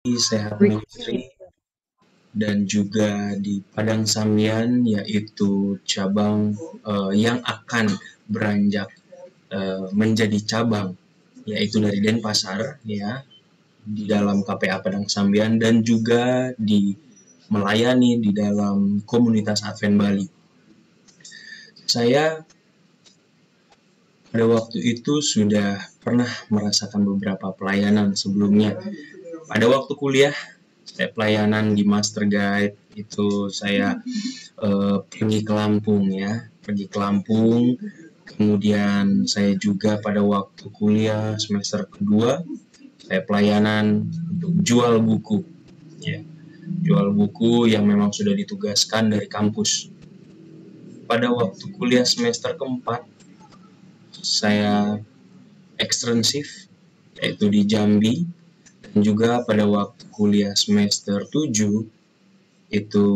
Sehat Ministry dan juga di Padang Sambian, yaitu cabang yang akan beranjak menjadi cabang, yaitu dari Denpasar, ya, di dalam KPA Padang Sambian, dan juga melayani di dalam komunitas Advent Bali. Saya pada waktu itu sudah pernah merasakan beberapa pelayanan sebelumnya. Pada waktu kuliah, saya pelayanan di Master Guide, itu saya pergi ke Lampung, ya, pergi ke Lampung. Kemudian saya juga pada waktu kuliah semester kedua, saya pelayanan untuk jual buku, ya, jual buku yang memang sudah ditugaskan dari kampus. Pada waktu kuliah semester keempat, saya ekstensif, yaitu di Jambi, dan juga pada waktu kuliah semester 7 itu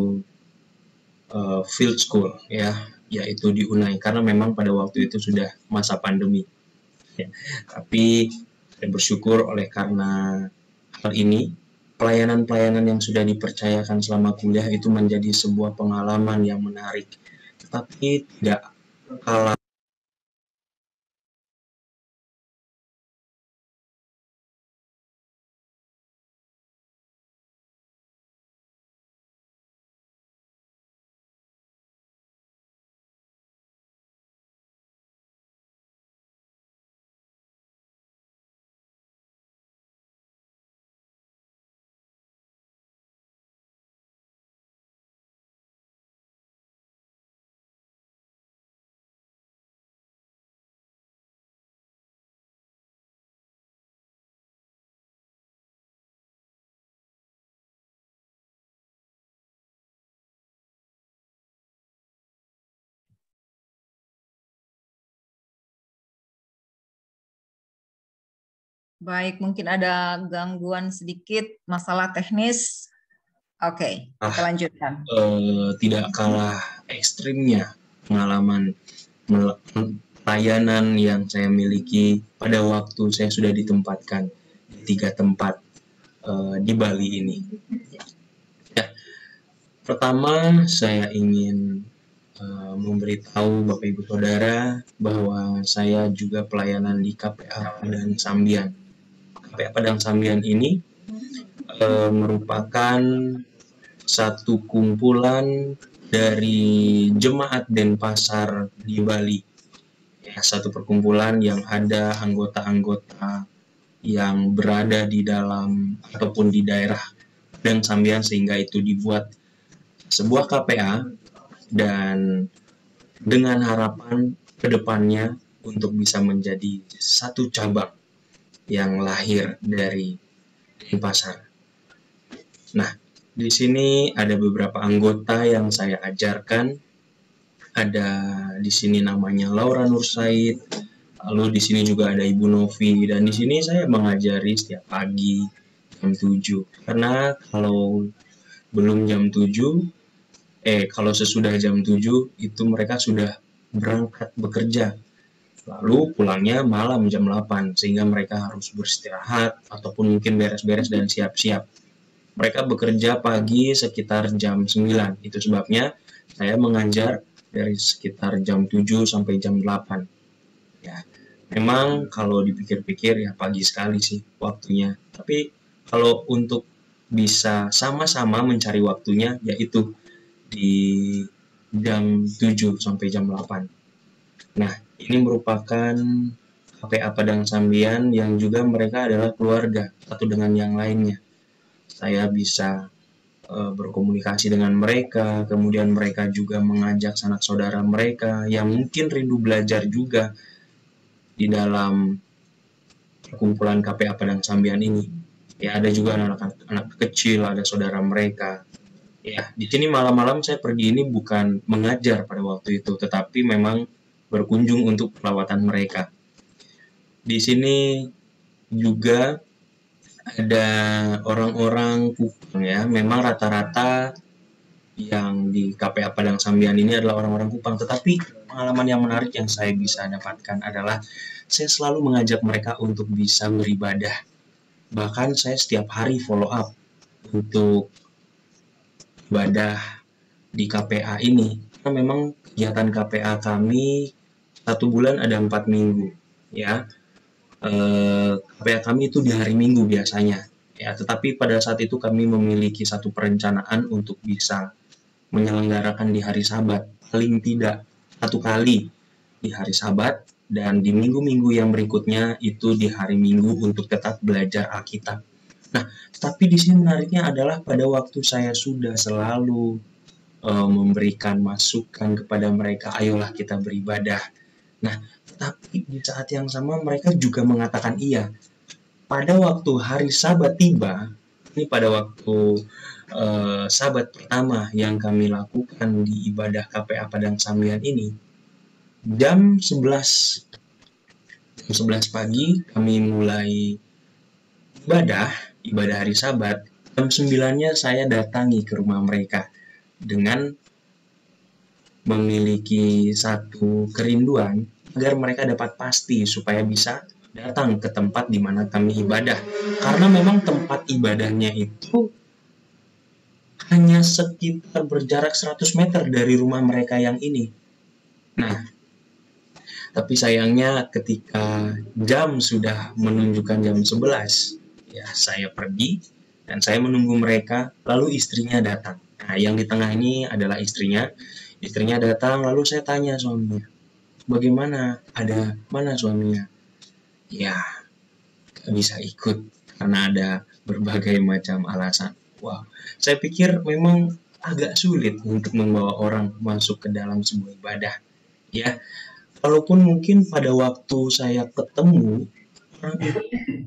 field school, ya, yaitu di Unai, karena memang pada waktu itu sudah masa pandemi, ya. Tapi saya bersyukur oleh karena hal ini, pelayanan-pelayanan yang sudah dipercayakan selama kuliah itu menjadi sebuah pengalaman yang menarik, tetapi tidak kalah. Baik, mungkin ada gangguan sedikit, masalah teknis. Oke, kita lanjutkan. Tidak kalah ekstrimnya pengalaman pelayanan yang saya miliki pada waktu saya sudah ditempatkan di 3 tempat di Bali ini. Ya, pertama saya ingin memberitahu Bapak Ibu Saudara bahwa saya juga pelayanan di KPA Padang Sambian. KPA Padang Sambian ini merupakan satu kumpulan dari jemaat Denpasar di Bali, ya, satu perkumpulan yang ada anggota-anggota yang berada di dalam ataupun di daerah Padang Sambian, sehingga itu dibuat sebuah KPA dan dengan harapan kedepannya untuk bisa menjadi satu cabang yang lahir dari Denpasar. Nah, di sini ada beberapa anggota yang saya ajarkan. Ada di sini namanya Laura Nur Said. Lalu di sini juga ada Ibu Novi, dan di sini saya mengajari setiap pagi jam 7. Karena kalau belum jam 7, kalau sesudah jam 7 itu mereka sudah berangkat bekerja. Lalu pulangnya malam jam 8, sehingga mereka harus beristirahat ataupun mungkin beres-beres dan siap-siap. Mereka bekerja pagi sekitar jam 9. Itu sebabnya saya mengajar dari sekitar jam 7 sampai jam 8. Ya, memang kalau dipikir-pikir ya pagi sekali sih waktunya. Tapi kalau untuk bisa sama-sama mencari waktunya, yaitu di jam 7 sampai jam 8. Nah, ini merupakan KPA Padang Sambian yang juga mereka adalah keluarga satu dengan yang lainnya. Saya bisa berkomunikasi dengan mereka, kemudian mereka juga mengajak sanak saudara mereka yang mungkin rindu belajar juga di dalam perkumpulan KPA Padang Sambian ini. Ya, ada juga anak-anak kecil, ada saudara mereka. Ya, di sini malam-malam saya pergi ini bukan mengajar pada waktu itu, tetapi memang berkunjung untuk perawatan mereka. Di sini juga ada orang-orang Kupang, ya. Memang rata-rata yang di KPA Padang Sambian ini adalah orang-orang Kupang, tetapi pengalaman yang menarik yang saya bisa dapatkan adalah saya selalu mengajak mereka untuk bisa beribadah. Bahkan saya setiap hari follow up untuk ibadah di KPA ini. Karena memang kegiatan KPA kami 1 bulan ada 4 minggu, ya. KPA kami itu di hari Minggu biasanya, ya. Tetapi pada saat itu kami memiliki satu perencanaan untuk bisa menyelenggarakan di hari Sabat, paling tidak 1 kali di hari Sabat, dan di minggu-minggu yang berikutnya itu di hari Minggu untuk tetap belajar Alkitab. Nah, tapi di sini menariknya adalah pada waktu saya sudah selalu memberikan masukan kepada mereka, ayolah kita beribadah. Nah, tapi di saat yang sama mereka juga mengatakan iya. Pada waktu hari Sabat tiba, ini pada waktu Sabat pertama yang kami lakukan di ibadah KPA Padang Sambian ini, jam 11 pagi kami mulai ibadah hari Sabat. Jam 9-nya saya datangi ke rumah mereka dengan memiliki satu kerinduan agar mereka dapat pasti supaya bisa datang ke tempat di mana kami ibadah. Karena memang tempat ibadahnya itu hanya sekitar berjarak 100 meter dari rumah mereka yang ini. Nah, tapi sayangnya ketika jam sudah menunjukkan jam 11, ya saya pergi dan saya menunggu mereka, lalu istrinya datang. Nah, yang di tengah ini adalah istrinya. Istrinya datang, lalu saya tanya suaminya, bagaimana? Ada mana suaminya? Ya, gak bisa ikut karena ada berbagai macam alasan. Wow, saya pikir memang agak sulit untuk membawa orang masuk ke dalam sebuah ibadah. Ya, walaupun mungkin pada waktu saya ketemu, orang itu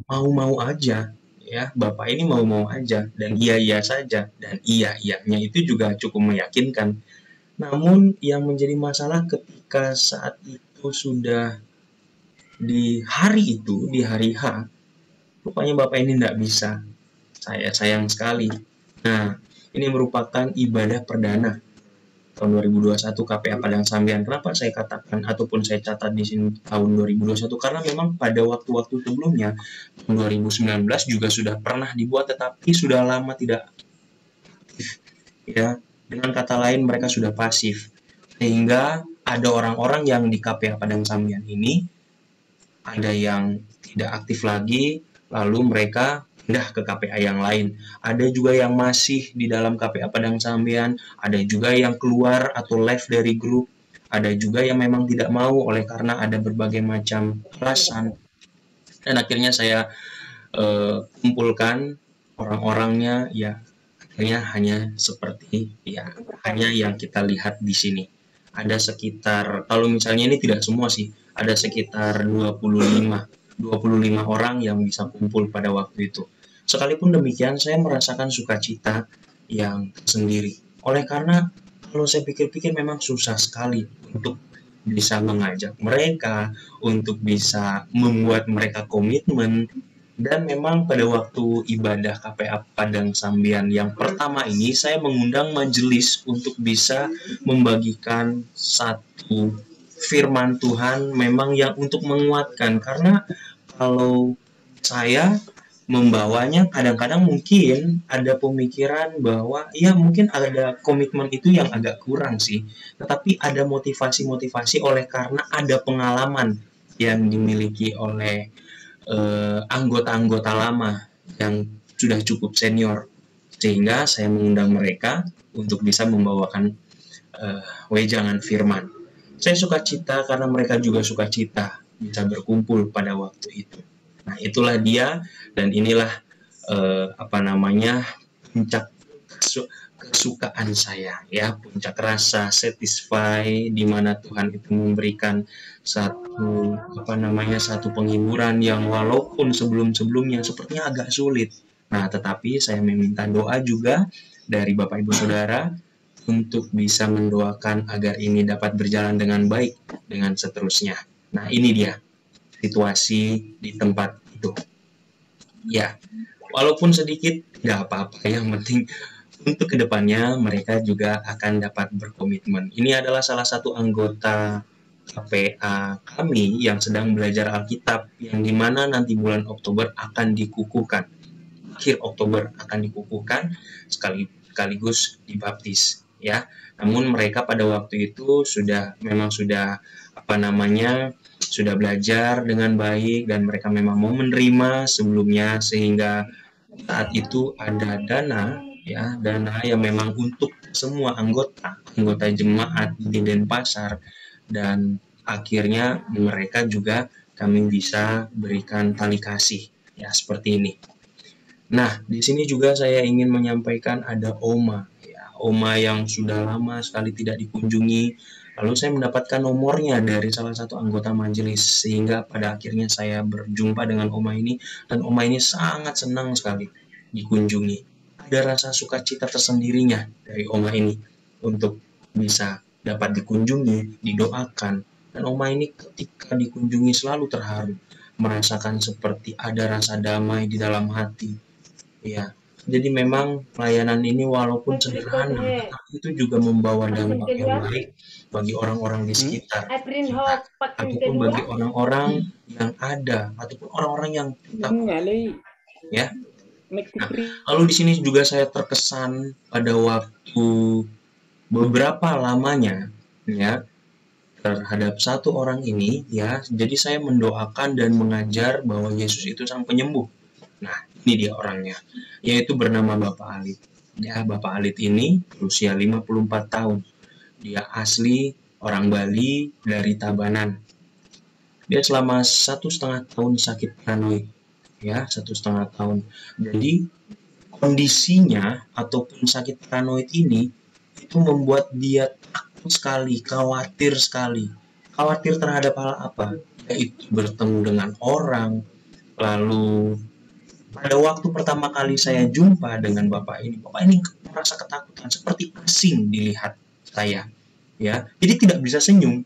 mau-mau aja. Ya, Bapak ini mau-mau aja dan iya-iya saja, dan iya-iyanya itu juga cukup meyakinkan. Namun yang menjadi masalah ketika saat itu sudah di hari itu, di hari H, rupanya Bapak ini tidak bisa. Saya sayang sekali. Nah, ini merupakan ibadah perdana tahun 2021 KPA Padang Sambian. Kenapa saya katakan ataupun saya catat di sini tahun 2021? Karena memang pada waktu-waktu sebelumnya, tahun 2019 juga sudah pernah dibuat, tetapi sudah lama tidak aktif. Ya, dengan kata lain mereka sudah pasif. Sehingga ada orang-orang yang di KPA Padang Sambian ini, ada yang tidak aktif lagi, lalu mereka pindah ke KPA yang lain. Ada juga yang masih di dalam KPA Padang Sambian, ada juga yang keluar atau live dari grup, ada juga yang memang tidak mau oleh karena ada berbagai macam alasan. Dan akhirnya saya kumpulkan orang-orangnya, ya akhirnya hanya seperti ya hanya yang kita lihat di sini. Ada sekitar, kalau misalnya ini tidak semua sih, ada sekitar 25 orang yang bisa kumpul pada waktu itu. Sekalipun demikian, saya merasakan sukacita yang sendiri. Oleh karena kalau saya pikir-pikir memang susah sekali untuk bisa mengajak mereka, untuk bisa membuat mereka komitmen. Dan memang pada waktu ibadah KPA Padang Sambian yang pertama ini, saya mengundang majelis untuk bisa membagikan satu firman Tuhan memang yang untuk menguatkan. Karena kalau saya membawanya, kadang-kadang mungkin ada pemikiran bahwa ya mungkin ada komitmen itu yang agak kurang sih. Tetapi ada motivasi-motivasi oleh karena ada pengalaman yang dimiliki oleh anggota-anggota lama yang sudah cukup senior, sehingga saya mengundang mereka untuk bisa membawakan wejangan firman. Saya suka cita karena mereka juga suka cita bisa berkumpul pada waktu itu. Nah, itulah dia, dan inilah puncak kesukaan saya, ya, puncak rasa satisfy di mana Tuhan itu memberikan satu penghiburan yang walaupun sebelum-sebelumnya sepertinya agak sulit. Nah, tetapi saya meminta doa juga dari Bapak Ibu Saudara untuk bisa mendoakan agar ini dapat berjalan dengan baik dengan seterusnya. Nah, ini dia situasi di tempat itu. Ya, walaupun sedikit nggak apa-apa, yang penting untuk kedepannya mereka juga akan dapat berkomitmen. Ini adalah salah satu anggota KPA kami yang sedang belajar Alkitab, yang dimana nanti bulan Oktober akan dikukuhkan, akhir Oktober akan dikukuhkan sekaligus dibaptis, ya. Namun mereka pada waktu itu sudah sudah belajar dengan baik, dan mereka memang mau menerima sebelumnya, sehingga saat itu ada dana yang memang untuk semua anggota jemaat di Denpasar, dan akhirnya mereka juga kami bisa berikan tali kasih, ya, seperti ini. Nah, di sini juga saya ingin menyampaikan ada Oma, ya, Oma yang sudah lama sekali tidak dikunjungi. Lalu saya mendapatkan nomornya dari salah satu anggota majelis, sehingga pada akhirnya saya berjumpa dengan Oma ini, dan Oma ini sangat senang sekali dikunjungi. Ada rasa sukacita tersendirinya dari Oma ini untuk bisa dapat dikunjungi, didoakan. Dan Oma ini ketika dikunjungi selalu terharu, merasakan seperti ada rasa damai di dalam hati. Ya, jadi memang pelayanan ini walaupun sederhana, itu juga membawa dampak yang baik bagi orang-orang di sekitar kita, ataupun bagi orang-orang yang ada, ataupun orang-orang yang kita ya. Nah, lalu di sini juga saya terkesan pada waktu beberapa lamanya, ya, terhadap satu orang ini, ya. Jadi saya mendoakan dan mengajar bahwa Yesus itu sang penyembuh. Nah, ini dia orangnya, yaitu bernama Bapak Alit. Ya, Bapak Alit ini berusia 54 tahun. Dia asli orang Bali dari Tabanan. Dia selama 1,5 tahun sakit paranoid. Ya, 1,5 tahun. Jadi, kondisinya ataupun sakit paranoid ini itu membuat dia takut sekali, khawatir sekali. Khawatir terhadap hal apa? Yaitu bertemu dengan orang. Lalu pada waktu pertama kali saya jumpa dengan Bapak ini merasa ketakutan, seperti asing dilihat saya, ya. Jadi tidak bisa senyum,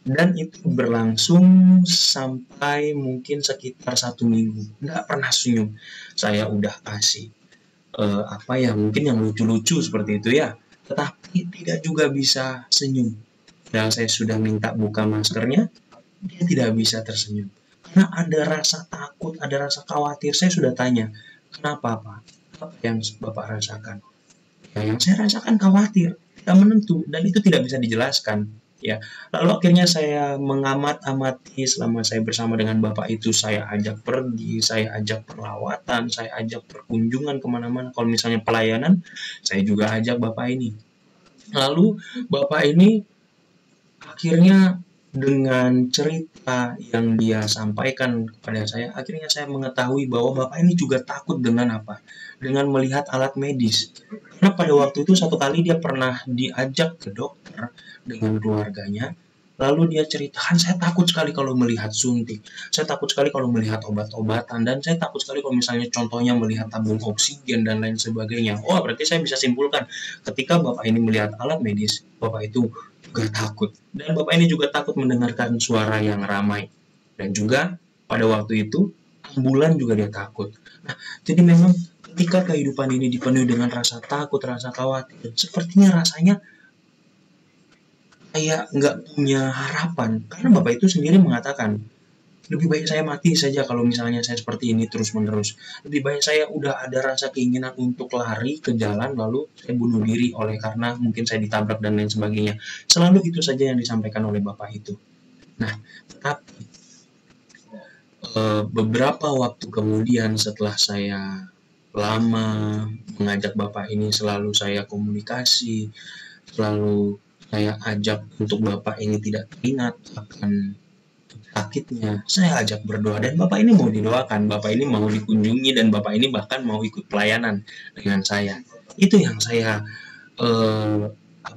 dan itu berlangsung sampai mungkin sekitar 1 minggu, nggak pernah senyum. Saya udah kasih mungkin yang lucu-lucu seperti itu, ya, tetapi tidak juga bisa senyum. Dan saya sudah minta buka maskernya, dia tidak bisa tersenyum. Karena ada rasa takut, ada rasa khawatir. Saya sudah tanya, kenapa Pak? Apa yang Bapak rasakan? Ya, yang saya rasakan khawatir, tidak menentu, dan itu tidak bisa dijelaskan. Ya, lalu akhirnya saya mengamati selama saya bersama dengan Bapak itu. Saya ajak pergi, saya ajak perlawatan, saya ajak perkunjungan kemana-mana. Kalau misalnya pelayanan, saya juga ajak Bapak ini. Lalu Bapak ini akhirnya dengan cerita yang dia sampaikan kepada saya, akhirnya saya mengetahui bahwa Bapak ini juga takut dengan apa? Dengan melihat alat medis. Karena pada waktu itu satu kali dia pernah diajak ke dokter dengan keluarganya, lalu dia ceritakan, saya takut sekali kalau melihat suntik, saya takut sekali kalau melihat obat-obatan, dan saya takut sekali kalau misalnya contohnya melihat tabung oksigen dan lain sebagainya. Oh, berarti saya bisa simpulkan, ketika Bapak ini melihat alat medis, Bapak itu juga takut. Dan Bapak ini juga takut mendengarkan suara yang ramai. Dan juga pada waktu itu ambulan juga dia takut. Nah, jadi memang ketika kehidupan ini dipenuhi dengan rasa takut, rasa khawatir, sepertinya rasanya kayak nggak punya harapan. Karena Bapak itu sendiri mengatakan, lebih baik saya mati saja kalau misalnya saya seperti ini terus-menerus. Lebih baik saya udah ada rasa keinginan untuk lari ke jalan, lalu saya bunuh diri karena mungkin saya ditabrak dan lain sebagainya. Selalu itu saja yang disampaikan oleh Bapak itu. Nah, tetapi beberapa waktu kemudian setelah saya lama mengajak Bapak ini, selalu saya komunikasi, selalu saya ajak untuk Bapak ini tidak teringat akan sakitnya, saya ajak berdoa, dan Bapak ini mau didoakan, Bapak ini mau dikunjungi, dan Bapak ini bahkan mau ikut pelayanan dengan saya. Itu yang saya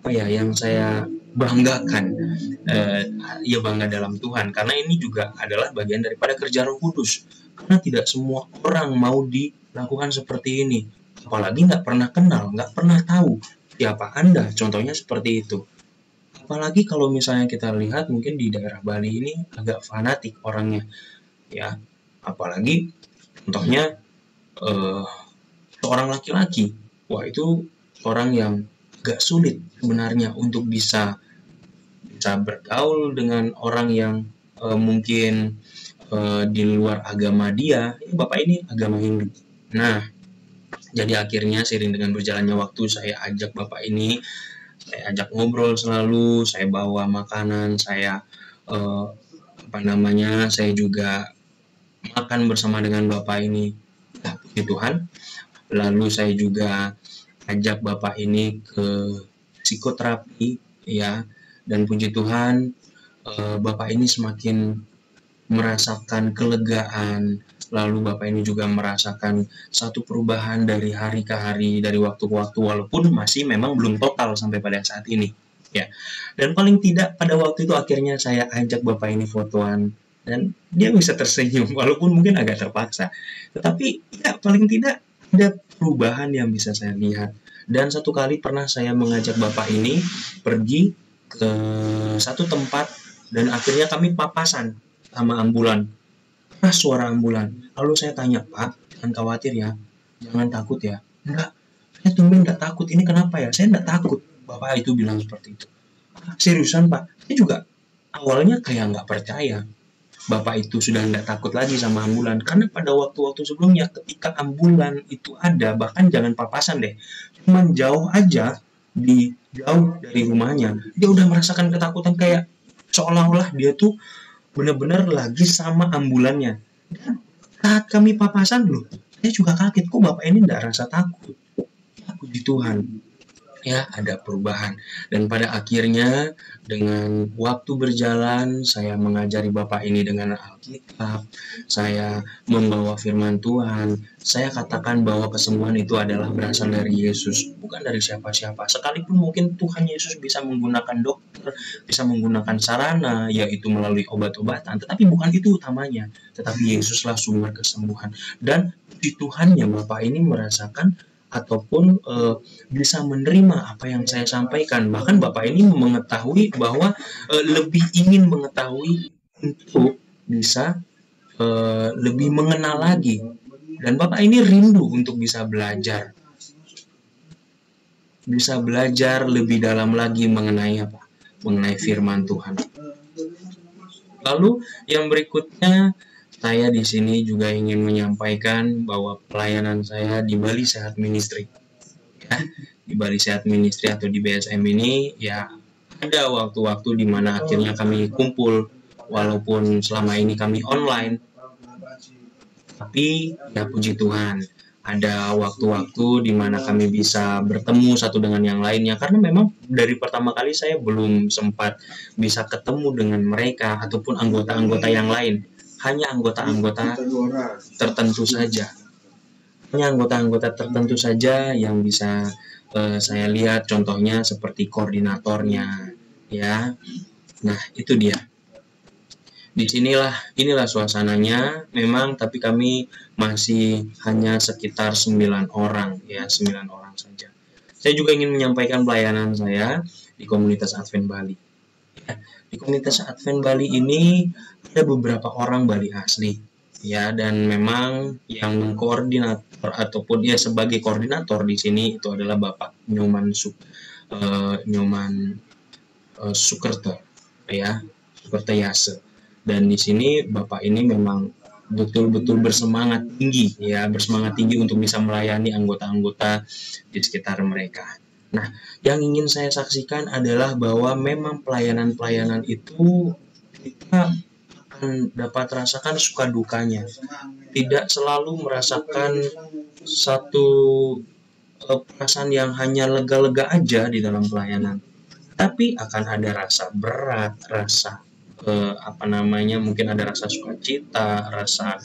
yang saya banggakan, ya, bangga dalam Tuhan, karena ini juga adalah bagian daripada kerja Roh Kudus. Karena tidak semua orang mau dilakukan seperti ini, apalagi nggak pernah kenal, nggak pernah tahu siapa Anda, contohnya seperti itu. Apalagi kalau misalnya kita lihat mungkin di daerah Bali ini agak fanatik orangnya, ya. Apalagi contohnya seorang laki-laki, wah, itu orang yang agak sulit sebenarnya untuk bisa bisa bergaul dengan orang yang mungkin di luar agama dia. Bapak ini agama Hindu. Nah, jadi akhirnya seiring dengan berjalannya waktu, saya ajak Bapak ini, saya ajak ngobrol selalu, saya bawa makanan, saya saya juga makan bersama dengan Bapak ini. Nah, puji Tuhan. Lalu saya juga ajak Bapak ini ke psikoterapi, ya, dan puji Tuhan, Bapak ini semakin merasakan kelegaan. Lalu Bapak ini juga merasakan satu perubahan dari hari ke hari, dari waktu ke waktu, walaupun masih memang belum total sampai pada saat ini, ya. Dan paling tidak pada waktu itu akhirnya saya ajak Bapak ini fotoan, dan dia bisa tersenyum walaupun mungkin agak terpaksa, tetapi ya paling tidak ada perubahan yang bisa saya lihat. Dan satu kali pernah saya mengajak Bapak ini pergi ke satu tempat, dan akhirnya kami papasan sama ambulan. Suara ambulan. Lalu saya tanya, Pak, jangan khawatir ya, jangan takut ya. Enggak, saya tumben enggak takut. Ini kenapa ya? Saya enggak takut. Bapak itu bilang seperti itu. Seriusan, Pak? Saya juga awalnya kayak enggak percaya. Bapak itu sudah enggak takut lagi sama ambulan. Karena pada waktu-waktu sebelumnya ketika ambulan itu ada, bahkan jangan papasan deh, cuman jauh aja, jauh dari rumahnya, dia udah merasakan ketakutan, kayak seolah-olah dia tuh benar-benar lagi sama ambulannya. Dan saat kami papasan, loh, saya juga kaget, kok Bapak ini enggak rasa takut. Ya, puji Tuhan. Ya, ada perubahan. Dan pada akhirnya dengan waktu berjalan, saya mengajari Bapak ini dengan Alkitab, saya membawa firman Tuhan, saya katakan bahwa kesembuhan itu adalah berasal dari Yesus, bukan dari siapa-siapa. Sekalipun mungkin Tuhan Yesus bisa menggunakan dokter, bisa menggunakan sarana, yaitu melalui obat-obatan, tetapi bukan itu utamanya, tetapi Yesuslah sumber kesembuhan. Dan puji Tuhannya Bapak ini merasakan ataupun bisa menerima apa yang saya sampaikan. Bahkan Bapak ini mengetahui bahwa lebih ingin mengetahui untuk bisa lebih mengenal lagi. Dan Bapak ini rindu untuk bisa belajar lebih dalam lagi mengenai apa? Mengenai firman Tuhan. Lalu yang berikutnya, saya di sini juga ingin menyampaikan bahwa pelayanan saya di Bali Sehat Ministry, ya, di Bali Sehat Ministry atau di BSM ini, ya, ada waktu-waktu di mana akhirnya kami kumpul, walaupun selama ini kami online, tapi ya puji Tuhan, ada waktu-waktu di mana kami bisa bertemu satu dengan yang lainnya, karena memang dari pertama kali saya belum sempat bisa ketemu dengan mereka ataupun anggota-anggota yang lain. Hanya anggota-anggota tertentu saja. Yang bisa saya lihat, contohnya seperti koordinatornya, ya. Nah, itu dia. Inilah suasananya memang, tapi kami masih hanya sekitar 9 orang, ya, 9 orang saja. Saya juga ingin menyampaikan pelayanan saya di komunitas Advent Bali. Ya, di komunitas Advent Bali ini ada beberapa orang Bali asli, ya, dan memang yang mengkoordinator ataupun ya sebagai koordinator di sini itu adalah Bapak Nyoman Sukerto, ya, Sukerto Yase. Dan di sini Bapak ini memang betul-betul bersemangat tinggi untuk bisa melayani anggota-anggota di sekitar mereka. Nah, yang ingin saya saksikan adalah bahwa memang pelayanan-pelayanan itu kita akan dapat rasakan suka dukanya. Tidak selalu merasakan satu perasaan yang hanya lega-lega aja di dalam pelayanan. Tapi akan ada rasa berat, rasa mungkin ada rasa sukacita, rasa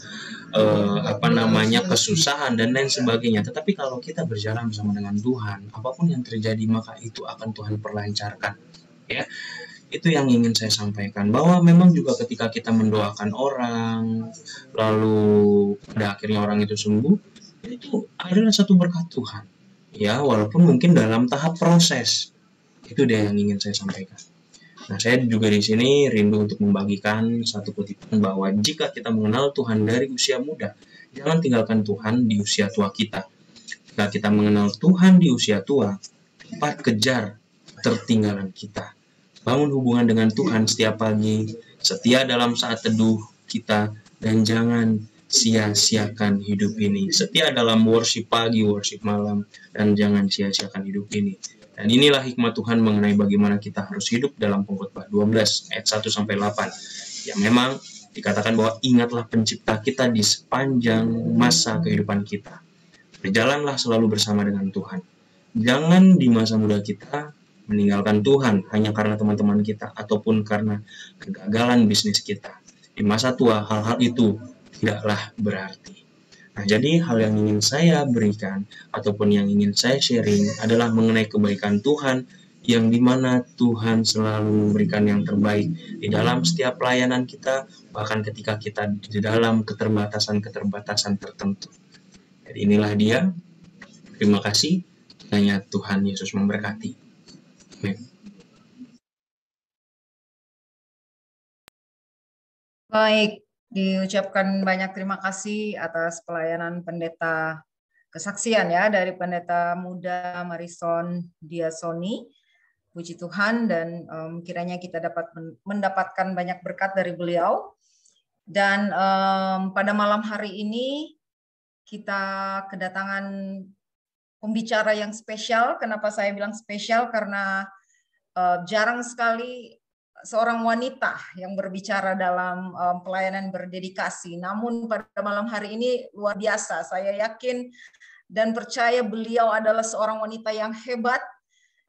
kesusahan dan lain sebagainya. Tetapi kalau kita berjalan bersama dengan Tuhan, apapun yang terjadi maka itu akan Tuhan perlancarkan, ya. Itu yang ingin saya sampaikan, bahwa memang juga ketika kita mendoakan orang lalu pada akhirnya orang itu sembuh, itu adalah satu berkat Tuhan, ya, walaupun mungkin dalam tahap proses. Itu dia yang ingin saya sampaikan. Nah, saya juga di sini rindu untuk membagikan satu kutipan bahwa jika kita mengenal Tuhan dari usia muda, jangan tinggalkan Tuhan di usia tua kita. Jika kita mengenal Tuhan di usia tua, cepat kejar ketertinggalan kita. bangun hubungan dengan Tuhan setiap pagi, setia dalam saat teduh kita, dan jangan sia-siakan hidup ini. Setia dalam worship pagi, worship malam, dan jangan sia-siakan hidup ini. Dan inilah hikmat Tuhan mengenai bagaimana kita harus hidup dalam Pengkhotbah 12 ayat 1-8. Ya memang dikatakan bahwa ingatlah pencipta kita di sepanjang masa kehidupan kita. Berjalanlah selalu bersama dengan Tuhan. Jangan di masa muda kita meninggalkan Tuhan hanya karena teman-teman kita ataupun karena kegagalan bisnis kita. Di masa tua hal-hal itu tidaklah berarti. Nah, jadi hal yang ingin saya berikan ataupun yang ingin saya sharing adalah mengenai kebaikan Tuhan, yang dimana Tuhan selalu memberikan yang terbaik di dalam setiap pelayanan kita, bahkan ketika kita di dalam keterbatasan tertentu. Jadi inilah dia. Terima kasih. Kiranya Tuhan Yesus memberkati. Amin. Baik, diucapkan banyak terima kasih atas pelayanan pendeta kesaksian ya dari pendeta muda Marison Diasoni. Puji Tuhan, dan kiranya kita dapat mendapatkan banyak berkat dari beliau. Dan pada malam hari ini kita kedatangan pembicara yang spesial. Kenapa saya bilang spesial? Karena jarang sekali seorang wanita yang berbicara dalam pelayanan berdedikasi. Namun pada malam hari ini luar biasa. Saya yakin dan percaya beliau adalah seorang wanita yang hebat,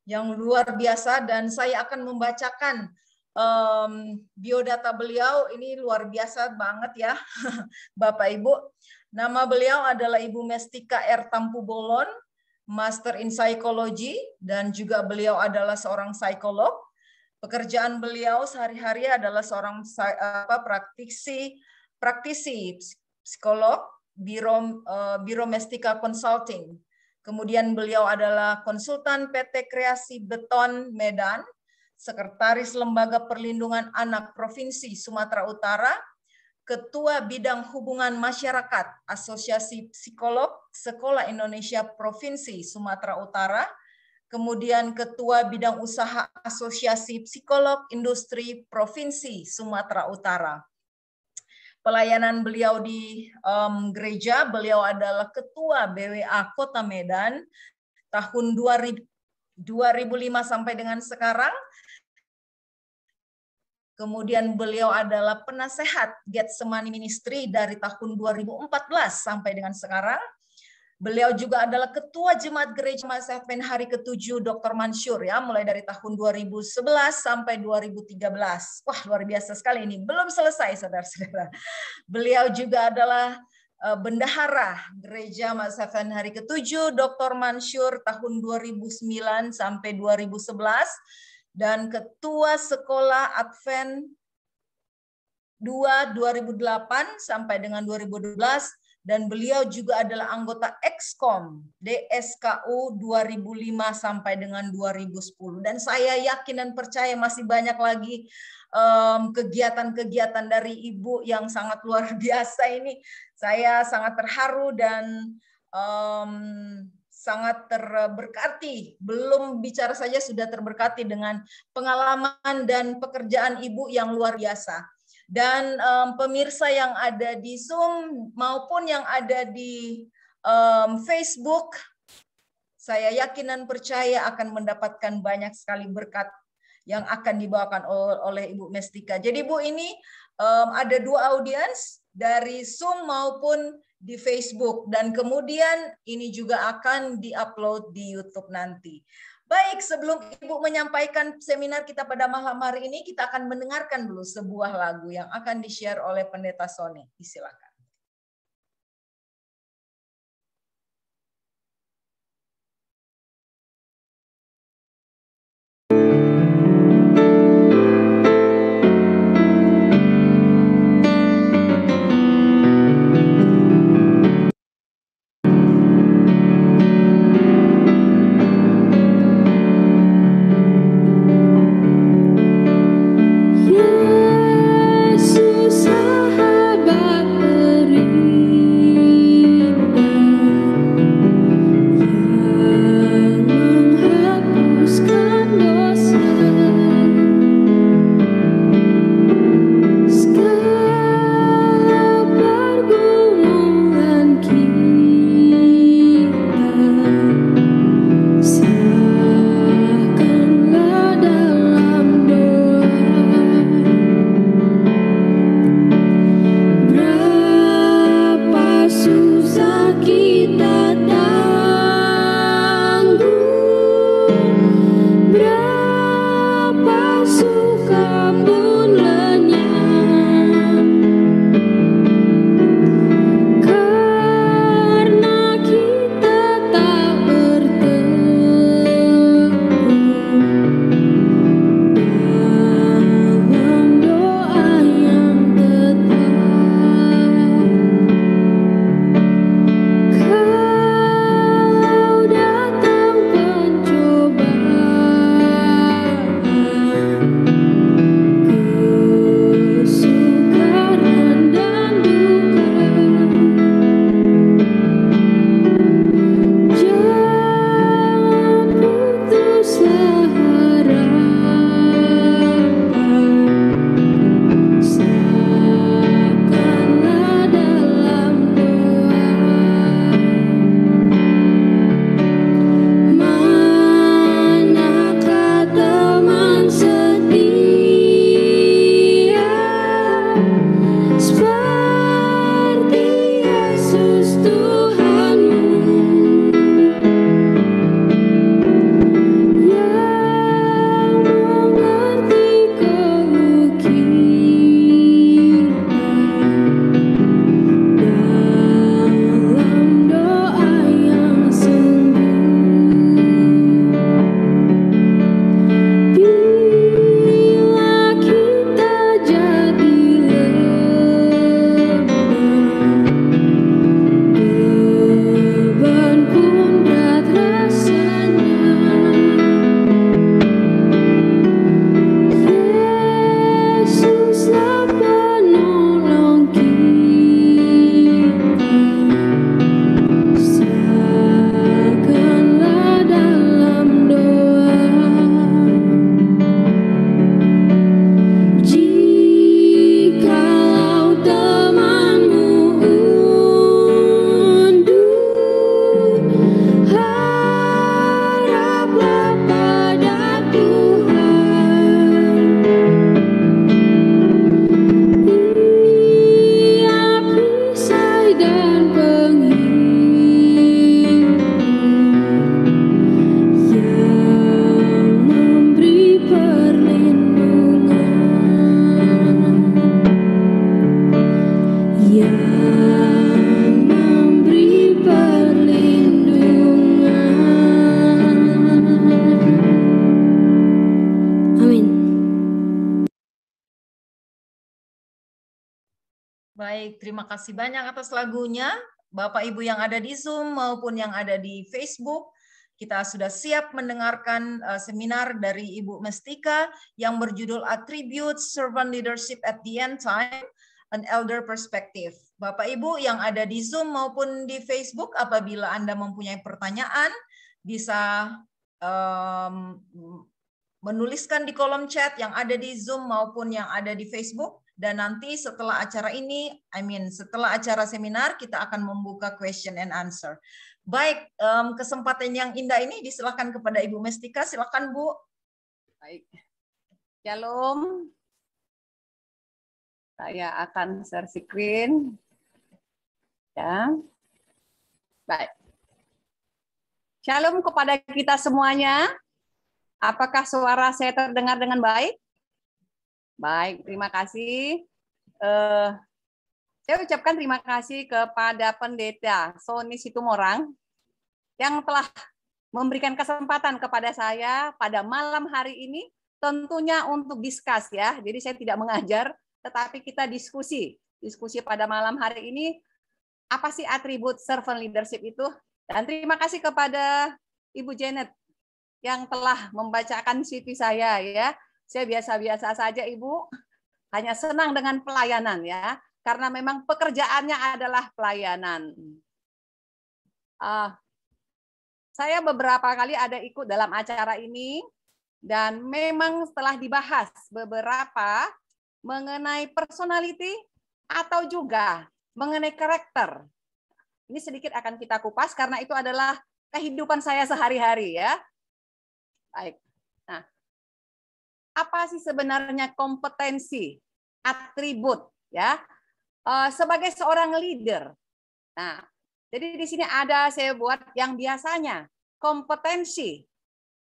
yang luar biasa, dan saya akan membacakan biodata beliau. Ini luar biasa banget ya, Bapak Ibu. Nama beliau adalah Ibu Mestika R. Tampu Bolon, Master in Psychology, dan juga beliau adalah seorang psikolog. Pekerjaan beliau sehari-hari adalah seorang praktisi psikolog, Biro Mestika Consulting. Kemudian beliau adalah konsultan PT Kreasi Beton Medan, Sekretaris Lembaga Perlindungan Anak Provinsi Sumatera Utara, Ketua Bidang Hubungan Masyarakat Asosiasi Psikolog Sekolah Indonesia Provinsi Sumatera Utara, kemudian Ketua Bidang Usaha Asosiasi Psikolog Industri Provinsi Sumatera Utara. Pelayanan beliau di gereja, beliau adalah Ketua BWA Kota Medan tahun 2005 sampai dengan sekarang. Kemudian beliau adalah penasehat Getsemani Ministry dari tahun 2014 sampai dengan sekarang. Beliau juga adalah Ketua Jemaat Gereja Mas Advent Hari ke-7 Dr. Mansur ya, mulai dari tahun 2011 sampai 2013. Wah, luar biasa sekali ini. Belum selesai, saudara-saudara. Beliau juga adalah Bendahara Gereja Mas Advent Hari ke-7 Dr. Mansur tahun 2009 sampai 2011 dan Ketua Sekolah Advent 2 2008 sampai dengan 2012. Dan beliau juga adalah anggota Exkom DSKU 2005 sampai dengan 2010. Dan saya yakin dan percaya masih banyak lagi kegiatan-kegiatan dari Ibu yang sangat luar biasa ini. Saya sangat terharu dan sangat terberkati. Belum bicara saja sudah terberkati dengan pengalaman dan pekerjaan Ibu yang luar biasa. Dan pemirsa yang ada di Zoom maupun yang ada di Facebook, saya yakin dan percaya akan mendapatkan banyak sekali berkat yang akan dibawakan oleh Ibu Mestika. Jadi Bu, ini ada 2 audiens dari Zoom maupun di Facebook, dan kemudian ini juga akan diupload di YouTube nanti. Baik, sebelum Ibu menyampaikan seminar kita pada malam hari ini, kita akan mendengarkan dulu sebuah lagu yang akan di-share oleh Pendeta Sony. Silakan. Yesus sahabat Baik, terima kasih banyak atas lagunya. Bapak Ibu yang ada di Zoom maupun yang ada di Facebook, kita sudah siap mendengarkan seminar dari Ibu Mestika yang berjudul Attributes Servant Leadership at the End Time, an Elder Perspective. Bapak Ibu yang ada di Zoom maupun di Facebook, apabila Anda mempunyai pertanyaan, bisa menuliskan di kolom chat yang ada di Zoom maupun yang ada di Facebook. Dan nanti setelah acara ini, setelah acara seminar, kita akan membuka question and answer. Baik, kesempatan yang indah ini diserahkan kepada Ibu Mestika. Silakan, Bu. Baik. Shalom. Saya akan share screen. Ya. Baik. Shalom kepada kita semuanya. Apakah suara saya terdengar dengan baik? Baik, terima kasih. Saya ucapkan terima kasih kepada Pendeta Sony Situmorang yang telah memberikan kesempatan kepada saya pada malam hari ini, tentunya untuk diskus ya. Jadi saya tidak mengajar, tetapi kita diskusi. Diskusi pada malam hari ini, apa sih atribut servant leadership itu? Dan terima kasih kepada Ibu Janet yang telah membacakan CV saya ya. Saya biasa-biasa saja, Ibu. Hanya senang dengan pelayanan ya, karena memang pekerjaannya adalah pelayanan. Saya beberapa kali ada ikut dalam acara ini, dan memang setelah dibahas beberapa mengenai personality atau juga mengenai karakter. Ini sedikit akan kita kupas karena itu adalah kehidupan saya sehari-hari ya. Baik. Nah, apa sih sebenarnya kompetensi, atribut ya sebagai seorang leader? Nah, jadi di sini ada saya buat yang biasanya kompetensi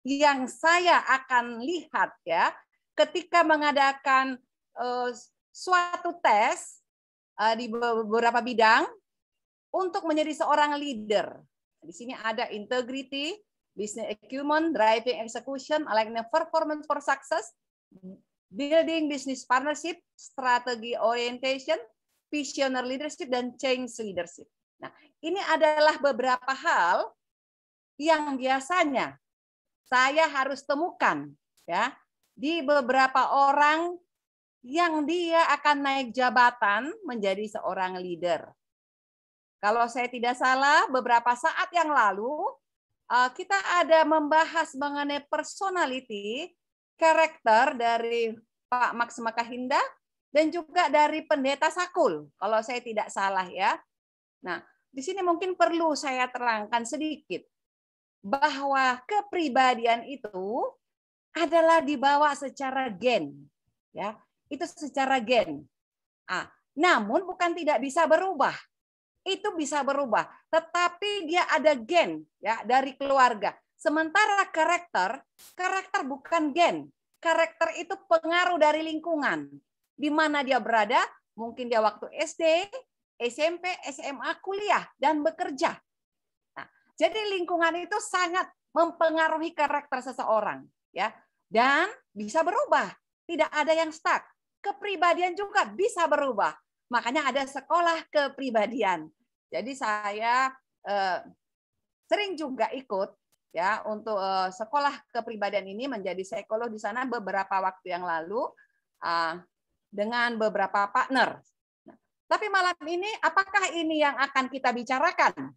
yang saya akan lihat ya ketika mengadakan suatu tes di beberapa bidang untuk menjadi seorang leader. Di sini ada integrity, business acumen, driving execution, alignment performance for success, building business partnership, strategi orientation, visionary leadership, dan change leadership. Nah, ini adalah beberapa hal yang biasanya saya harus temukan ya di beberapa orang yang dia akan naik jabatan menjadi seorang leader. Kalau saya tidak salah, beberapa saat yang lalu kita ada membahas mengenai personality, karakter dari Pak Max Makahinda dan juga dari Pendeta Sakul, kalau saya tidak salah ya. Nah, di sini mungkin perlu saya terangkan sedikit bahwa kepribadian itu adalah dibawa secara gen, ya, itu secara gen. Namun bukan tidak bisa berubah. Itu bisa berubah, tetapi dia ada gen ya dari keluarga. Sementara karakter bukan gen. Karakter itu pengaruh dari lingkungan. Di mana dia berada, mungkin dia waktu SD, SMP, SMA, kuliah dan bekerja. Nah, jadi lingkungan itu sangat mempengaruhi karakter seseorang ya. Dan bisa berubah. Tidak ada yang stuck. Kepribadian juga bisa berubah. Makanya ada sekolah kepribadian. Jadi saya sering juga ikut ya untuk sekolah kepribadian ini, menjadi psikolog di sana beberapa waktu yang lalu dengan beberapa partner. Nah, tapi malam ini apakah ini yang akan kita bicarakan?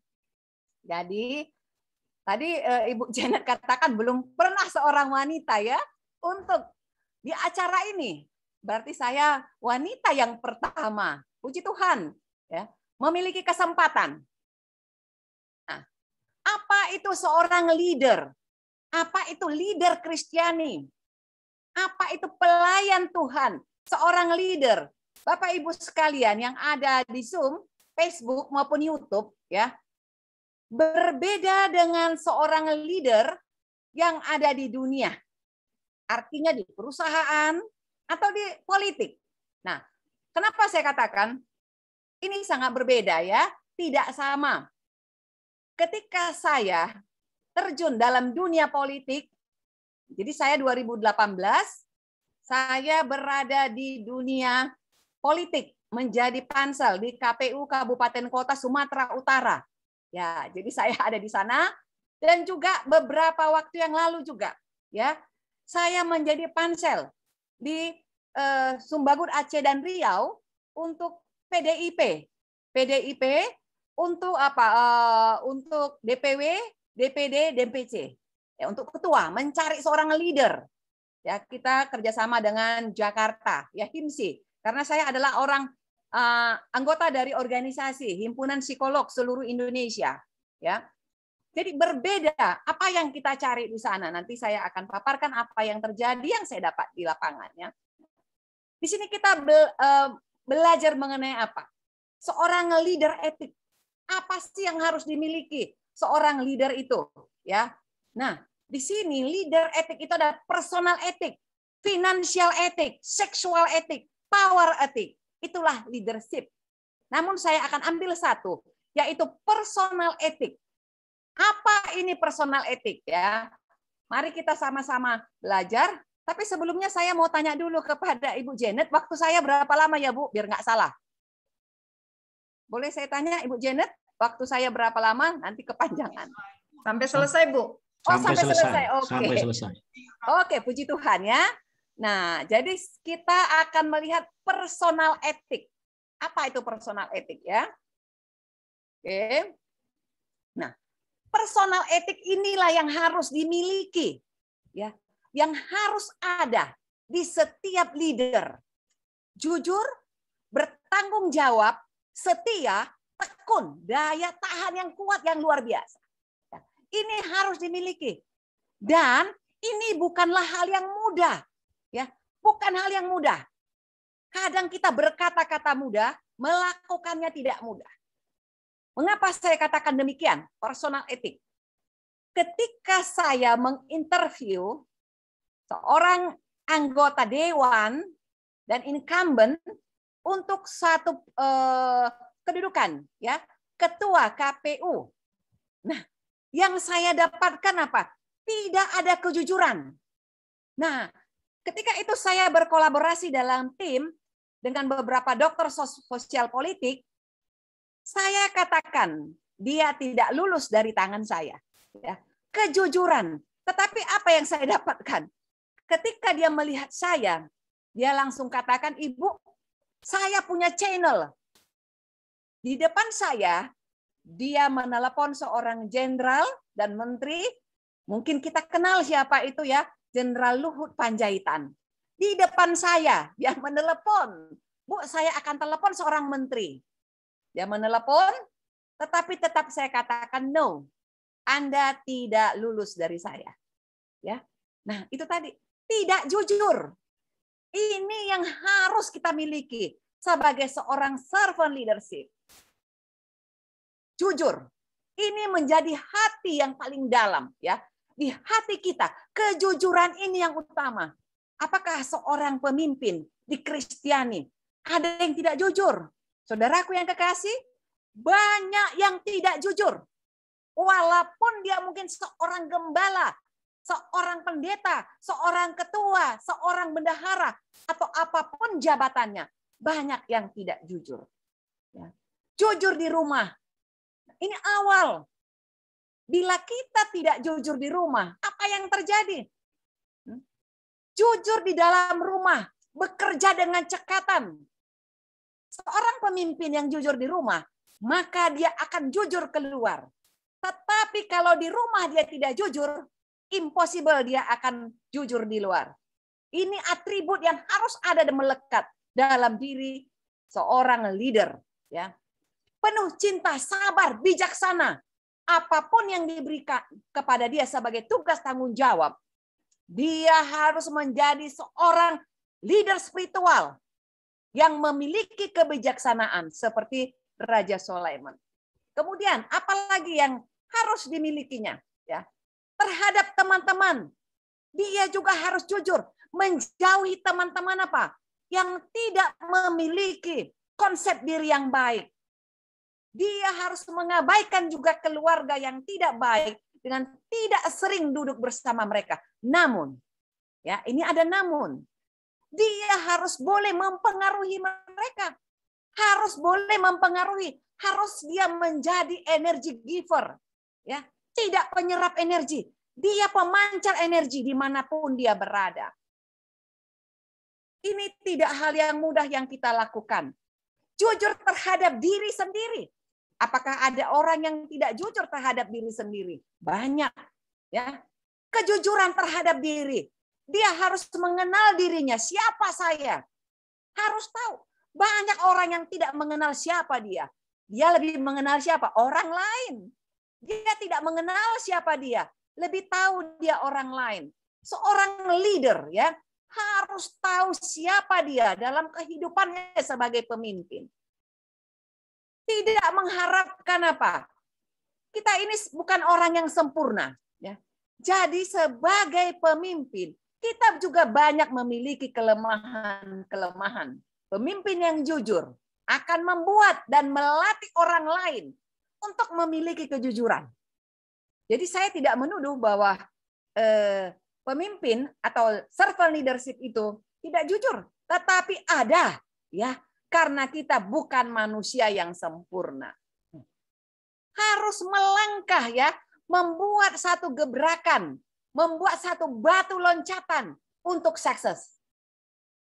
Jadi tadi Ibu Janet katakan belum pernah seorang wanita ya untuk di acara ini. Berarti saya wanita yang pertama. Puji Tuhan, ya, memiliki kesempatan. Nah, apa itu seorang leader? Apa itu leader Kristiani? Apa itu pelayan Tuhan? Seorang leader. Bapak Ibu sekalian yang ada di Zoom, Facebook maupun YouTube, ya, berbeda dengan seorang leader yang ada di dunia. Artinya di perusahaan atau di politik. Nah, kenapa saya katakan ini sangat berbeda ya, tidak sama. Ketika saya terjun dalam dunia politik, jadi saya 2018, saya berada di dunia politik menjadi pansel di KPU Kabupaten Kota Sumatera Utara. Ya, jadi saya ada di sana dan juga beberapa waktu yang lalu juga ya, saya menjadi pansel di Sumbagun, Aceh dan Riau untuk PDIP. PDIP untuk apa? Untuk DPW, DPD, DPC. Ya, untuk ketua, mencari seorang leader. Ya, kita kerjasama dengan Jakarta, ya HIMSI. Karena saya adalah orang anggota dari organisasi Himpunan Psikolog Seluruh Indonesia. Ya, jadi berbeda apa yang kita cari di sana. Nanti saya akan paparkan apa yang terjadi yang saya dapat di lapangannya. Di sini kita belajar mengenai apa? Seorang leader etik. Apa sih yang harus dimiliki seorang leader itu? Ya, nah di sini leader etik itu ada personal etik, financial etik, sexual etik, power etik. Itulah leadership. Namun saya akan ambil satu, yaitu personal etik. Apa ini personal etik ya? Mari kita sama-sama belajar. Tapi sebelumnya saya mau tanya dulu kepada Ibu Janet, waktu saya berapa lama ya Bu, biar nggak salah. Boleh saya tanya Ibu Janet, waktu saya berapa lama? Nanti kepanjangan. Sampai selesai Bu. Oh, sampai selesai. Oke. Sampai selesai. Oke, puji Tuhan ya. Nah, jadi kita akan melihat personal etik. Apa itu personal etik ya? Oke. Nah, personal etik inilah yang harus dimiliki ya, yang harus ada di setiap leader. Jujur, bertanggung jawab, setia, tekun, daya tahan yang kuat yang luar biasa. Ini harus dimiliki. Dan ini bukanlah hal yang mudah. Ya, bukan hal yang mudah. Kadang kita berkata-kata mudah, melakukannya tidak mudah. Mengapa saya katakan demikian? Personal etik. Ketika saya menginterview seorang anggota dewan dan incumbent untuk satu kedudukan, ya, ketua KPU. Nah, yang saya dapatkan apa? Tidak ada kejujuran. Nah, ketika itu saya berkolaborasi dalam tim dengan beberapa dokter sosial politik, saya katakan dia tidak lulus dari tangan saya. Ya, kejujuran. Tetapi apa yang saya dapatkan? Ketika dia melihat saya, dia langsung katakan, Ibu, saya punya channel. Di depan saya, dia menelepon seorang jenderal dan menteri. Mungkin kita kenal siapa itu ya, Jenderal Luhut Panjaitan. Di depan saya, dia menelepon. Bu, saya akan telepon seorang menteri. Dia menelepon, tetapi tetap saya katakan no. Anda tidak lulus dari saya. Ya. Nah, itu tadi tidak jujur. Ini yang harus kita miliki sebagai seorang servant leadership. Jujur. Ini menjadi hati yang paling dalam, ya. Di hati kita, kejujuran ini yang utama. Apakah seorang pemimpin di Kristiani ada yang tidak jujur? Saudaraku yang kekasih, banyak yang tidak jujur. Walaupun dia mungkin seorang gembala, seorang pendeta, seorang ketua, seorang bendahara, atau apapun jabatannya, banyak yang tidak jujur. Ya. Jujur di rumah. Ini awal. Bila kita tidak jujur di rumah, apa yang terjadi? Jujur di dalam rumah, bekerja dengan cekatan. Seorang pemimpin yang jujur di rumah, maka dia akan jujur keluar. Tetapi kalau di rumah dia tidak jujur, impossible dia akan jujur di luar. Ini atribut yang harus ada dan melekat dalam diri seorang leader. Ya. Penuh cinta, sabar, bijaksana. Apapun yang diberikan kepada dia sebagai tugas tanggung jawab, dia harus menjadi seorang leader spiritual yang memiliki kebijaksanaan seperti Raja Sulaiman. Kemudian apalagi yang harus dimilikinya? Ya, terhadap teman-teman, dia juga harus jujur, menjauhi teman-teman apa? Yang tidak memiliki konsep diri yang baik. Dia harus mengabaikan juga keluarga yang tidak baik dengan tidak sering duduk bersama mereka. Namun, ya ini ada namun. Dia harus boleh mempengaruhi mereka. harus boleh mempengaruhi, harus dia menjadi energy giver, ya, tidak penyerap energi, dia pemancar energi dimanapun dia berada. Ini tidak hal yang mudah yang kita lakukan. Jujur terhadap diri sendiri. Apakah ada orang yang tidak jujur terhadap diri sendiri? Banyak, ya. Kejujuran terhadap diri. Dia harus mengenal dirinya, siapa saya. Harus tahu. Banyak orang yang tidak mengenal siapa dia. Dia lebih mengenal siapa? Orang lain. Dia tidak mengenal siapa dia. Lebih tahu dia orang lain. Seorang leader, ya, harus tahu siapa dia dalam kehidupannya sebagai pemimpin. Tidak mengharapkan apa? Kita ini bukan orang yang sempurna, ya. Jadi sebagai pemimpin, kita juga banyak memiliki kelemahan-kelemahan. Pemimpin yang jujur akan membuat dan melatih orang lain untuk memiliki kejujuran. Jadi saya tidak menuduh bahwa pemimpin atau servant leadership itu tidak jujur, tetapi ada, ya, karena kita bukan manusia yang sempurna. Harus melangkah, ya, membuat satu gebrakan, membuat satu batu loncatan untuk sukses.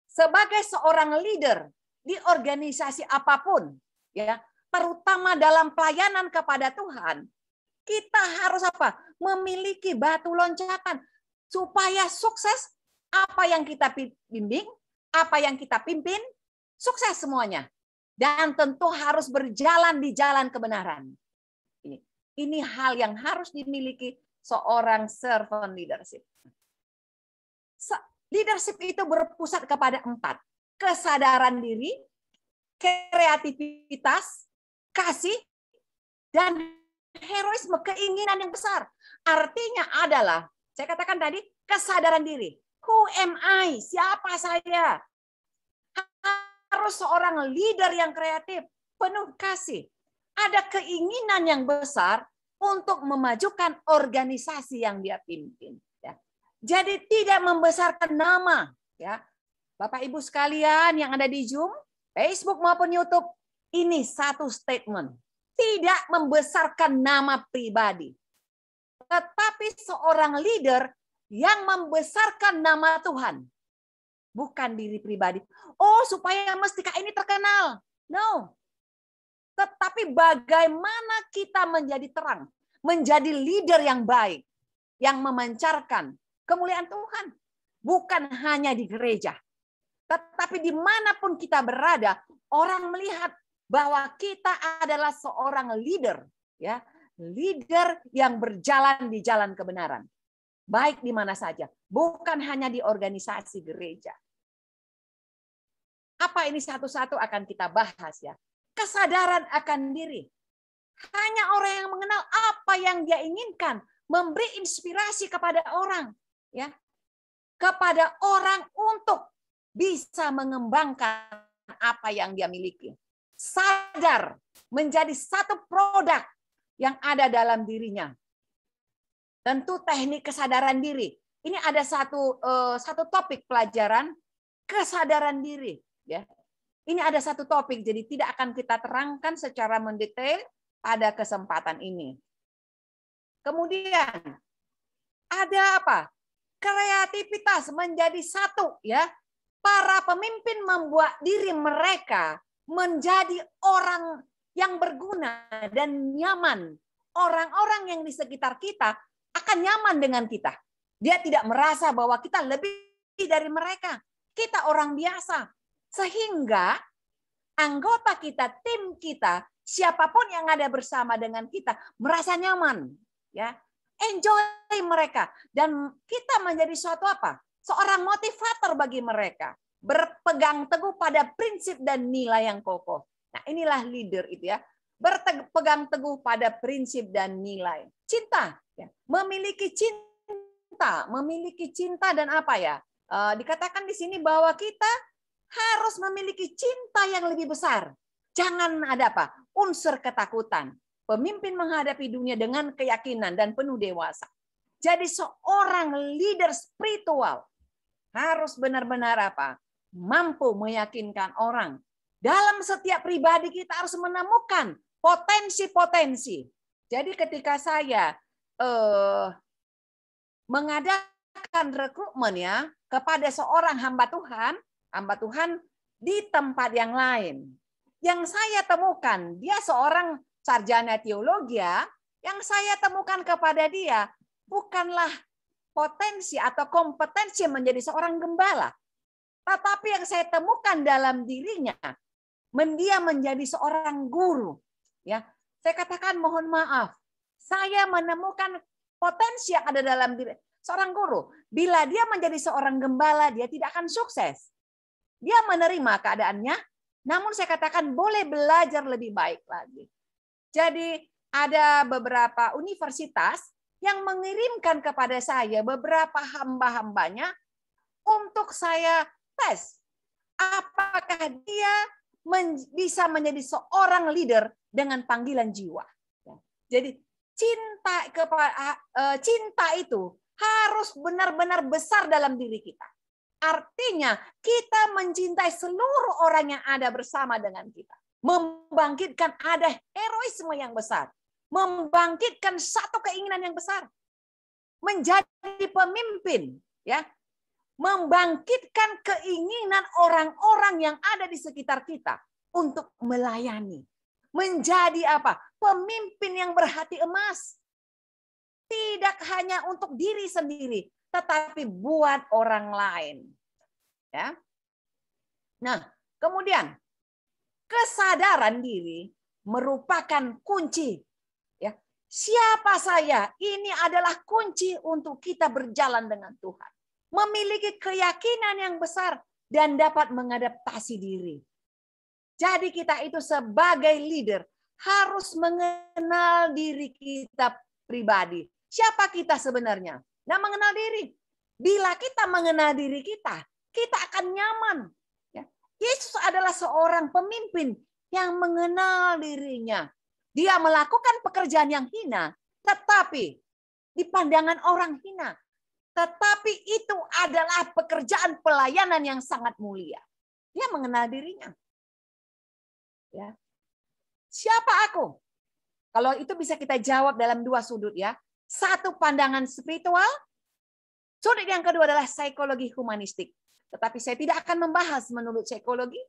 Sebagai seorang leader di organisasi apapun, ya, terutama dalam pelayanan kepada Tuhan, kita harus apa? Memiliki batu loncatan supaya sukses apa yang kita bimbing, apa yang kita pimpin, sukses semuanya. Dan tentu harus berjalan di jalan kebenaran. Ini hal yang harus dimiliki seorang servant leadership. Leadership itu berpusat kepada 4. Kesadaran diri, kreativitas, kasih, dan heroisme, keinginan yang besar. Artinya adalah, saya katakan tadi, kesadaran diri. Who am I? Siapa saya? Harus seorang leader yang kreatif, penuh kasih. Ada keinginan yang besar untuk memajukan organisasi yang dia pimpin. Ya. Jadi tidak membesarkan nama. Ya. Bapak Ibu sekalian yang ada di Zoom, Facebook maupun YouTube, ini satu statement. Tidak membesarkan nama pribadi. Tetapi seorang leader yang membesarkan nama Tuhan. Bukan diri pribadi. Oh, supaya Mestika ini terkenal. No. Tetapi bagaimana kita menjadi terang. Menjadi leader yang baik. Yang memancarkan kemuliaan Tuhan. Bukan hanya di gereja. Tetapi dimanapun kita berada, orang melihat bahwa kita adalah seorang leader. Ya, leader yang berjalan di jalan kebenaran. Baik di mana saja. Bukan hanya di organisasi gereja. Apa ini satu-satu akan kita bahas, ya. Kesadaran akan diri. Hanya orang yang mengenal apa yang dia inginkan. Memberi inspirasi kepada orang. Ya, kepada orang untuk bisa mengembangkan apa yang dia miliki. Sadar menjadi satu produk yang ada dalam dirinya. Tentu teknik kesadaran diri. Ini ada satu topik pelajaran kesadaran diri. Ya, ini ada satu topik, jadi tidak akan kita terangkan secara mendetail pada kesempatan ini. Kemudian ada apa? Kreativitas menjadi satu, ya. Para pemimpin membuat diri mereka menjadi orang yang berguna dan nyaman. Orang-orang yang di sekitar kita akan nyaman dengan kita. Dia tidak merasa bahwa kita lebih dari mereka. Kita orang biasa. Sehingga anggota kita, tim kita, siapapun yang ada bersama dengan kita merasa nyaman, ya, enjoy mereka, dan kita menjadi suatu apa? Seorang motivator bagi mereka, berpegang teguh pada prinsip dan nilai yang kokoh. Nah, inilah leader itu, ya, berpegang teguh pada prinsip dan nilai. Cinta, ya, memiliki cinta dan apa, ya? Dikatakan di sini bahwa kita harus memiliki cinta yang lebih besar. Jangan ada apa? Unsur ketakutan. Pemimpin menghadapi dunia dengan keyakinan dan penuh dewasa. Jadi seorang leader spiritual harus benar-benar apa? Mampu meyakinkan orang Dalam setiap pribadi kita harus menemukan potensi-potensi. Jadi ketika saya mengadakan rekrutmen ya kepada seorang hamba Tuhan di tempat yang lain, yang saya temukan dia seorang sarjana teologi ya, yang saya temukan kepada dia bukanlah potensi atau kompetensi menjadi seorang gembala, tetapi yang saya temukan dalam dirinya, dia menjadi seorang guru. Ya, saya katakan mohon maaf, saya menemukan potensi yang ada dalam diri seorang guru. Bila dia menjadi seorang gembala, dia tidak akan sukses. Dia menerima keadaannya, namun saya katakan boleh belajar lebih baik lagi. Jadi ada beberapa universitas yang mengirimkan kepada saya beberapa hamba-hambanya untuk saya tes apakah dia bisa menjadi seorang leader dengan panggilan jiwa. Jadi cinta itu harus benar-benar besar dalam diri kita. Artinya kita mencintai seluruh orang yang ada bersama dengan kita. Membangkitkan ada heroisme yang besar. Membangkitkan satu keinginan yang besar. Menjadi pemimpin, ya. Membangkitkan keinginan orang-orang yang ada di sekitar kita untuk melayani. Menjadi apa? Pemimpin yang berhati emas. Tidak hanya untuk diri sendiri, tetapi buat orang lain. Ya. Nah, kemudian kesadaran diri merupakan kunci. Ya. Siapa saya? Ini adalah kunci untuk kita berjalan dengan Tuhan. Memiliki keyakinan yang besar dan dapat mengadaptasi diri. Jadi kita itu sebagai leader harus mengenal diri kita pribadi. Siapa kita sebenarnya? Nah, mengenal diri. Bila kita mengenal diri kita akan nyaman. Yesus adalah seorang pemimpin yang mengenal dirinya. Dia melakukan pekerjaan yang hina, tetapi di pandangan orang hina. Tetapi itu adalah pekerjaan pelayanan yang sangat mulia. Dia mengenal dirinya. Ya. Siapa aku? Kalau itu bisa kita jawab dalam dua sudut ya. Satu pandangan spiritual, sudut yang kedua adalah psikologi humanistik. Tetapi saya tidak akan membahas menurut psikologi,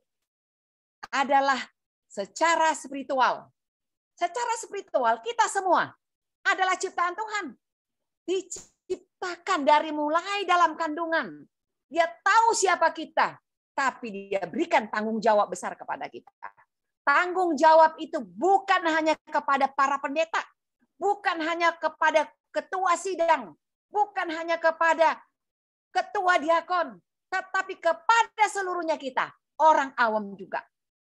adalah secara spiritual. Secara spiritual kita semua adalah ciptaan Tuhan. Diciptakan dari mulai dalam kandungan. Dia tahu siapa kita, tapi dia berikan tanggung jawab besar kepada kita. Tanggung jawab itu bukan hanya kepada para pendeta, bukan hanya kepada ketua sidang, bukan hanya kepada ketua diakon, tetapi kepada seluruhnya kita, orang awam juga.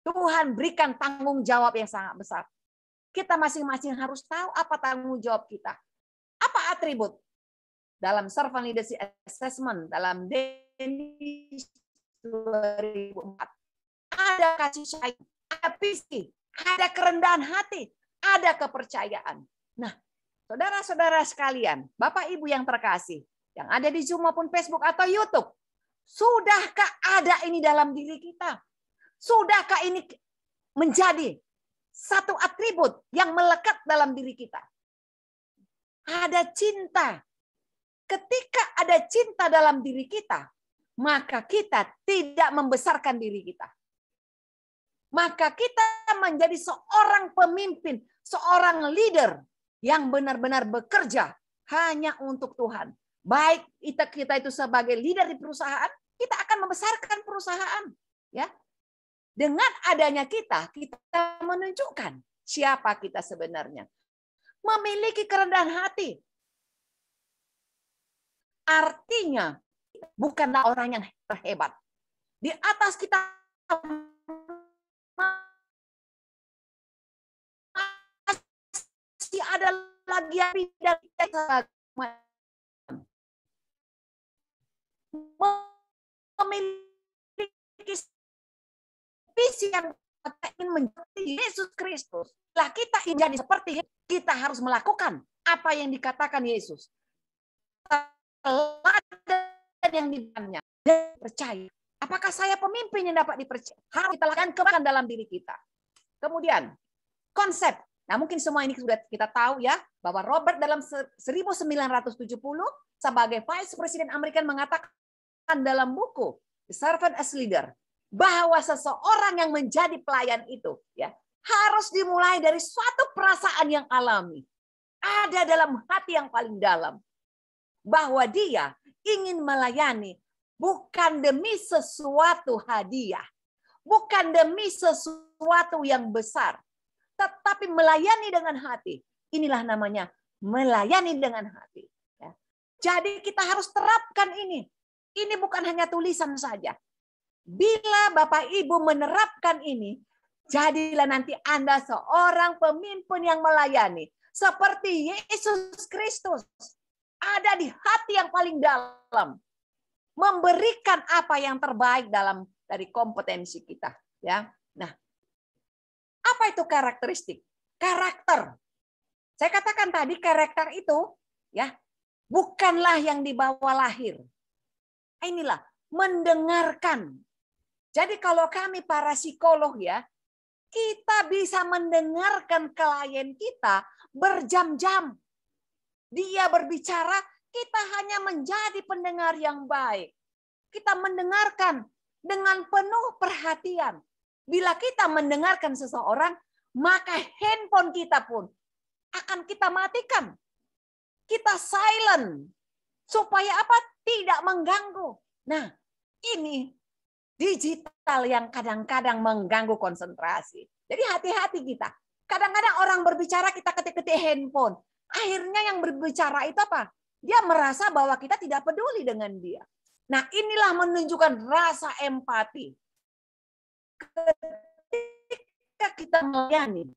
Tuhan berikan tanggung jawab yang sangat besar. Kita masing-masing harus tahu apa tanggung jawab kita. Apa atribut? Dalam Servant Leadership Assessment, dalam Danish 2004, ada kasih sayang, ada visi, ada kerendahan hati, ada kepercayaan. Nah, saudara-saudara sekalian, Bapak Ibu yang terkasih, yang ada di Zoom maupun Facebook atau YouTube, sudahkah ada ini dalam diri kita? Sudahkah ini menjadi satu atribut yang melekat dalam diri kita? Ada cinta. Ketika ada cinta dalam diri kita, maka kita tidak membesarkan diri kita. Maka kita menjadi seorang pemimpin, seorang leader yang benar-benar bekerja hanya untuk Tuhan. Baik kita itu sebagai leader di perusahaan, kita akan membesarkan perusahaan. Ya, dengan adanya kita menunjukkan siapa kita sebenarnya. Memiliki kerendahan hati. Artinya bukanlah orang yang terhebat. Di atas kita masih ada lagi yang tidak memiliki visi yang ingin menjadi Yesus Kristus. Lah kita ingin jadi seperti kita harus melakukan apa yang dikatakan Yesus. Teladan yang diberikannya dan percaya apa Apakah saya pemimpin yang dapat dipercaya? Harus kita lakukan dalam diri kita. Kemudian, konsep. Nah, mungkin semua ini sudah kita tahu ya, bahwa Robert dalam 1970 sebagai Vice President Amerika mengatakan dalam buku The Servant as Leader, bahwa seseorang yang menjadi pelayan itu ya harus dimulai dari suatu perasaan yang alami. Ada dalam hati yang paling dalam. Bahwa dia ingin melayani bukan demi sesuatu hadiah. Bukan demi sesuatu yang besar. Tetapi melayani dengan hati. Inilah namanya melayani dengan hati. Ya. Jadi kita harus terapkan ini. Ini bukan hanya tulisan saja. Bila Bapak Ibu menerapkan ini, jadilah nanti Anda seorang pemimpin yang melayani. Seperti Yesus Kristus. Ada di hati yang paling dalam. Memberikan apa yang terbaik dari kompetensi kita. Ya. Nah, apa itu karakteristik? Karakter. Saya katakan tadi karakter itu ya bukanlah yang dibawa lahir. Inilah mendengarkan. Jadi kalau kami para psikolog ya, kita bisa mendengarkan klien kita berjam-jam. Dia berbicara, kita hanya menjadi pendengar yang baik. Kita mendengarkan dengan penuh perhatian. Bila kita mendengarkan seseorang, maka handphone kita pun akan kita matikan. Kita silent. Supaya apa? Tidak mengganggu. Nah, ini digital yang kadang-kadang mengganggu konsentrasi. Jadi hati-hati kita. Kadang-kadang orang berbicara, kita ketik-ketik handphone. Akhirnya yang berbicara itu apa? Dia merasa bahwa kita tidak peduli dengan dia. Nah, inilah menunjukkan rasa empati. Ketika kita melayani.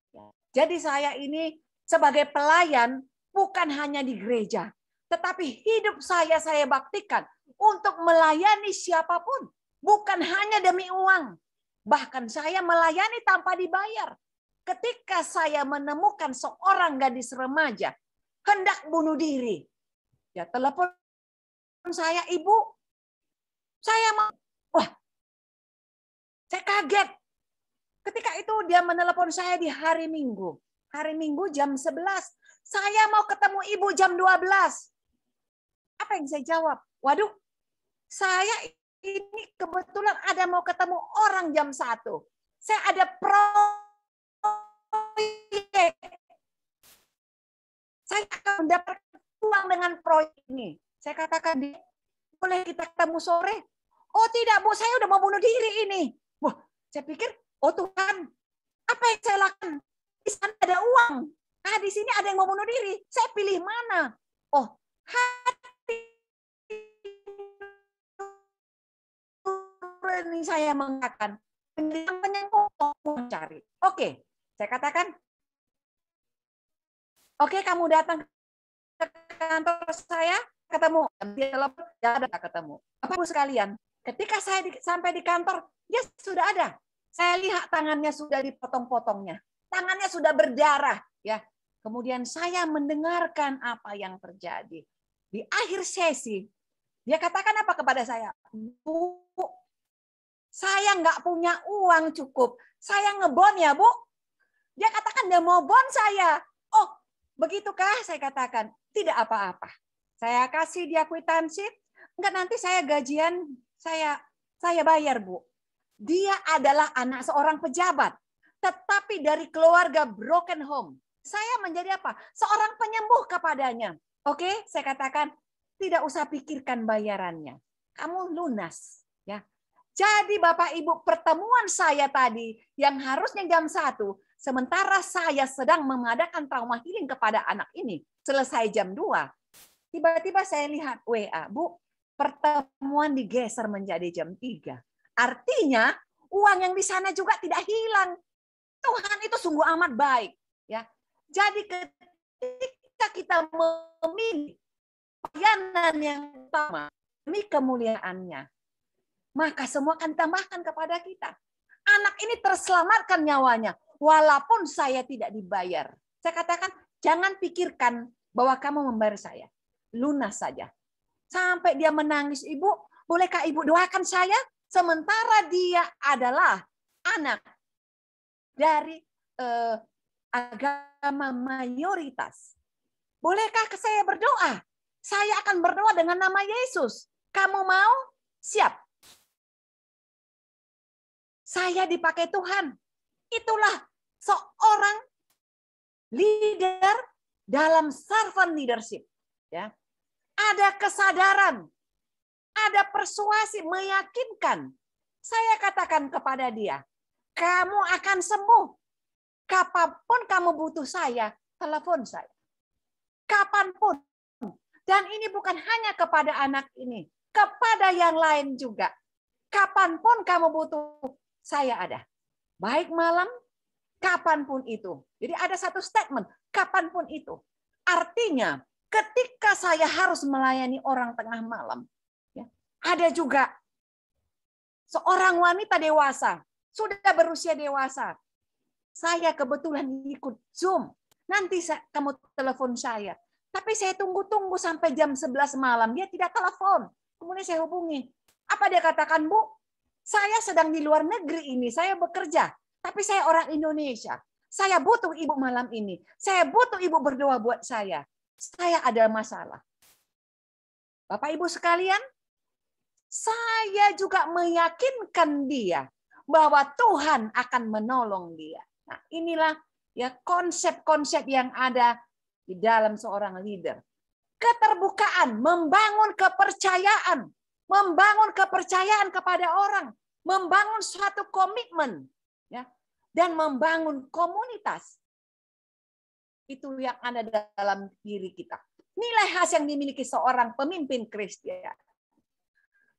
Jadi saya ini sebagai pelayan bukan hanya di gereja. Tetapi hidup saya baktikan untuk melayani siapapun. Bukan hanya demi uang. Bahkan saya melayani tanpa dibayar. Ketika saya menemukan seorang gadis remaja hendak bunuh diri. Ya telepon saya, Ibu. Saya mau. Wah, saya kaget. Ketika itu dia menelepon saya di hari Minggu. Hari Minggu jam 11. Saya mau ketemu Ibu jam 12. Apa yang saya jawab? Waduh, saya ini kebetulan ada mau ketemu orang jam 1. Saya ada proyek. Saya akan mendapatkan uang dengan proyek ini. Saya katakan, boleh kita ketemu sore? Oh tidak Bu, saya udah mau bunuh diri ini. Wah, saya pikir, oh Tuhan, apa yang saya lakukan? Di sana ada uang. Nah di sini ada yang mau bunuh diri. Saya pilih mana? Oh, hati ini saya mengatakan, cari. Oke, saya katakan, oke, kamu datang ke kantor saya, ketemu. Dia ketemu. Bapak Ibu sekalian, ketika saya sampai di kantor, dia sudah ada. Saya lihat tangannya sudah dipotong-potongnya. Tangannya sudah berdarah. Ya. Kemudian saya mendengarkan apa yang terjadi. Di akhir sesi, dia katakan apa kepada saya? Bu, saya nggak punya uang cukup. Saya ngebon ya, Bu. Dia katakan dia mau bon saya. Oh, begitukah? Saya katakan, tidak apa-apa. Saya kasih dia kwitansi. Enggak, nanti saya gajian, saya bayar, Bu. Dia adalah anak seorang pejabat. Tetapi dari keluarga broken home. Saya menjadi apa? Seorang penyembuh kepadanya. Oke, saya katakan, tidak usah pikirkan bayarannya. Kamu lunas. Ya. Jadi Bapak Ibu, pertemuan saya tadi yang harusnya jam 1, sementara saya sedang mengadakan trauma healing kepada anak ini, selesai jam 2. Tiba-tiba saya lihat WA, Bu, pertemuan digeser menjadi jam 3. Artinya, uang yang di sana juga tidak hilang. Tuhan itu sungguh amat baik. Ya. Jadi ketika kita memilih pelayanan yang utama demi kemuliaannya, maka semua akan ditambahkan kepada kita. Anak ini terselamatkan nyawanya, walaupun saya tidak dibayar. Saya katakan, jangan pikirkan bahwa kamu membayar saya. Lunas saja. Sampai dia menangis, Ibu, bolehkah Ibu doakan saya? sementara dia adalah anak dari agama mayoritas. Bolehkah saya berdoa? Saya akan berdoa dengan nama Yesus. Kamu mau? Siap. Saya dipakai Tuhan. Itulah seorang leader dalam servant leadership. Ya. Ada kesadaran, ada persuasi, meyakinkan. Saya katakan kepada dia, kamu akan sembuh. Kapanpun kamu butuh saya, telepon saya. Kapanpun. Dan ini bukan hanya kepada anak ini, kepada yang lain juga. Kapanpun kamu butuh, saya ada. Baik malam, kapanpun itu. Jadi ada satu statement, kapanpun itu. Artinya, ketika saya harus melayani orang tengah malam, ya, ada juga seorang wanita dewasa, sudah berusia dewasa. Saya kebetulan ikut Zoom. Nanti kamu telepon saya. Tapi saya tunggu-tunggu sampai jam 11 malam. Dia tidak telepon. Kemudian saya hubungi. Apa dia katakan, Bu? Saya sedang di luar negeri ini. Saya bekerja. Tapi saya orang Indonesia. Saya butuh ibu malam ini. Saya butuh ibu berdoa buat saya. Saya ada masalah. Bapak Ibu sekalian, saya juga meyakinkan dia bahwa Tuhan akan menolong dia. Nah, inilah ya konsep-konsep yang ada di dalam seorang leader. Keterbukaan, membangun kepercayaan kepada orang, membangun suatu komitmen, ya, dan membangun komunitas. Itu yang ada dalam diri kita. Nilai khas yang dimiliki seorang pemimpin Kristen.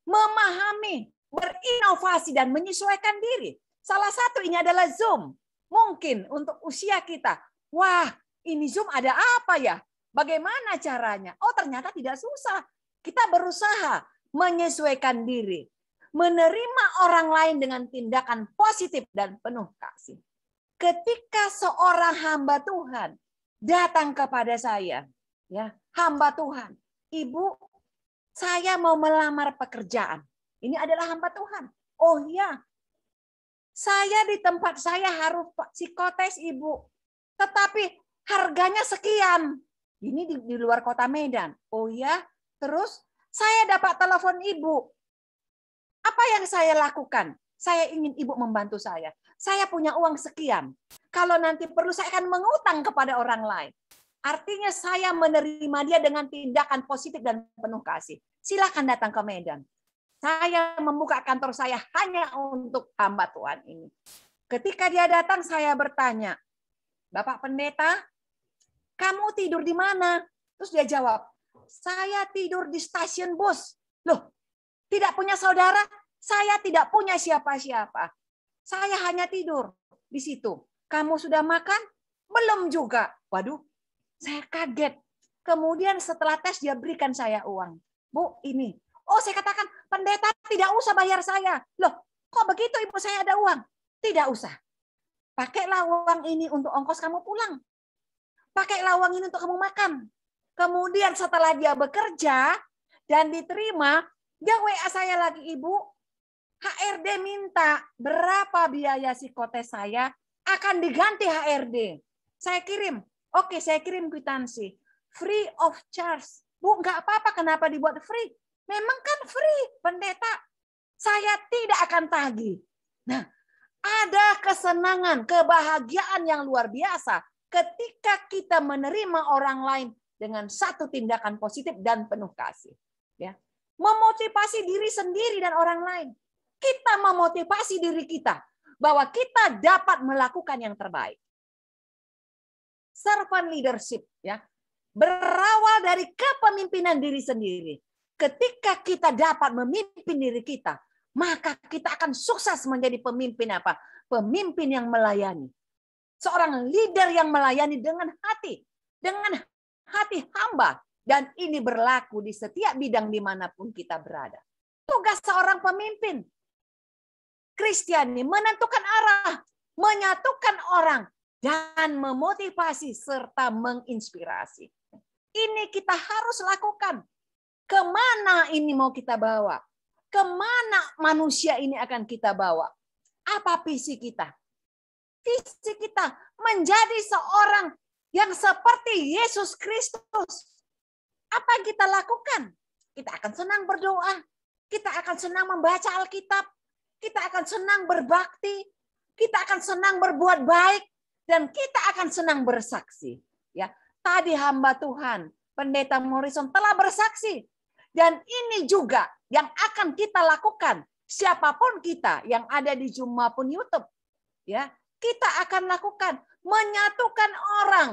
Memahami, berinovasi, dan menyesuaikan diri. Salah satu ini adalah Zoom. Mungkin untuk usia kita, wah ini Zoom ada apa ya? Bagaimana caranya? Oh ternyata tidak susah. Kita berusaha menyesuaikan diri. Menerima orang lain dengan tindakan positif dan penuh kasih. Ketika seorang hamba Tuhan datang kepada saya, ya hamba Tuhan, Ibu, saya mau melamar pekerjaan. Ini adalah hamba Tuhan. Oh ya, saya di tempat saya harus psikotes Ibu, tetapi harganya sekian. Ini di luar kota Medan. Oh ya, terus saya dapat telepon Ibu. Apa yang saya lakukan? Saya ingin Ibu membantu saya. Saya punya uang sekian. Kalau nanti perlu saya akan mengutang kepada orang lain. Artinya saya menerima dia dengan tindakan positif dan penuh kasih. Silakan datang ke Medan. Saya membuka kantor saya hanya untuk hamba Tuhan ini. Ketika dia datang, saya bertanya, Bapak Pendeta, kamu tidur di mana? Terus dia jawab, saya tidur di stasiun bus. Loh, tidak punya saudara? Saya tidak punya siapa-siapa. Saya hanya tidur di situ. Kamu sudah makan? Belum juga. Waduh, saya kaget. Kemudian setelah tes dia berikan saya uang. Bu, ini. Oh, saya katakan, pendeta tidak usah bayar saya. Loh, kok begitu Ibu, saya ada uang? Tidak usah. Pakailah uang ini untuk ongkos kamu pulang. Pakailah uang ini untuk kamu makan. Kemudian setelah dia bekerja dan diterima, dia WA saya lagi, Ibu, HRD minta berapa biaya psikotes saya akan diganti HRD. Saya kirim. Oke, saya kirim kwitansi. Free of charge. Bu, nggak apa-apa, kenapa dibuat free? Memang kan free, pendeta. Saya tidak akan tagih. Nah, ada kesenangan, kebahagiaan yang luar biasa ketika kita menerima orang lain dengan satu tindakan positif dan penuh kasih. Ya, memotivasi diri sendiri dan orang lain. Kita memotivasi diri kita bahwa kita dapat melakukan yang terbaik. Servant leadership, ya, berawal dari kepemimpinan diri sendiri. Ketika kita dapat memimpin diri kita, maka kita akan sukses menjadi pemimpin apa? Pemimpin yang melayani. Seorang leader yang melayani dengan hati hamba. Dan ini berlaku di setiap bidang dimanapun kita berada. Tugas seorang pemimpin Kristiani menentukan arah, menyatukan orang, dan memotivasi serta menginspirasi. Ini kita harus lakukan. Kemana ini mau kita bawa? kemana manusia ini akan kita bawa? Apa visi kita? Visi kita menjadi seorang yang seperti Yesus Kristus. Apa yang kita lakukan? Kita akan senang berdoa. Kita akan senang membaca Alkitab. Kita akan senang berbakti. Kita akan senang berbuat baik. Dan kita akan senang bersaksi. Ya, tadi hamba Tuhan, Pendeta Morrison telah bersaksi. Dan ini juga yang akan kita lakukan. Siapapun kita yang ada di Zoom maupun YouTube. Ya, kita akan lakukan. Menyatukan orang.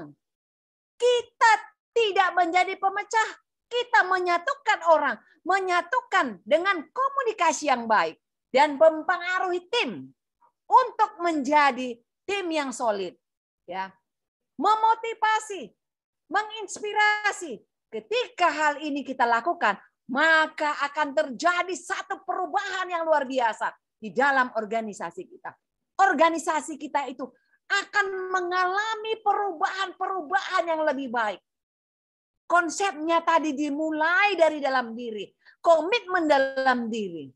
Kita tidak menjadi pemecah. Kita menyatukan orang. Menyatukan dengan komunikasi yang baik. Dan mempengaruhi tim. Untuk menjadi tim yang solid. Ya, memotivasi. Menginspirasi. Ketika hal ini kita lakukan, maka akan terjadi satu perubahan yang luar biasa di dalam organisasi kita. Organisasi kita itu akan mengalami perubahan-perubahan yang lebih baik. Konsepnya tadi dimulai dari dalam diri. Komitmen dalam diri.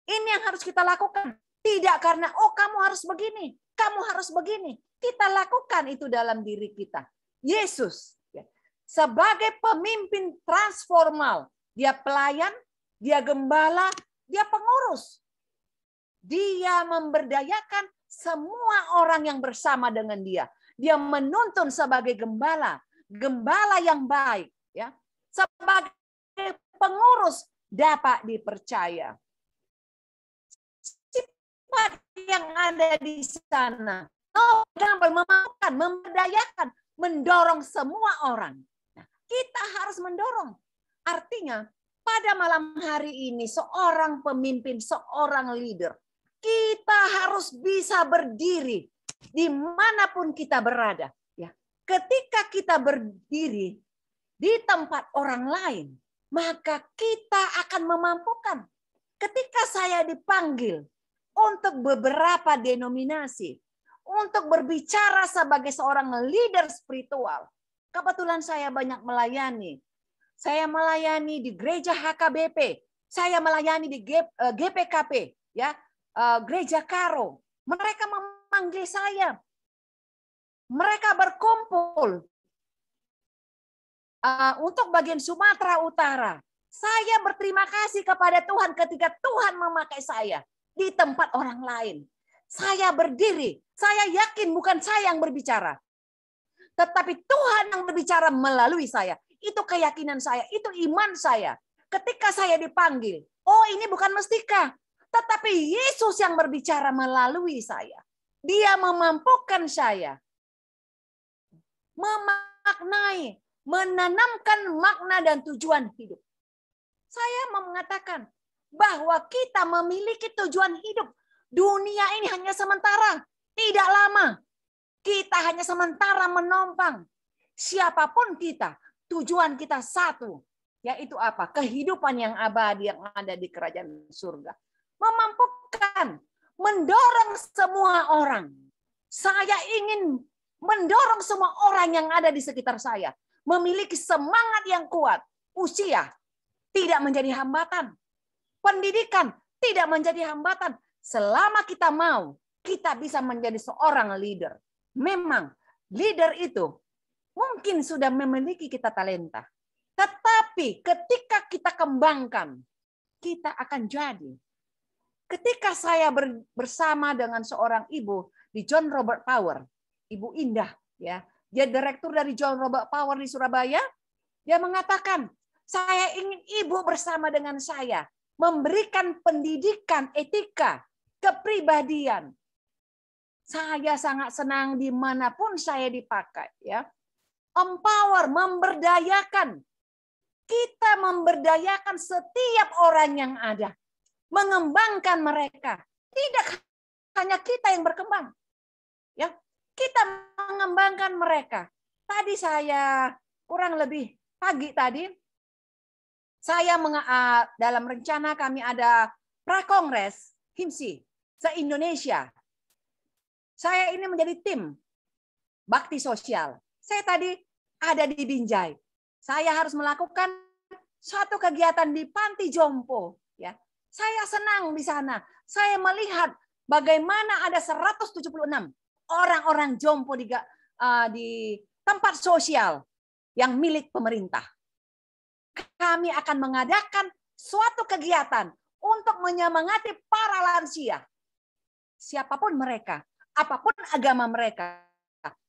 Ini yang harus kita lakukan. Tidak karena, oh kamu harus begini, kamu harus begini. Kita lakukan itu dalam diri kita. Yesus sebagai pemimpin transformal. Dia pelayan, dia gembala, dia pengurus. Dia memberdayakan semua orang yang bersama dengan dia. Dia menuntun sebagai gembala, gembala yang baik, ya. Sebagai pengurus dapat dipercaya. Sifat yang ada di sana, memampukan, memberdayakan, mendorong semua orang. Nah, kita harus mendorong. Artinya, pada malam hari ini seorang pemimpin, seorang leader, kita harus bisa berdiri dimanapun kita berada. Ya, ketika kita berdiri di tempat orang lain, maka kita akan memampukan. Ketika saya dipanggil untuk beberapa denominasi, untuk berbicara sebagai seorang leader spiritual, kebetulan saya banyak melayani. Saya melayani di gereja HKBP, saya melayani di GPKP, ya, gereja Karo. Mereka memanggil saya, mereka berkumpul untuk bagian Sumatera Utara. Saya berterima kasih kepada Tuhan ketika Tuhan memakai saya di tempat orang lain. Saya berdiri, saya yakin bukan saya yang berbicara, tetapi Tuhan yang berbicara melalui saya. Itu keyakinan saya, itu iman saya. Ketika saya dipanggil, oh ini bukan mestika, tetapi Yesus yang berbicara melalui saya. Dia memampukan saya memaknai, menanamkan makna dan tujuan hidup. Saya mengatakan bahwa kita memiliki tujuan hidup. Dunia ini hanya sementara, tidak lama. Kita hanya sementara menompang. Siapapun kita, tujuan kita satu, yaitu apa? Kehidupan yang abadi yang ada di kerajaan surga. Memampukan, mendorong semua orang. Saya ingin mendorong semua orang yang ada di sekitar saya memiliki semangat yang kuat. Usia tidak menjadi hambatan. Pendidikan tidak menjadi hambatan. Selama kita mau, kita bisa menjadi seorang leader. Memang leader itu mungkin sudah memiliki kita talenta. Tetapi ketika kita kembangkan, kita akan jadi. Ketika saya bersama dengan seorang ibu di John Robert Power, Ibu Indah, ya, dia direktur dari John Robert Power di Surabaya, dia mengatakan, saya ingin ibu bersama dengan saya memberikan pendidikan etika, kepribadian. Saya sangat senang dimanapun saya dipakai, ya. Empower, memberdayakan. Kita memberdayakan setiap orang yang ada. Mengembangkan mereka. Tidak hanya kita yang berkembang. Ya, kita mengembangkan mereka. Tadi saya kurang lebih pagi tadi, saya dalam rencana kami ada prakongres HIMSI se-Indonesia. Saya ini menjadi tim bakti sosial. Saya tadi ada di Binjai. Saya harus melakukan satu kegiatan di panti jompo. Ya, Saya senang di sana. Saya melihat bagaimana ada 176 orang-orang jompo di tempat sosial yang milik pemerintah. Kami akan mengadakan suatu kegiatan untuk menyemangati para lansia. Siapapun mereka, apapun agama mereka,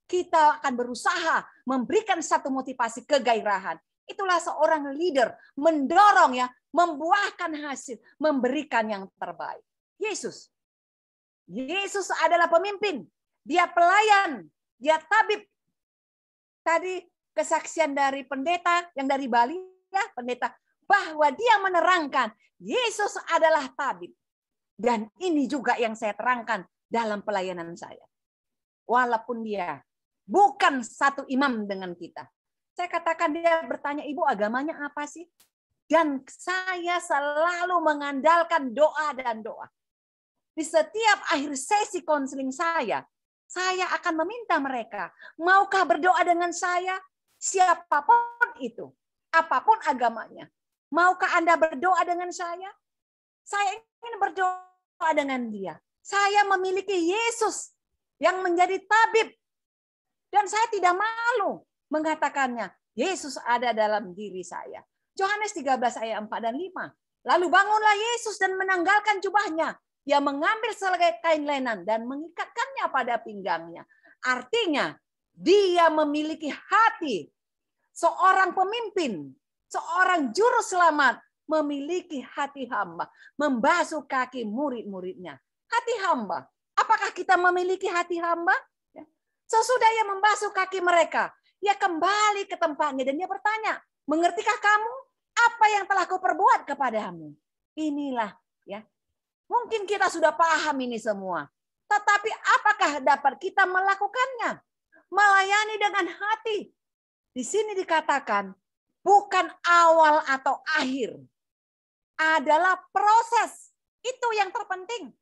kita akan berusaha memberikan satu motivasi kegairahan. Itulah seorang leader, mendorong ya, membuahkan hasil, memberikan yang terbaik. Yesus adalah pemimpin, dia pelayan, dia tabib. Tadi kesaksian dari pendeta yang dari Bali ya, pendeta, bahwa dia menerangkan Yesus adalah tabib. Dan ini juga yang saya terangkan dalam pelayanan saya. Walaupun dia bukan satu imam dengan kita. Saya katakan dia bertanya, ibu agamanya apa sih? Dan saya selalu mengandalkan doa dan doa. Di setiap akhir sesi konseling saya akan meminta mereka, maukah berdoa dengan saya? Siapapun itu, apapun agamanya. Maukah Anda berdoa dengan saya? Saya ingin berdoa dengan dia. Saya memiliki Yesus yang menjadi tabib. Dan saya tidak malu mengatakannya. Yesus ada dalam diri saya. Yohanes 13 ayat 4 dan 5. Lalu bangunlah Yesus dan menanggalkan jubahnya. Dia mengambil selai kain lenan dan mengikatkannya pada pinggangnya. Artinya dia memiliki hati. Seorang pemimpin, seorang juru selamat memiliki hati hamba. Membasuh kaki murid-muridnya. Hati hamba. Apakah kita memiliki hati hamba? Sesudah ia membasuh kaki mereka, ia kembali ke tempatnya dan dia bertanya, mengertikah kamu apa yang telah kuperbuat kepadamu? Inilah ya. Mungkin kita sudah paham ini semua. Tetapi apakah dapat kita melakukannya? Melayani dengan hati. Di sini dikatakan bukan awal atau akhir. Adalah proses. Itu yang terpenting.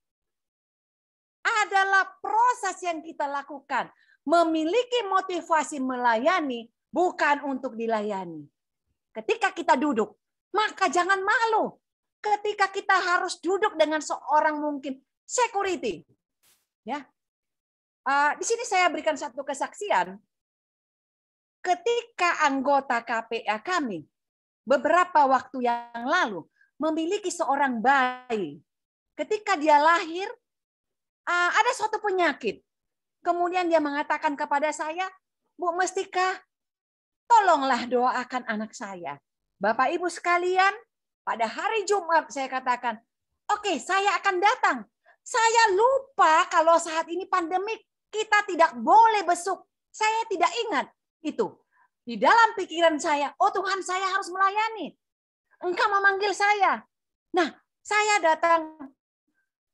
Adalah proses yang kita lakukan. Memiliki motivasi melayani bukan untuk dilayani. Ketika kita duduk, maka jangan malu. Ketika kita harus duduk dengan seorang mungkin security. Ya. Di sini saya berikan satu kesaksian. Ketika anggota KPA kami beberapa waktu yang lalu memiliki seorang bayi. Ketika dia lahir, ada suatu penyakit. Kemudian dia mengatakan kepada saya, Bu Mestika, tolonglah doakan anak saya. Bapak Ibu sekalian, pada hari Jumat saya katakan, oke, saya akan datang. Saya lupa kalau saat ini pandemik, kita tidak boleh besuk. Saya tidak ingat itu. Di dalam pikiran saya, oh Tuhan, saya harus melayani. Engkau memanggil saya. Nah, saya datang.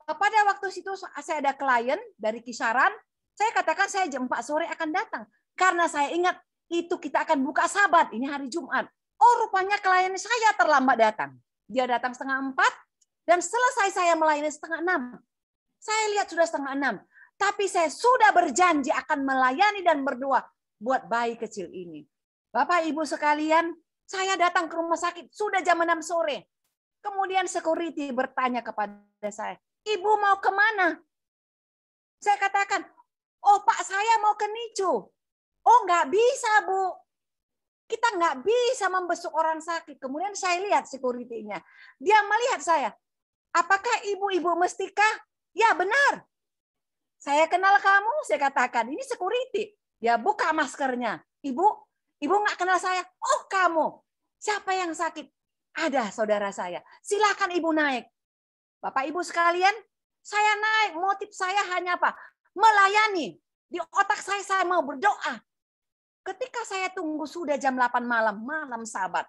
Pada waktu itu saya ada klien dari Kisaran. Saya katakan saya jam 4 sore akan datang. Karena saya ingat itu kita akan buka Sabat. Ini hari Jumat. Oh rupanya klien saya terlambat datang. Dia datang 5:30. Dan selesai saya melayani 5:30. Saya lihat sudah 5:30. Tapi saya sudah berjanji akan melayani dan berdoa buat bayi kecil ini. Bapak Ibu sekalian, saya datang ke rumah sakit. Sudah jam 6 sore. Kemudian security bertanya kepada saya. Ibu mau kemana? Saya katakan, oh Pak, saya mau ke NICU. Oh nggak bisa Bu. Kita nggak bisa membesuk orang sakit. Kemudian saya lihat security-nya. Dia melihat saya. Apakah ibu-ibu Mestika? Ya benar. Saya kenal kamu. Saya katakan, ini security. Dia buka maskernya. Ibu nggak kenal saya. Oh kamu. Siapa yang sakit? Ada saudara saya. Silakan ibu naik. Bapak Ibu sekalian, saya naik. Motif saya hanya apa? Melayani. Di otak saya mau berdoa. Ketika saya tunggu sudah jam 8 malam Sabat.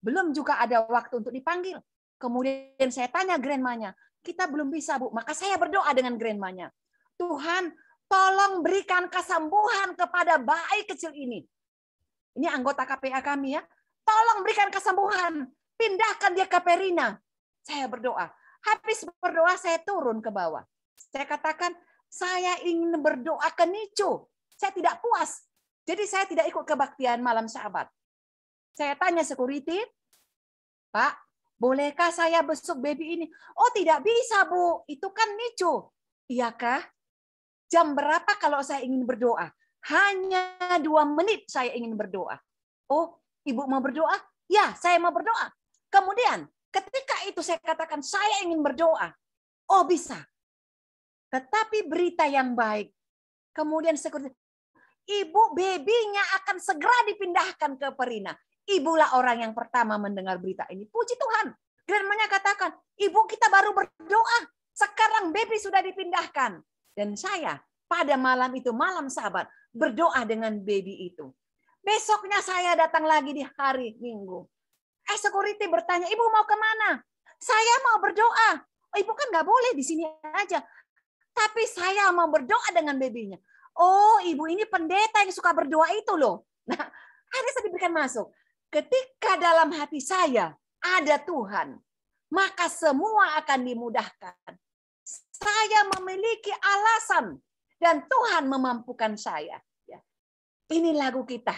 Belum juga ada waktu untuk dipanggil. Kemudian saya tanya grandmanya, kita belum bisa Bu. Maka saya berdoa dengan grandmanya. Tuhan, tolong berikan kesembuhan kepada bayi kecil ini. Ini anggota KPA kami ya. Tolong berikan kesembuhan. Pindahkan dia ke Perina. Saya berdoa. Habis berdoa saya turun ke bawah. Saya katakan, saya ingin berdoa ke NICU. Saya tidak puas. Jadi saya tidak ikut kebaktian malam Sabat. Saya tanya security, Pak, bolehkah saya besuk baby ini? Oh tidak bisa Bu, itu kan Micu. Iyakah? Jam berapa kalau saya ingin berdoa? Hanya 2 menit saya ingin berdoa. Oh, Ibu mau berdoa? Ya, saya mau berdoa. Kemudian ketika itu saya katakan saya ingin berdoa. Oh bisa. Tetapi berita yang baik. Kemudian sekuriti, Ibu babynya akan segera dipindahkan ke Perina. Ibulah orang yang pertama mendengar berita ini. Puji Tuhan. Grandmanya katakan, Ibu kita baru berdoa. Sekarang baby sudah dipindahkan. Dan saya pada malam itu, malam Sabat, berdoa dengan baby itu. Besoknya saya datang lagi di hari Minggu. Security bertanya, Ibu mau kemana? Saya mau berdoa. Oh, Ibu kan nggak boleh di sini aja. Tapi saya mau berdoa dengan babynya. Oh, Ibu ini pendeta yang suka berdoa itu loh. Nah, hari saya diberikan masuk. Ketika dalam hati saya ada Tuhan, maka semua akan dimudahkan. Saya memiliki alasan dan Tuhan memampukan saya. Ini lagu kita.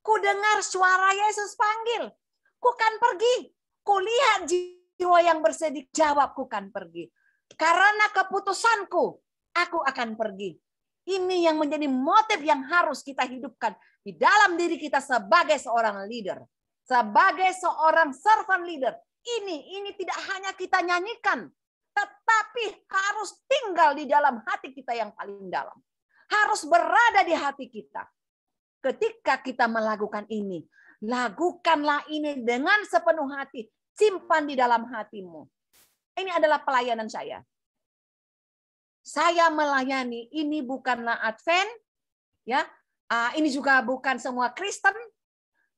Ku dengar suara Yesus panggil. Ku kan pergi. Ku lihat jiwa yang bersedih. Jawab, ku kan pergi. Karena keputusanku, aku akan pergi. Ini yang menjadi motif yang harus kita hidupkan di dalam diri kita sebagai seorang leader. Sebagai seorang servant leader. Ini tidak hanya kita nyanyikan. Tetapi harus tinggal di dalam hati kita yang paling dalam. Harus berada di hati kita. Ketika kita melakukan ini, lakukanlah ini dengan sepenuh hati. Simpan di dalam hatimu. Ini adalah pelayanan saya. Saya melayani, ini bukanlah Advent, ya. Ini juga bukan semua Kristen,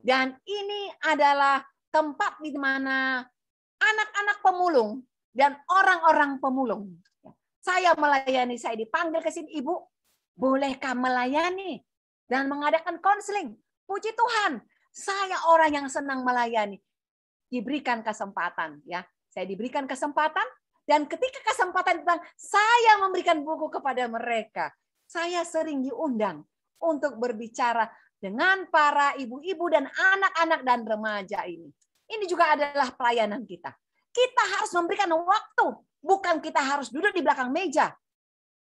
dan ini adalah tempat di mana anak-anak pemulung dan orang-orang pemulung. Saya melayani, saya dipanggil ke sini, Ibu, bolehkah melayani dan mengadakan konseling? Puji Tuhan, saya orang yang senang melayani. Diberikan kesempatan, ya. Saya diberikan kesempatan. Dan ketika kesempatan datang, saya memberikan buku kepada mereka. Saya sering diundang untuk berbicara dengan para ibu-ibu dan anak-anak dan remaja ini. Ini juga adalah pelayanan kita. Kita harus memberikan waktu. Bukan kita harus duduk di belakang meja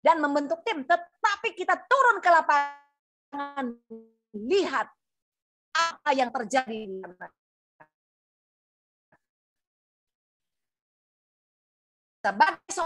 dan membentuk tim. Tetapi kita turun ke lapangan. Lihat apa yang terjadi. Sebagai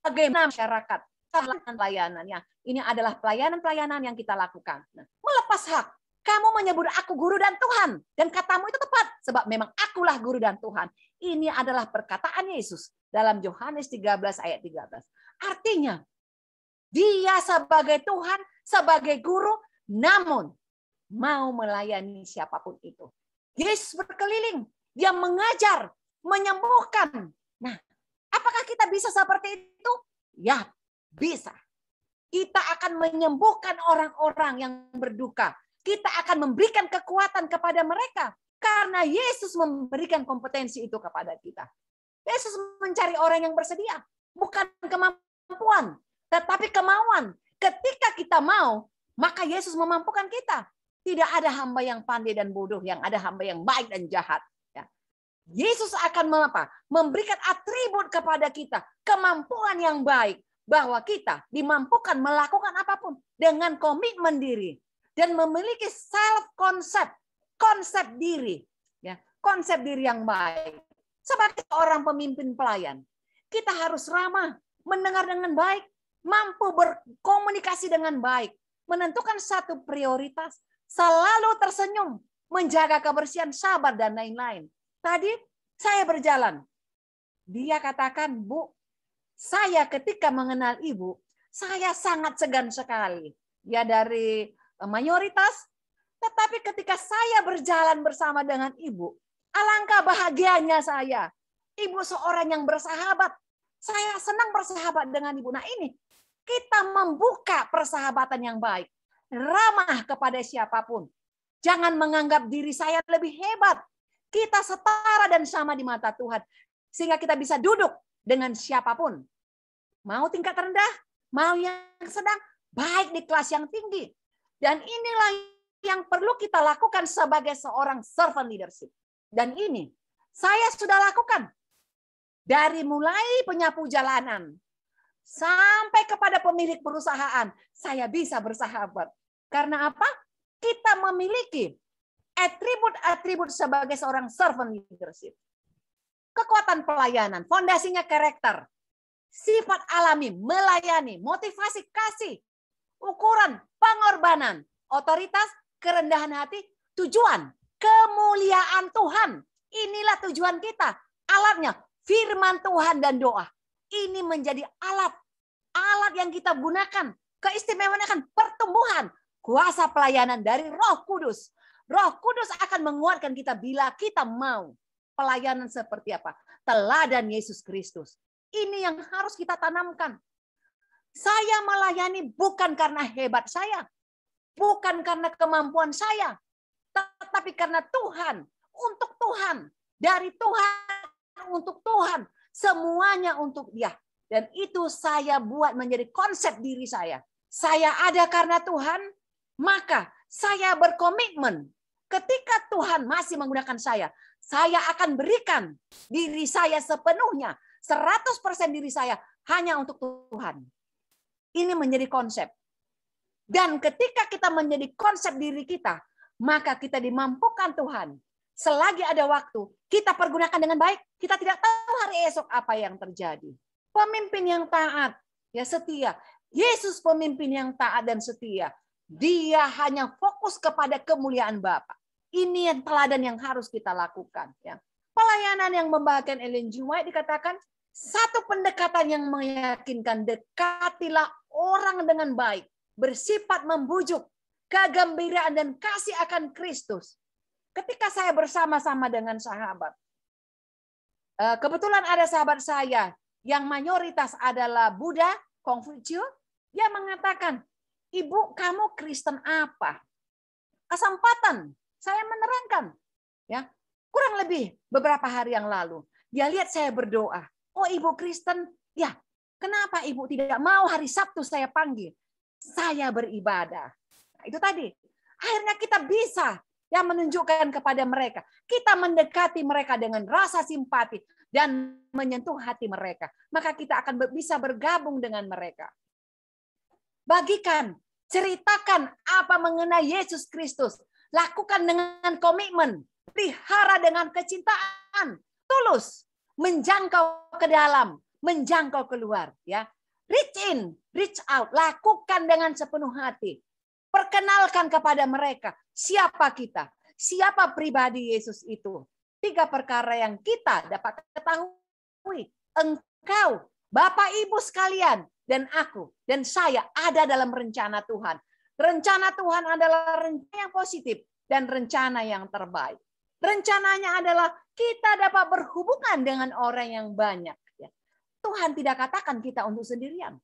bagaimana masyarakat pelayanannya. Ini adalah pelayanan-pelayanan yang kita lakukan. Nah, melepas hak. Kamu menyebut aku guru dan Tuhan. Dan katamu itu tepat. Sebab memang akulah guru dan Tuhan. Ini adalah perkataan Yesus dalam Yohanes 13 ayat 13. Artinya, dia sebagai Tuhan, sebagai guru, namun mau melayani siapapun itu. Yesus berkeliling. Dia mengajar, menyembuhkan. Nah, apakah kita bisa seperti itu? Ya, bisa. Kita akan menyembuhkan orang-orang yang berduka. Kita akan memberikan kekuatan kepada mereka. Karena Yesus memberikan kompetensi itu kepada kita. Yesus mencari orang yang bersedia. Bukan kemampuan, tetapi kemauan. Ketika kita mau, maka Yesus memampukan kita. Tidak ada hamba yang pandai dan bodoh. Yang ada hamba yang baik dan jahat. Yesus akan memberikan atribut kepada kita, kemampuan yang baik, bahwa kita dimampukan melakukan apapun dengan komitmen diri dan memiliki self concept, konsep diri, ya, konsep diri yang baik. Sebagai orang pemimpin pelayan, kita harus ramah, mendengar dengan baik, mampu berkomunikasi dengan baik, menentukan satu prioritas, selalu tersenyum, menjaga kebersihan, sabar dan lain-lain. Tadi saya berjalan. Dia katakan, Bu, saya ketika mengenal Ibu, saya sangat segan sekali. Ya dari mayoritas, tetapi ketika saya berjalan bersama dengan Ibu, alangkah bahagianya saya. Ibu seorang yang bersahabat. Saya senang bersahabat dengan Ibu. Nah ini, kita membuka persahabatan yang baik. Ramah kepada siapapun. Jangan menganggap diri saya lebih hebat. Kita setara dan sama di mata Tuhan. Sehingga kita bisa duduk dengan siapapun. Mau tingkat rendah, mau yang sedang, baik di kelas yang tinggi. Dan inilah yang perlu kita lakukan sebagai seorang servant leadership. Dan ini saya sudah lakukan. Dari mulai penyapu jalanan sampai kepada pemilik perusahaan, saya bisa bersahabat. Karena apa? Kita memiliki atribut-atribut sebagai seorang servant leadership. Kekuatan pelayanan, fondasinya karakter, sifat alami, melayani, motivasi kasih, ukuran pengorbanan, otoritas, kerendahan hati, tujuan, kemuliaan Tuhan. Inilah tujuan kita. Alatnya, firman Tuhan dan doa. Ini menjadi alat yang kita gunakan. Keistimewaan pertumbuhan, kuasa pelayanan dari Roh Kudus. Roh Kudus akan menguatkan kita bila kita mau. Pelayanan seperti apa? Teladan Yesus Kristus. Ini yang harus kita tanamkan. Saya melayani bukan karena hebat saya. Bukan karena kemampuan saya, tetapi karena Tuhan, untuk Tuhan, dari Tuhan, untuk Tuhan, semuanya untuk Dia. Dan itu saya buat menjadi konsep diri saya. Saya ada karena Tuhan, maka saya berkomitmen ketika Tuhan masih menggunakan saya akan berikan diri saya sepenuhnya, 100% diri saya hanya untuk Tuhan. Ini menjadi konsep. Dan ketika kita menjadi konsep diri kita, maka kita dimampukan Tuhan. Selagi ada waktu, kita pergunakan dengan baik. Kita tidak tahu hari esok apa yang terjadi. Pemimpin yang taat, ya setia. Yesus pemimpin yang taat dan setia. Dia hanya fokus kepada kemuliaan Bapa. Ini yang teladan yang harus kita lakukan. Ya. Pelayanan yang membahagiakan Ellen G. White dikatakan, satu pendekatan yang meyakinkan, dekatilah orang dengan baik. Bersifat membujuk, kegembiraan dan kasih akan Kristus. Ketika saya bersama-sama dengan sahabat, kebetulan ada sahabat saya yang mayoritas adalah Buddha, Konghucu, dia mengatakan, Ibu, kamu Kristen apa? Kesempatan saya menerangkan, ya kurang lebih beberapa hari yang lalu, dia lihat saya berdoa. Oh, Ibu Kristen, ya. Kenapa Ibu tidak mau hari Sabtu saya panggil? Saya beribadah. Nah, itu tadi. Akhirnya kita bisa ya menunjukkan kepada mereka. Kita mendekati mereka dengan rasa simpati dan menyentuh hati mereka. Maka kita akan bisa bergabung dengan mereka. Bagikan, ceritakan apa mengenai Yesus Kristus. Lakukan dengan komitmen. Pelihara dengan kecintaan. Tulus. Menjangkau ke dalam. Menjangkau keluar. Ya. Reach in, reach out, lakukan dengan sepenuh hati. Perkenalkan kepada mereka siapa kita, siapa pribadi Yesus itu. 3 perkara yang kita dapat ketahui. Engkau, Bapak Ibu sekalian, dan aku, dan saya ada dalam rencana Tuhan. Rencana Tuhan adalah rencana yang positif dan rencana yang terbaik. Rencananya adalah kita dapat berhubungan dengan orang yang banyak. Tuhan tidak katakan kita untuk sendirian.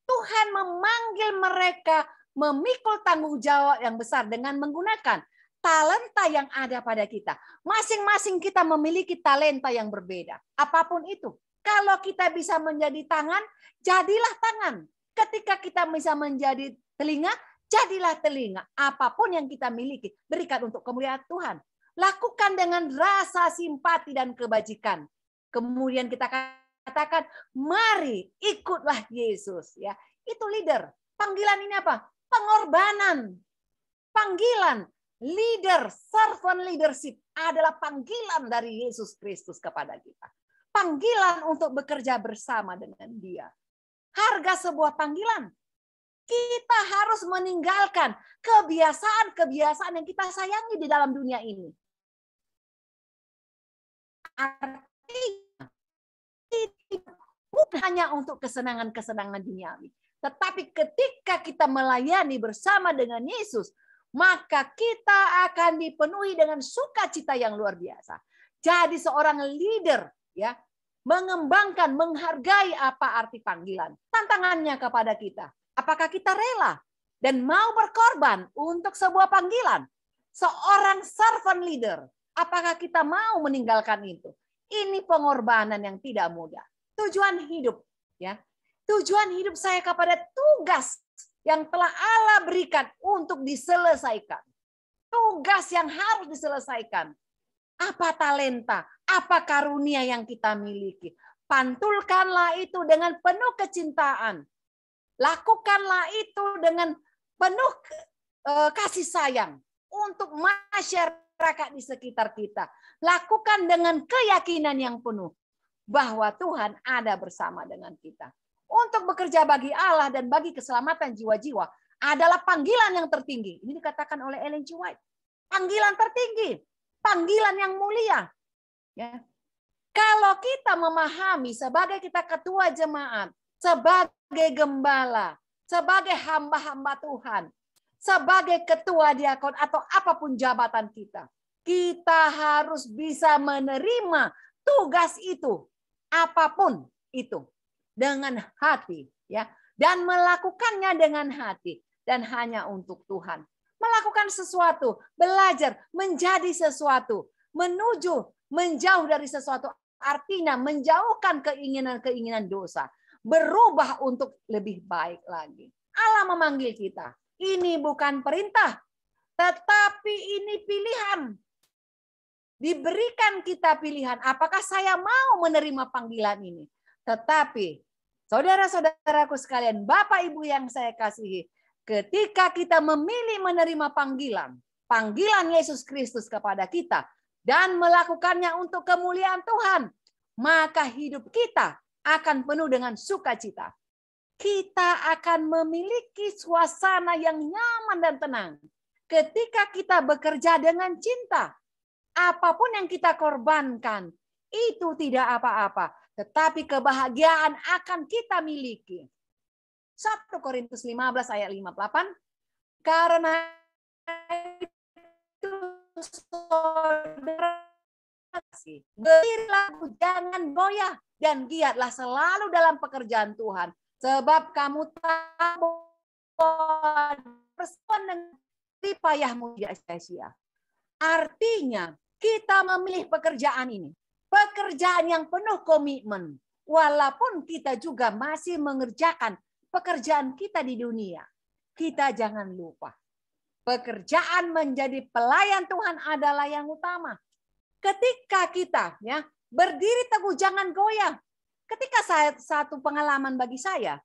Tuhan memanggil mereka memikul tanggung jawab yang besar dengan menggunakan talenta yang ada pada kita. Masing-masing kita memiliki talenta yang berbeda. Apapun itu. Kalau kita bisa menjadi tangan, jadilah tangan. Ketika kita bisa menjadi telinga, jadilah telinga. Apapun yang kita miliki, berikan untuk kemuliaan Tuhan. Lakukan dengan rasa simpati dan kebajikan. Kemudian kita katakan, mari ikutlah Yesus. Ya, itu leader. Panggilan ini apa? Pengorbanan. Panggilan leader, servant leadership adalah panggilan dari Yesus Kristus kepada kita. Panggilan untuk bekerja bersama dengan Dia. Harga sebuah panggilan. Kita harus meninggalkan kebiasaan-kebiasaan yang kita sayangi di dalam dunia ini. Artinya, bukan hanya untuk kesenangan-kesenangan duniawi. Tetapi ketika kita melayani bersama dengan Yesus, maka kita akan dipenuhi dengan sukacita yang luar biasa. Jadi seorang leader, ya, mengembangkan, menghargai apa arti panggilan. Tantangannya kepada kita, apakah kita rela dan mau berkorban untuk sebuah panggilan? Seorang servant leader, apakah kita mau meninggalkan itu? Ini pengorbanan yang tidak mudah. Tujuan hidup, ya. Tujuan hidup saya kepada tugas yang telah Allah berikan untuk diselesaikan. tugas yang harus diselesaikan. Apa talenta, apa karunia yang kita miliki. Pantulkanlah itu dengan penuh kecintaan. Lakukanlah itu dengan penuh kasih sayang untuk masyarakat di sekitar kita. Lakukan dengan keyakinan yang penuh bahwa Tuhan ada bersama dengan kita. Untuk bekerja bagi Allah dan bagi keselamatan jiwa-jiwa adalah panggilan yang tertinggi. Ini dikatakan oleh Ellen G. White. Panggilan tertinggi, panggilan yang mulia. Ya. Kalau kita memahami sebagai kita ketua jemaat, sebagai gembala, sebagai hamba-hamba Tuhan, sebagai ketua diakon atau apapun jabatan kita, kita harus bisa menerima tugas itu, apapun itu, dengan hati, ya, dan melakukannya dengan hati dan hanya untuk Tuhan. Melakukan sesuatu, belajar menjadi sesuatu, menuju menjauh dari sesuatu, artinya menjauhkan keinginan-keinginan dosa, berubah untuk lebih baik lagi. Allah memanggil kita. Ini bukan perintah, tetapi ini pilihan. Diberikan kita pilihan, apakah saya mau menerima panggilan ini. Tetapi, saudara-saudaraku sekalian, Bapak Ibu yang saya kasihi, ketika kita memilih menerima panggilan Yesus Kristus kepada kita, dan melakukannya untuk kemuliaan Tuhan, maka hidup kita akan penuh dengan sukacita. Kita akan memiliki suasana yang nyaman dan tenang. Ketika kita bekerja dengan cinta, apapun yang kita korbankan, itu tidak apa-apa. Tetapi kebahagiaan akan kita miliki. 1 Korintus 15 ayat 58. Karena itu saudara, berdirilah, jangan goyah, dan giatlah selalu dalam pekerjaan Tuhan. Sebab kamu tahu respon dengan payahmu tidak sia-sia. Artinya, kita memilih pekerjaan ini. Pekerjaan yang penuh komitmen. Walaupun kita juga masih mengerjakan pekerjaan kita di dunia. Kita jangan lupa. Pekerjaan menjadi pelayan Tuhan adalah yang utama. Ketika kita ya berdiri teguh, jangan goyah. Ketika satu pengalaman bagi saya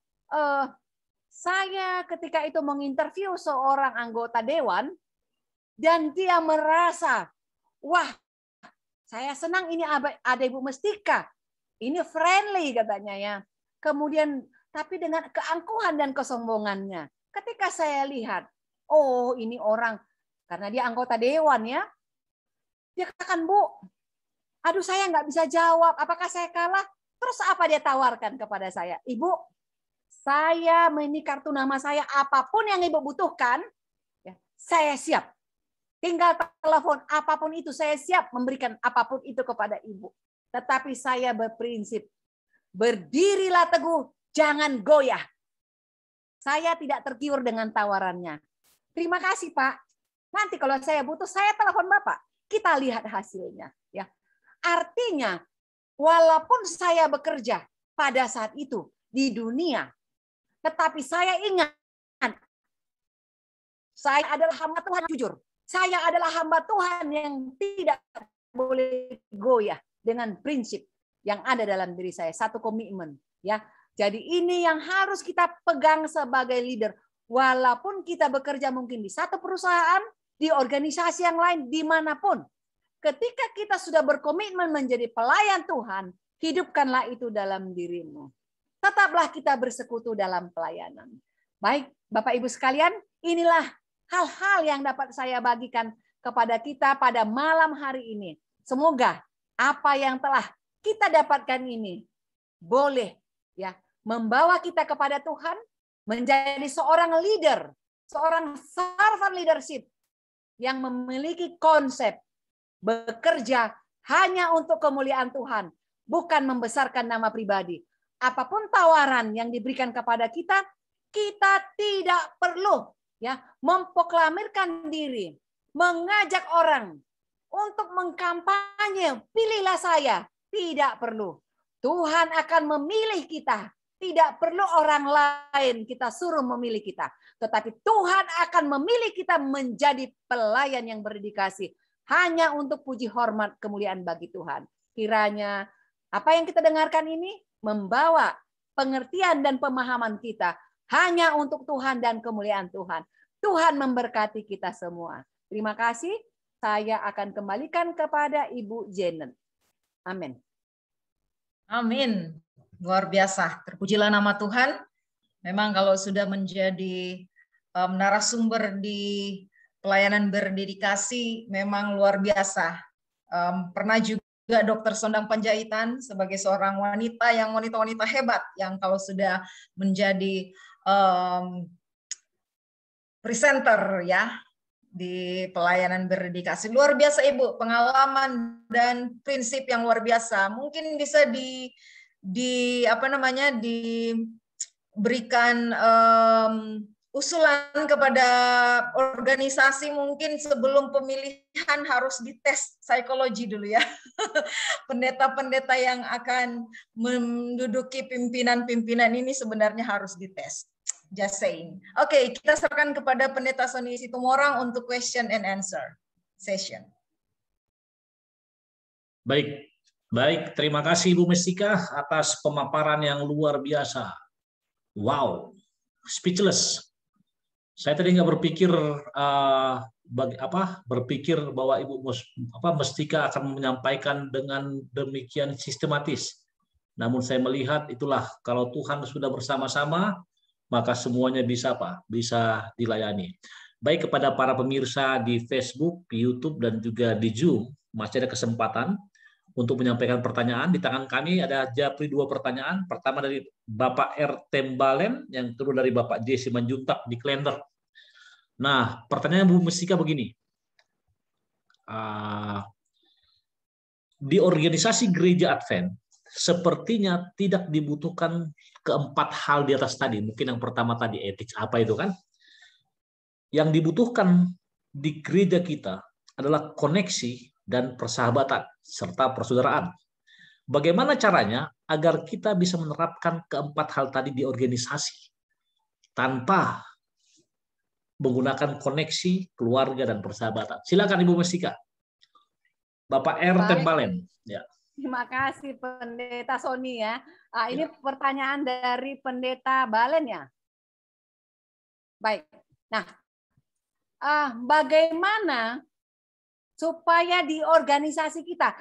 ketika itu menginterview seorang anggota dewan, dan dia merasa, wah, saya senang ini ada Ibu Mestika, ini friendly katanya ya. Kemudian tapi dengan keangkuhan dan kesombongannya. Ketika saya lihat, oh ini orang, karena dia anggota dewan ya, dia katakan, Bu, aduh saya nggak bisa jawab, apakah saya kalah? Terus apa dia tawarkan kepada saya? Ibu, saya ini kartu nama saya, apapun yang Ibu butuhkan, ya, saya siap. Tinggal telepon, apapun itu saya siap memberikan apapun itu kepada Ibu. Tetapi saya berprinsip, berdirilah teguh, jangan goyah. Saya tidak tergiur dengan tawarannya. Terima kasih Pak. Nanti kalau saya butuh, saya telepon Bapak. Kita lihat hasilnya. Ya. Artinya, walaupun saya bekerja pada saat itu di dunia, tetapi saya ingat, saya adalah hamba Tuhan jujur. Saya adalah hamba Tuhan yang tidak boleh goyah dengan prinsip yang ada dalam diri saya. Satu komitmen. Ya. Jadi ini yang harus kita pegang sebagai leader. Walaupun kita bekerja mungkin di satu perusahaan, di organisasi yang lain, dimanapun. Ketika kita sudah berkomitmen menjadi pelayan Tuhan, hidupkanlah itu dalam dirimu. Tetaplah kita bersekutu dalam pelayanan. Baik, Bapak Ibu sekalian, inilah hal-hal yang dapat saya bagikan kepada kita pada malam hari ini. Semoga apa yang telah kita dapatkan ini boleh ya membawa kita kepada Tuhan, menjadi seorang leader, seorang servant leadership yang memiliki konsep bekerja hanya untuk kemuliaan Tuhan, bukan membesarkan nama pribadi. Apapun tawaran yang diberikan kepada kita, kita tidak perlu ya memproklamirkan diri, mengajak orang untuk mengkampanye, pilihlah saya. Tidak perlu. Tuhan akan memilih kita Tidak perlu orang lain kita suruh memilih kita. Tetapi Tuhan akan memilih kita menjadi pelayan yang berdedikasi. Hanya untuk puji hormat kemuliaan bagi Tuhan. Kiranya apa yang kita dengarkan ini membawa pengertian dan pemahaman kita hanya untuk Tuhan dan kemuliaan Tuhan. Tuhan memberkati kita semua. Terima kasih. Saya akan kembalikan kepada Ibu Janet. Amin. Amin. Luar biasa. Terpujilah nama Tuhan. Memang kalau sudah menjadi narasumber di pelayanan berdedikasi, memang luar biasa. Pernah juga Dr. Sondang Panjaitan sebagai seorang wanita yang wanita-wanita hebat, yang kalau sudah menjadi presenter ya di pelayanan berdedikasi. Luar biasa Ibu, pengalaman dan prinsip yang luar biasa. Mungkin bisa diberikan usulan kepada organisasi, mungkin sebelum pemilihan harus dites psikologi dulu ya. Pendeta-pendeta yang akan menduduki pimpinan-pimpinan ini sebenarnya harus dites. Just saying. Oke, kita serahkan kepada Pendeta Sony Situmorang untuk question and answer session. Baik, terima kasih Ibu Mestika atas pemaparan yang luar biasa. Wow, speechless. Saya tadi nggak berpikir berpikir bahwa Ibu Mestika akan menyampaikan dengan demikian sistematis. Namun saya melihat itulah kalau Tuhan sudah bersama-sama, maka semuanya bisa dilayani. Baik kepada para pemirsa di Facebook, di YouTube dan juga di Zoom, masih ada kesempatan untuk menyampaikan pertanyaan. Di tangan kami ada japri 2 pertanyaan. Pertama dari Bapak R. Tembalen, yang kedua dari Bapak J. Simanjuntak di Klender. Nah, pertanyaan Bu Mestika begini. Di organisasi gereja Advent, sepertinya tidak dibutuhkan keempat hal di atas tadi. Mungkin yang pertama tadi etik, apa itu kan? Yang dibutuhkan di gereja kita adalah koneksi dan persahabatan, serta persaudaraan. Bagaimana caranya agar kita bisa menerapkan keempat hal tadi di organisasi tanpa menggunakan koneksi, keluarga, dan persahabatan? Silakan Ibu Mestika. Bapak R. Tembalen. Ya. Terima kasih Pendeta Sony ya. Ini pertanyaan dari Pendeta Balen ya. Baik. Nah, bagaimana supaya di organisasi kita,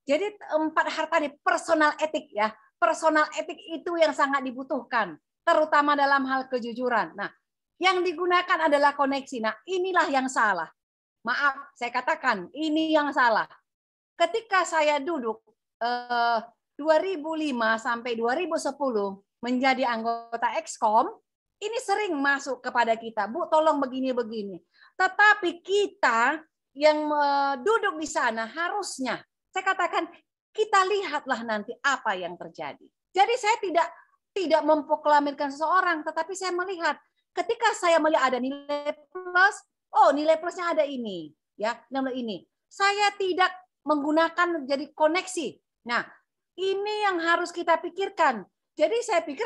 jadi 4 hal tadi, personal etik ya, personal etik itu yang sangat dibutuhkan, terutama dalam hal kejujuran. Nah, yang digunakan adalah koneksi. Nah, inilah yang salah. Maaf, saya katakan ini yang salah. Ketika saya duduk 2005 sampai 2010 menjadi anggota Exkom, ini sering masuk kepada kita, Bu, tolong begini-begini. Tetapi kita yang duduk di sana harusnya, saya katakan, kita lihatlah nanti apa yang terjadi. Jadi saya tidak memproklamirkan seseorang, tetapi saya melihat ketika saya melihat ada nilai plus, oh nilai plusnya ada ini, ya nilai ini. Saya tidak menggunakan jadi koneksi. Nah, ini yang harus kita pikirkan. Jadi saya pikir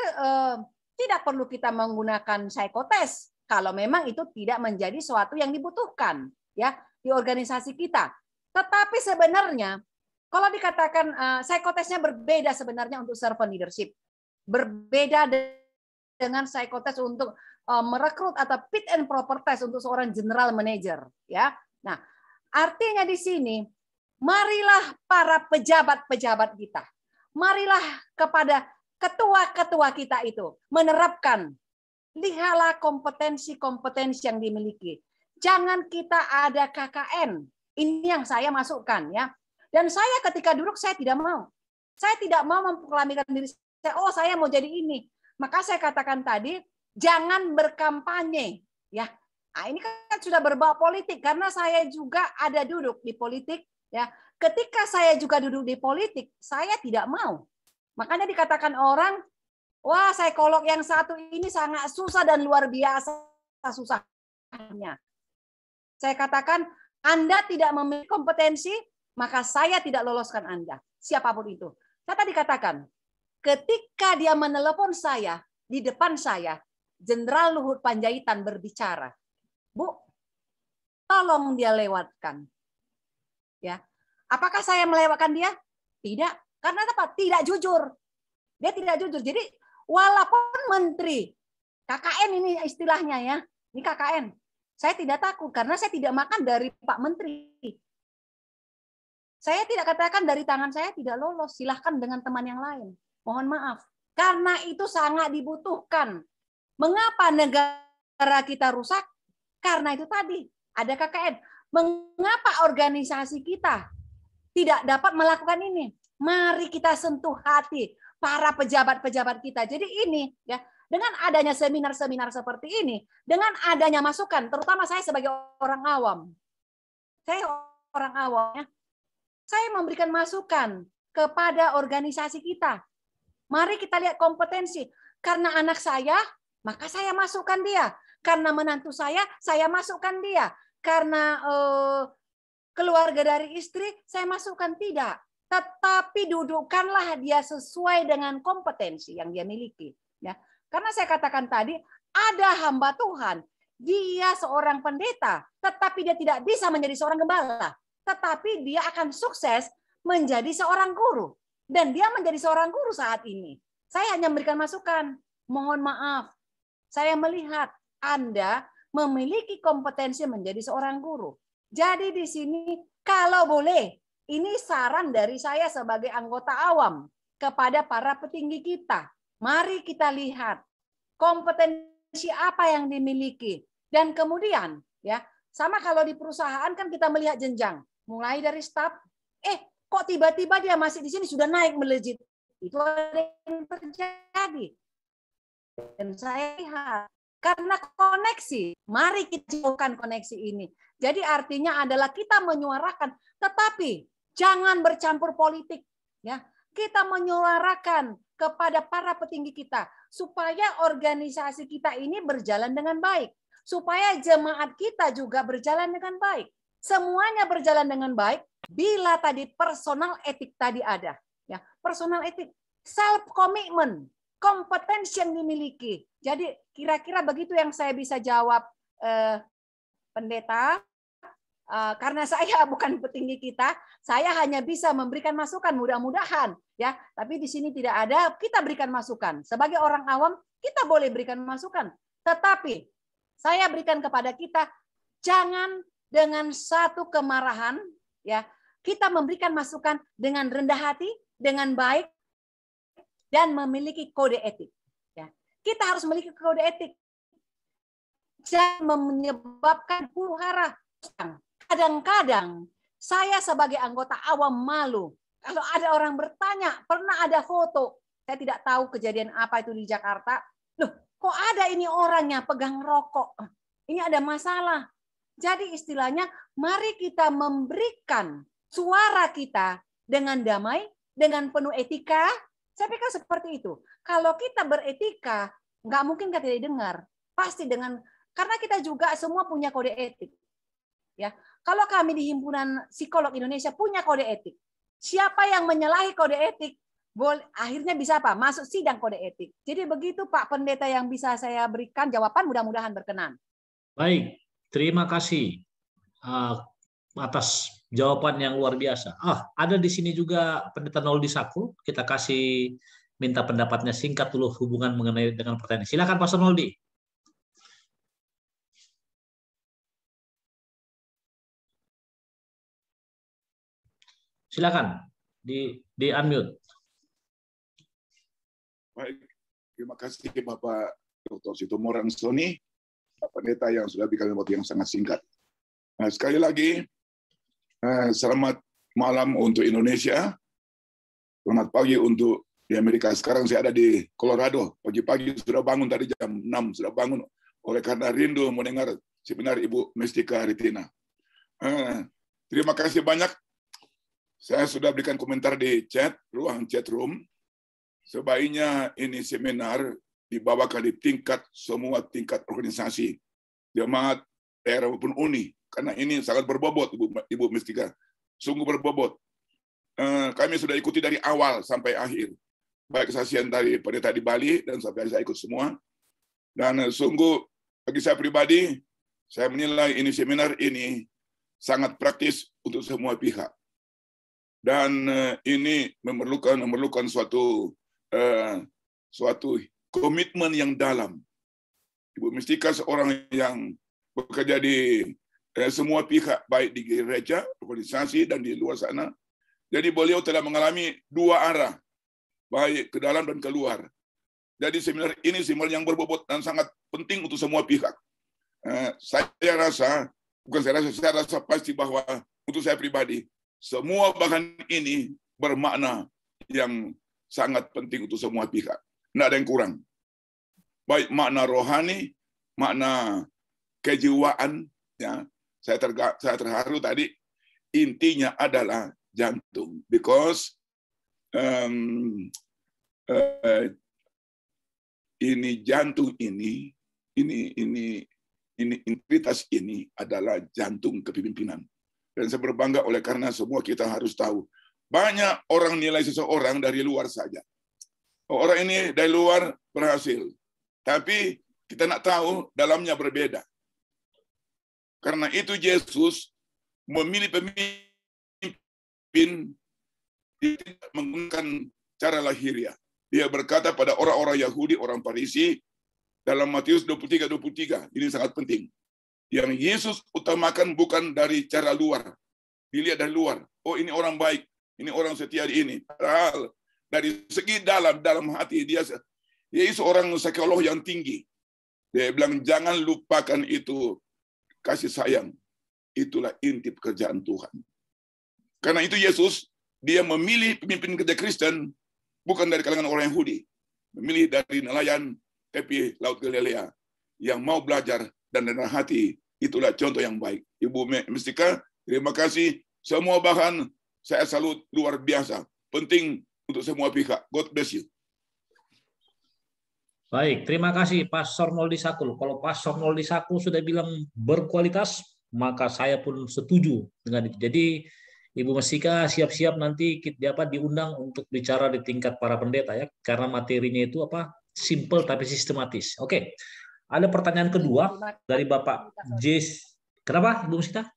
tidak perlu kita menggunakan psikotes kalau memang itu tidak menjadi suatu yang dibutuhkan, ya. Di organisasi kita. Tetapi sebenarnya kalau dikatakan psikotesnya berbeda sebenarnya untuk servant leadership. Berbeda dengan psikotes untuk merekrut atau fit and proper test untuk seorang general manager, ya. Nah, artinya di sini marilah para pejabat-pejabat kita. Marilah kepada ketua-ketua kita itu menerapkan, lihatlah kompetensi-kompetensi yang dimiliki. Jangan kita ada KKN. Ini yang saya masukkan ya. Dan saya ketika duduk saya tidak mau. Saya tidak mau memproklamirkan diri saya, oh saya mau jadi ini. Maka saya katakan tadi, jangan berkampanye ya. Nah, ini kan sudah berbau politik karena saya juga ada duduk di politik ya. Ketika saya juga duduk di politik, saya tidak mau. Makanya dikatakan orang, wah psikolog yang satu ini sangat susah dan luar biasa susahnya. Saya katakan, Anda tidak memiliki kompetensi, maka saya tidak loloskan Anda. Siapapun itu. Saya tadi katakan, ketika dia menelepon saya, di depan saya, Jenderal Luhut Panjaitan berbicara, Bu, tolong dia lewatkan. Ya, apakah saya melewatkan dia? Tidak, karena apa? Tidak jujur. Dia tidak jujur. Jadi walaupun menteri, KKN ini istilahnya ya, ini KKN. Saya tidak takut karena saya tidak makan dari Pak Menteri. Saya tidak katakan dari tangan saya tidak lolos. Silahkan dengan teman yang lain. Mohon maaf. Karena itu sangat dibutuhkan. Mengapa negara kita rusak? Karena itu tadi ada KKN. Mengapa organisasi kita tidak dapat melakukan ini? Mari kita sentuh hati para pejabat-pejabat kita. Jadi ini ya, dengan adanya seminar-seminar seperti ini, dengan adanya masukan, terutama saya sebagai orang awam. Saya orang awam ya. Saya memberikan masukan kepada organisasi kita. Mari kita lihat kompetensi. Karena anak saya, maka saya masukkan dia. Karena menantu saya masukkan dia. Karena keluarga dari istri, saya masukkan tidak. Tetapi dudukkanlah dia sesuai dengan kompetensi yang dia miliki. Ya. Karena saya katakan tadi, ada hamba Tuhan. Dia seorang pendeta, tetapi dia tidak bisa menjadi seorang gembala. Tetapi dia akan sukses menjadi seorang guru. Dan dia menjadi seorang guru saat ini. Saya hanya memberikan masukan. Mohon maaf, saya melihat Anda memiliki kompetensi menjadi seorang guru. Jadi di sini kalau boleh, ini saran dari saya sebagai anggota awam kepada para petinggi kita. Mari kita lihat kompetensi apa yang dimiliki. Dan kemudian ya, sama kalau di perusahaan kan kita melihat jenjang. Mulai dari staf, kok tiba-tiba dia masih di sini sudah naik melejit. Itu ada yang terjadi. Dan saya lihat, karena koneksi, mari kita jauhkan koneksi ini. Jadi artinya adalah kita menyuarakan, tetapi jangan bercampur politik. Ya, kita menyuarakan kepada para petinggi kita supaya organisasi kita ini berjalan dengan baik, supaya jemaat kita juga berjalan dengan baik. Semuanya berjalan dengan baik bila tadi personal etik tadi ada. Ya, personal etik, self commitment, kompetensi yang dimiliki. Jadi kira-kira begitu yang saya bisa jawab, pendeta. Karena saya bukan petinggi kita, saya hanya bisa memberikan masukan mudah-mudahan ya. Tapi di sini tidak ada, kita berikan masukan. Sebagai orang awam, kita boleh berikan masukan. Tetapi saya berikan kepada kita, jangan dengan satu kemarahan ya. Kita memberikan masukan dengan rendah hati, dengan baik, dan memiliki kode etik. Ya. Kita harus memiliki kode etik. Jangan menyebabkan huru hara. Kadang-kadang saya sebagai anggota awam malu. Kalau ada orang bertanya, pernah ada foto. Saya tidak tahu kejadian apa itu di Jakarta. Loh, kok ada ini orangnya pegang rokok? Ini ada masalah. Jadi istilahnya, mari kita memberikan suara kita dengan damai, dengan penuh etika. Saya pikir seperti itu. Kalau kita beretika, nggak mungkin kita tidak dengar. Pasti dengan, karena kita juga semua punya kode etik. Ya, kalau kami di Himpunan Psikolog Indonesia punya kode etik. Siapa yang menyalahi kode etik, akhirnya bisa apa? Masuk sidang kode etik. Jadi begitu Pak Pendeta yang bisa saya berikan jawaban, mudah-mudahan berkenan. Baik, terima kasih atas jawaban yang luar biasa. Ada di sini juga Pendeta Noldi Saku. Kita kasih minta pendapatnya singkat dulu hubungan mengenai dengan pertanyaan. Silakan Pastor Noldi. Silakan di unmute. Baik, terima kasih Bapak Dr. Situmorang Soni, Pak Pendeta yang sudah berikan waktu yang sangat singkat. Nah, sekali lagi, selamat malam untuk Indonesia, selamat pagi untuk di Amerika. Sekarang saya ada di Colorado, pagi-pagi sudah bangun tadi jam 6, sudah bangun oleh karena rindu mendengar seminar Ibu Mestika Ritina. Terima kasih banyak. Saya sudah berikan komentar di ruang chat room. Sebaiknya ini seminar dibawakan di semua tingkat organisasi, jemaat, daerah maupun uni. Karena ini sangat berbobot, Ibu Mestika. Sungguh berbobot. Kami sudah ikuti dari awal sampai akhir. baik kesaksian dari pendeta di Bali dan sampai saya ikut semua. Dan sungguh bagi saya pribadi, saya menilai ini seminar ini sangat praktis untuk semua pihak. Dan ini memerlukan suatu komitmen yang dalam. Ibu Mistika seorang yang bekerja di semua pihak, baik di gereja, organisasi, dan di luar sana. Jadi beliau telah mengalami dua arah, baik ke dalam dan keluar. Jadi seminar ini seminar yang berbobot dan sangat penting untuk semua pihak. Saya rasa pasti bahwa untuk saya pribadi, semua bahan ini bermakna yang sangat penting untuk semua pihak. Tidak ada yang kurang. Baik makna rohani, makna kejiwaan. Ya, saya terharu tadi, intinya adalah jantung. Because ini jantung ini integritas ini adalah jantung kepemimpinan. Dan saya berbangga oleh karena semua kita harus tahu. Banyak orang nilai seseorang dari luar saja. Orang ini dari luar berhasil. Tapi kita nak tahu dalamnya berbeda. Karena itu Yesus memilih pemimpin tidak menggunakan cara lahiriah. Dia berkata pada orang-orang Yahudi, orang Farisi, dalam Matius 23:23, ini sangat penting. Yang Yesus utamakan bukan dari cara luar. Dilihat dari luar. Oh, ini orang baik. Ini orang setia di ini. Padahal dari segi dalam hati dia seorang psikolog yang tinggi. Dia bilang jangan lupakan itu kasih sayang. Itulah inti pekerjaan Tuhan. Karena itu Yesus dia memilih pemimpin gereja Kristen bukan dari kalangan orang Yahudi. Memilih dari nelayan tepi Laut Galilea yang mau belajar dan rendah hati. Itulah contoh yang baik. Ibu Mistika, terima kasih. Semua bahan saya salut luar biasa. Penting untuk semua pihak. God bless you. Baik, terima kasih Pastor Noldi Sakul. Kalau Pastor Noldi Sakul sudah bilang berkualitas, maka saya pun setuju dengan itu. Jadi Ibu Mistika siap-siap nanti dapat diundang untuk bicara di tingkat para pendeta ya, karena materinya itu simple tapi sistematis. Oke. Ada pertanyaan kedua dari Bapak Jess. Kenapa, Ibu Mistika?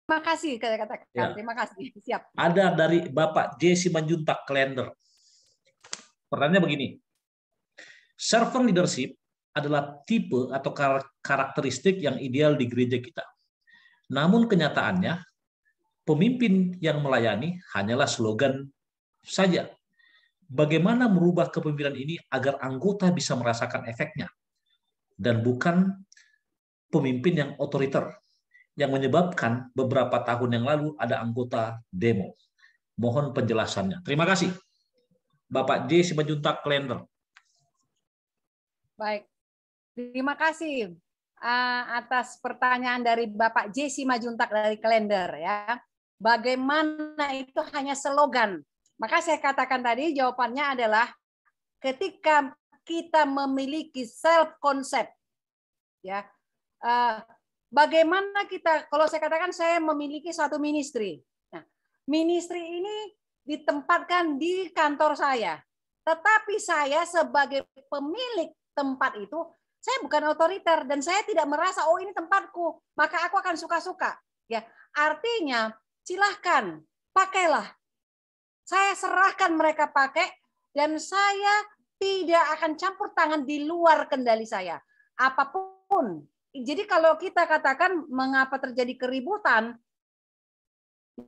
Terima kasih, katakan. Ya. Terima kasih. Siap. Ada dari Bapak J. Simanjuntak Klender. Pertanyaannya begini. Servant leadership adalah tipe atau karakteristik yang ideal di gereja kita. Namun kenyataannya, pemimpin yang melayani hanyalah slogan saja. Bagaimana merubah kepemimpinan ini agar anggota bisa merasakan efeknya dan bukan pemimpin yang otoriter yang menyebabkan beberapa tahun yang lalu ada anggota demo. Mohon penjelasannya. Terima kasih. Bapak J. Simanjuntak Klender. Baik. Terima kasih atas pertanyaan dari Bapak J. Simanjuntak dari Klender ya. Bagaimana itu hanya slogan. Maka saya katakan tadi jawabannya adalah ketika kita memiliki self concept ya. Bagaimana kita, kalau saya katakan saya memiliki satu ministry. Nah, ministry ini ditempatkan di kantor saya. Tetapi saya sebagai pemilik tempat itu, saya bukan otoriter dan saya tidak merasa oh ini tempatku, maka aku akan suka-suka. Ya, artinya silahkan pakailah. Saya serahkan mereka pakai dan saya tidak akan campur tangan di luar kendali saya. Apapun. Jadi kalau kita katakan mengapa terjadi keributan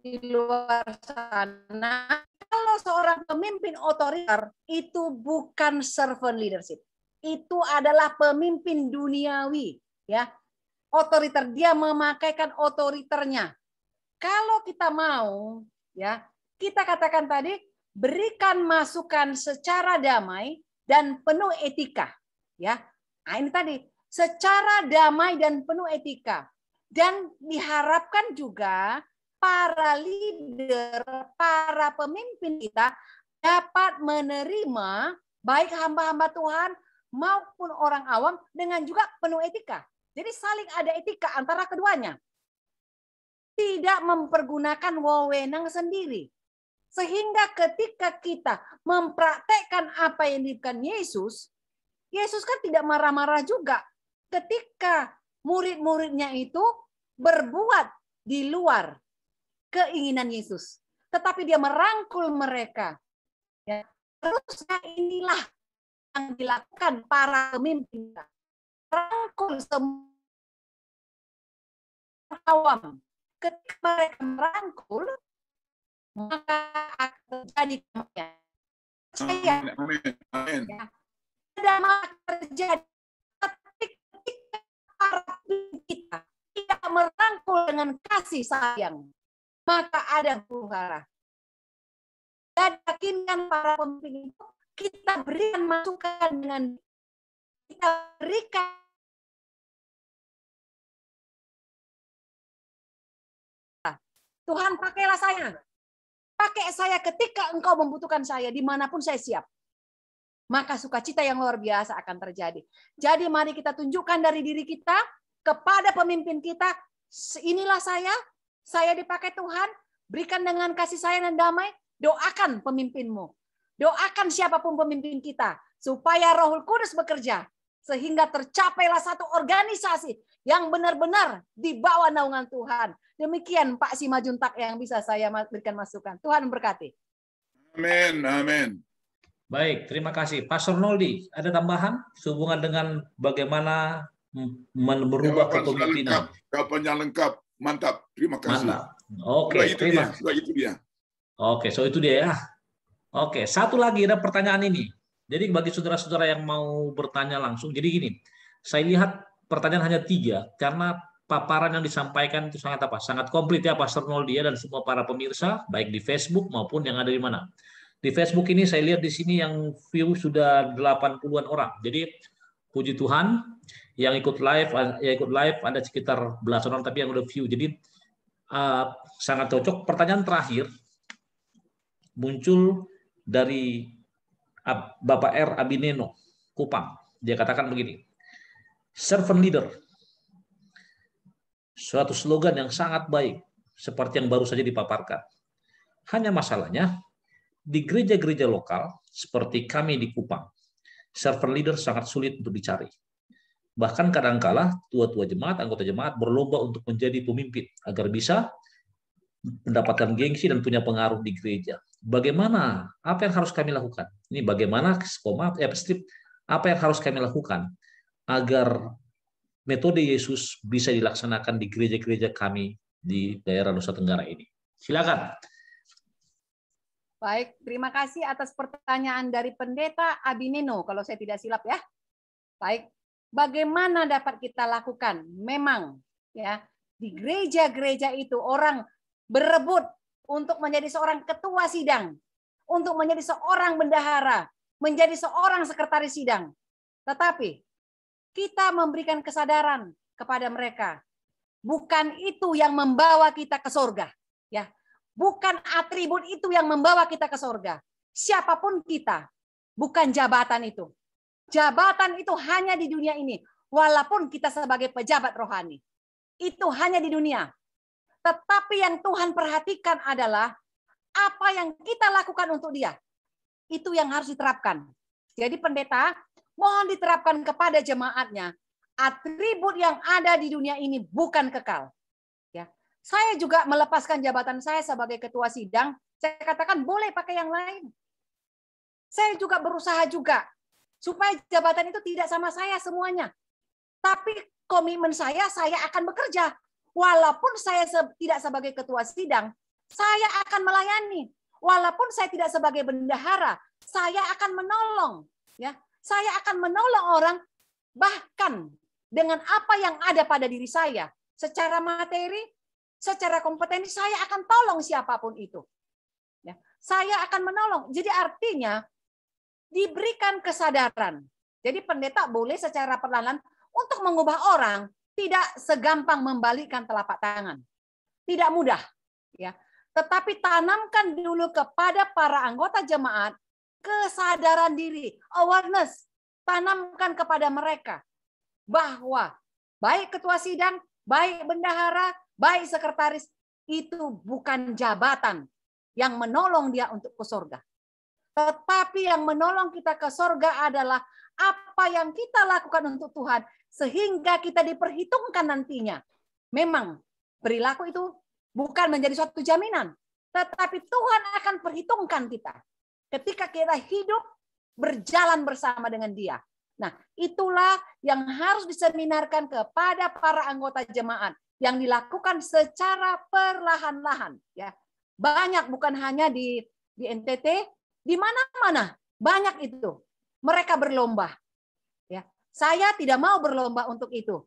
di luar sana, kalau seorang pemimpin otoriter itu bukan servant leadership. Itu adalah pemimpin duniawi, ya. Otoriter, dia memakaikan otoriternya. Kalau kita mau, ya, kita katakan tadi berikan masukan secara damai dan penuh etika, ya. Nah, ini tadi secara damai dan penuh etika. Dan diharapkan juga para leader, para pemimpin kita dapat menerima baik hamba-hamba Tuhan maupun orang awam dengan juga penuh etika. Jadi saling ada etika antara keduanya. Tidak mempergunakan wewenang sendiri. Sehingga ketika kita mempraktekkan apa yang dilakukan Yesus, Yesus kan tidak marah-marah juga ketika murid-muridnya itu berbuat di luar keinginan Yesus. Tetapi dia merangkul mereka. Ya. Terusnya inilah yang dilakukan para pemimpin. Merangkul semua awam. Ketika mereka merangkul, maka akan terjadi kemuliaan. Saya, Amin. ya, tidak maka terjadi ketika para pemimpin kita tidak merangkul dengan kasih sayang, maka ada huru-hara. Dan yakinkan para pemimpin itu, kita berikan masukan dengan kita berikan Tuhan, pakailah saya. Pakai saya ketika engkau membutuhkan saya, dimanapun saya siap. Maka sukacita yang luar biasa akan terjadi. Jadi mari kita tunjukkan dari diri kita kepada pemimpin kita, inilah saya dipakai Tuhan, berikan dengan kasih sayang dan damai, doakan pemimpinmu. Doakan siapapun pemimpin kita, supaya Roh Kudus bekerja, sehingga tercapailah satu organisasi yang benar-benar di bawah naungan Tuhan. Demikian Pak Simajuntak yang bisa saya berikan masukan. Tuhan berkati. Amin. Amin. Baik, terima kasih. Pastor Noldi, ada tambahan sehubungan dengan bagaimana merubah kepemimpinan? Jawabannya lengkap. Mantap. Terima kasih. Mantap. Oke, terima kasih. Itu dia. Oke, so itu dia ya. Oke, satu lagi ada pertanyaan ini. Jadi bagi saudara-saudara yang mau bertanya langsung, jadi gini, saya lihat pertanyaan hanya 3 karena paparan yang disampaikan itu sangat komplit ya Pastor Noldi dan semua para pemirsa, baik di Facebook maupun yang ada di mana. Di Facebook ini saya lihat di sini yang view sudah 80-an orang. Jadi puji Tuhan yang ikut live ada sekitar belasan orang tapi yang udah view. Jadi sangat cocok. Pertanyaan terakhir muncul dari Bapak R. Abineno, Kupang. Dia katakan begini, servant leader, suatu slogan yang sangat baik, seperti yang baru saja dipaparkan. Hanya masalahnya, di gereja-gereja lokal, seperti kami di Kupang, servant leader sangat sulit untuk dicari. Bahkan kadangkala tua-tua jemaat, anggota jemaat berlomba untuk menjadi pemimpin, agar bisa mendapatkan gengsi dan punya pengaruh di gereja. Bagaimana? Apa yang harus kami lakukan? Ini bagaimana apa yang harus kami lakukan agar metode Yesus bisa dilaksanakan di gereja-gereja kami di daerah Nusa Tenggara ini? Silakan. Baik, terima kasih atas pertanyaan dari Pendeta Abineno, kalau saya tidak silap ya. Baik, bagaimana dapat kita lakukan? Memang ya di gereja-gereja itu orang berebut untuk menjadi seorang ketua sidang, untuk menjadi seorang bendahara, menjadi seorang sekretaris sidang. Tetapi kita memberikan kesadaran kepada mereka. Bukan itu yang membawa kita ke surga, ya. Bukan atribut itu yang membawa kita ke surga. Siapapun kita, bukan jabatan itu. Jabatan itu hanya di dunia ini, walaupun kita sebagai pejabat rohani. Itu hanya di dunia. Tetapi yang Tuhan perhatikan adalah apa yang kita lakukan untuk Dia. Itu yang harus diterapkan. Jadi pendeta, mohon diterapkan kepada jemaatnya. Atribut yang ada di dunia ini bukan kekal. Ya. Saya juga melepaskan jabatan saya sebagai ketua sidang. Saya katakan boleh pakai yang lain. Saya juga berusaha juga supaya jabatan itu tidak sama saya semuanya. Tapi komitmen saya akan bekerja. Walaupun saya tidak sebagai ketua sidang, saya akan melayani. Walaupun saya tidak sebagai bendahara, saya akan menolong. Ya, saya akan menolong orang bahkan dengan apa yang ada pada diri saya. Secara materi, secara kompetensi, saya akan tolong siapapun itu. Ya, saya akan menolong. Jadi artinya diberikan kesadaran. Jadi pendeta boleh secara perlahan untuk mengubah orang, tidak segampang membalikkan telapak tangan. Tidak mudah. Ya. Tetapi tanamkan dulu kepada para anggota jemaat kesadaran diri, awareness. Tanamkan kepada mereka bahwa baik ketua sidang, baik bendahara, baik sekretaris, itu bukan jabatan. yang menolong dia untuk ke surga. Tetapi yang menolong kita ke surga adalah apa yang kita lakukan untuk Tuhan sehingga kita diperhitungkan nantinya. Memang perilaku itu bukan menjadi suatu jaminan, tetapi Tuhan akan perhitungkan kita ketika kita hidup berjalan bersama dengan Dia. Nah, itulah yang harus diseminarkan kepada para anggota jemaat yang dilakukan secara perlahan-lahan. Ya, banyak, bukan hanya di NTT, di mana-mana banyak itu. Mereka berlomba. Ya, saya tidak mau berlomba untuk itu.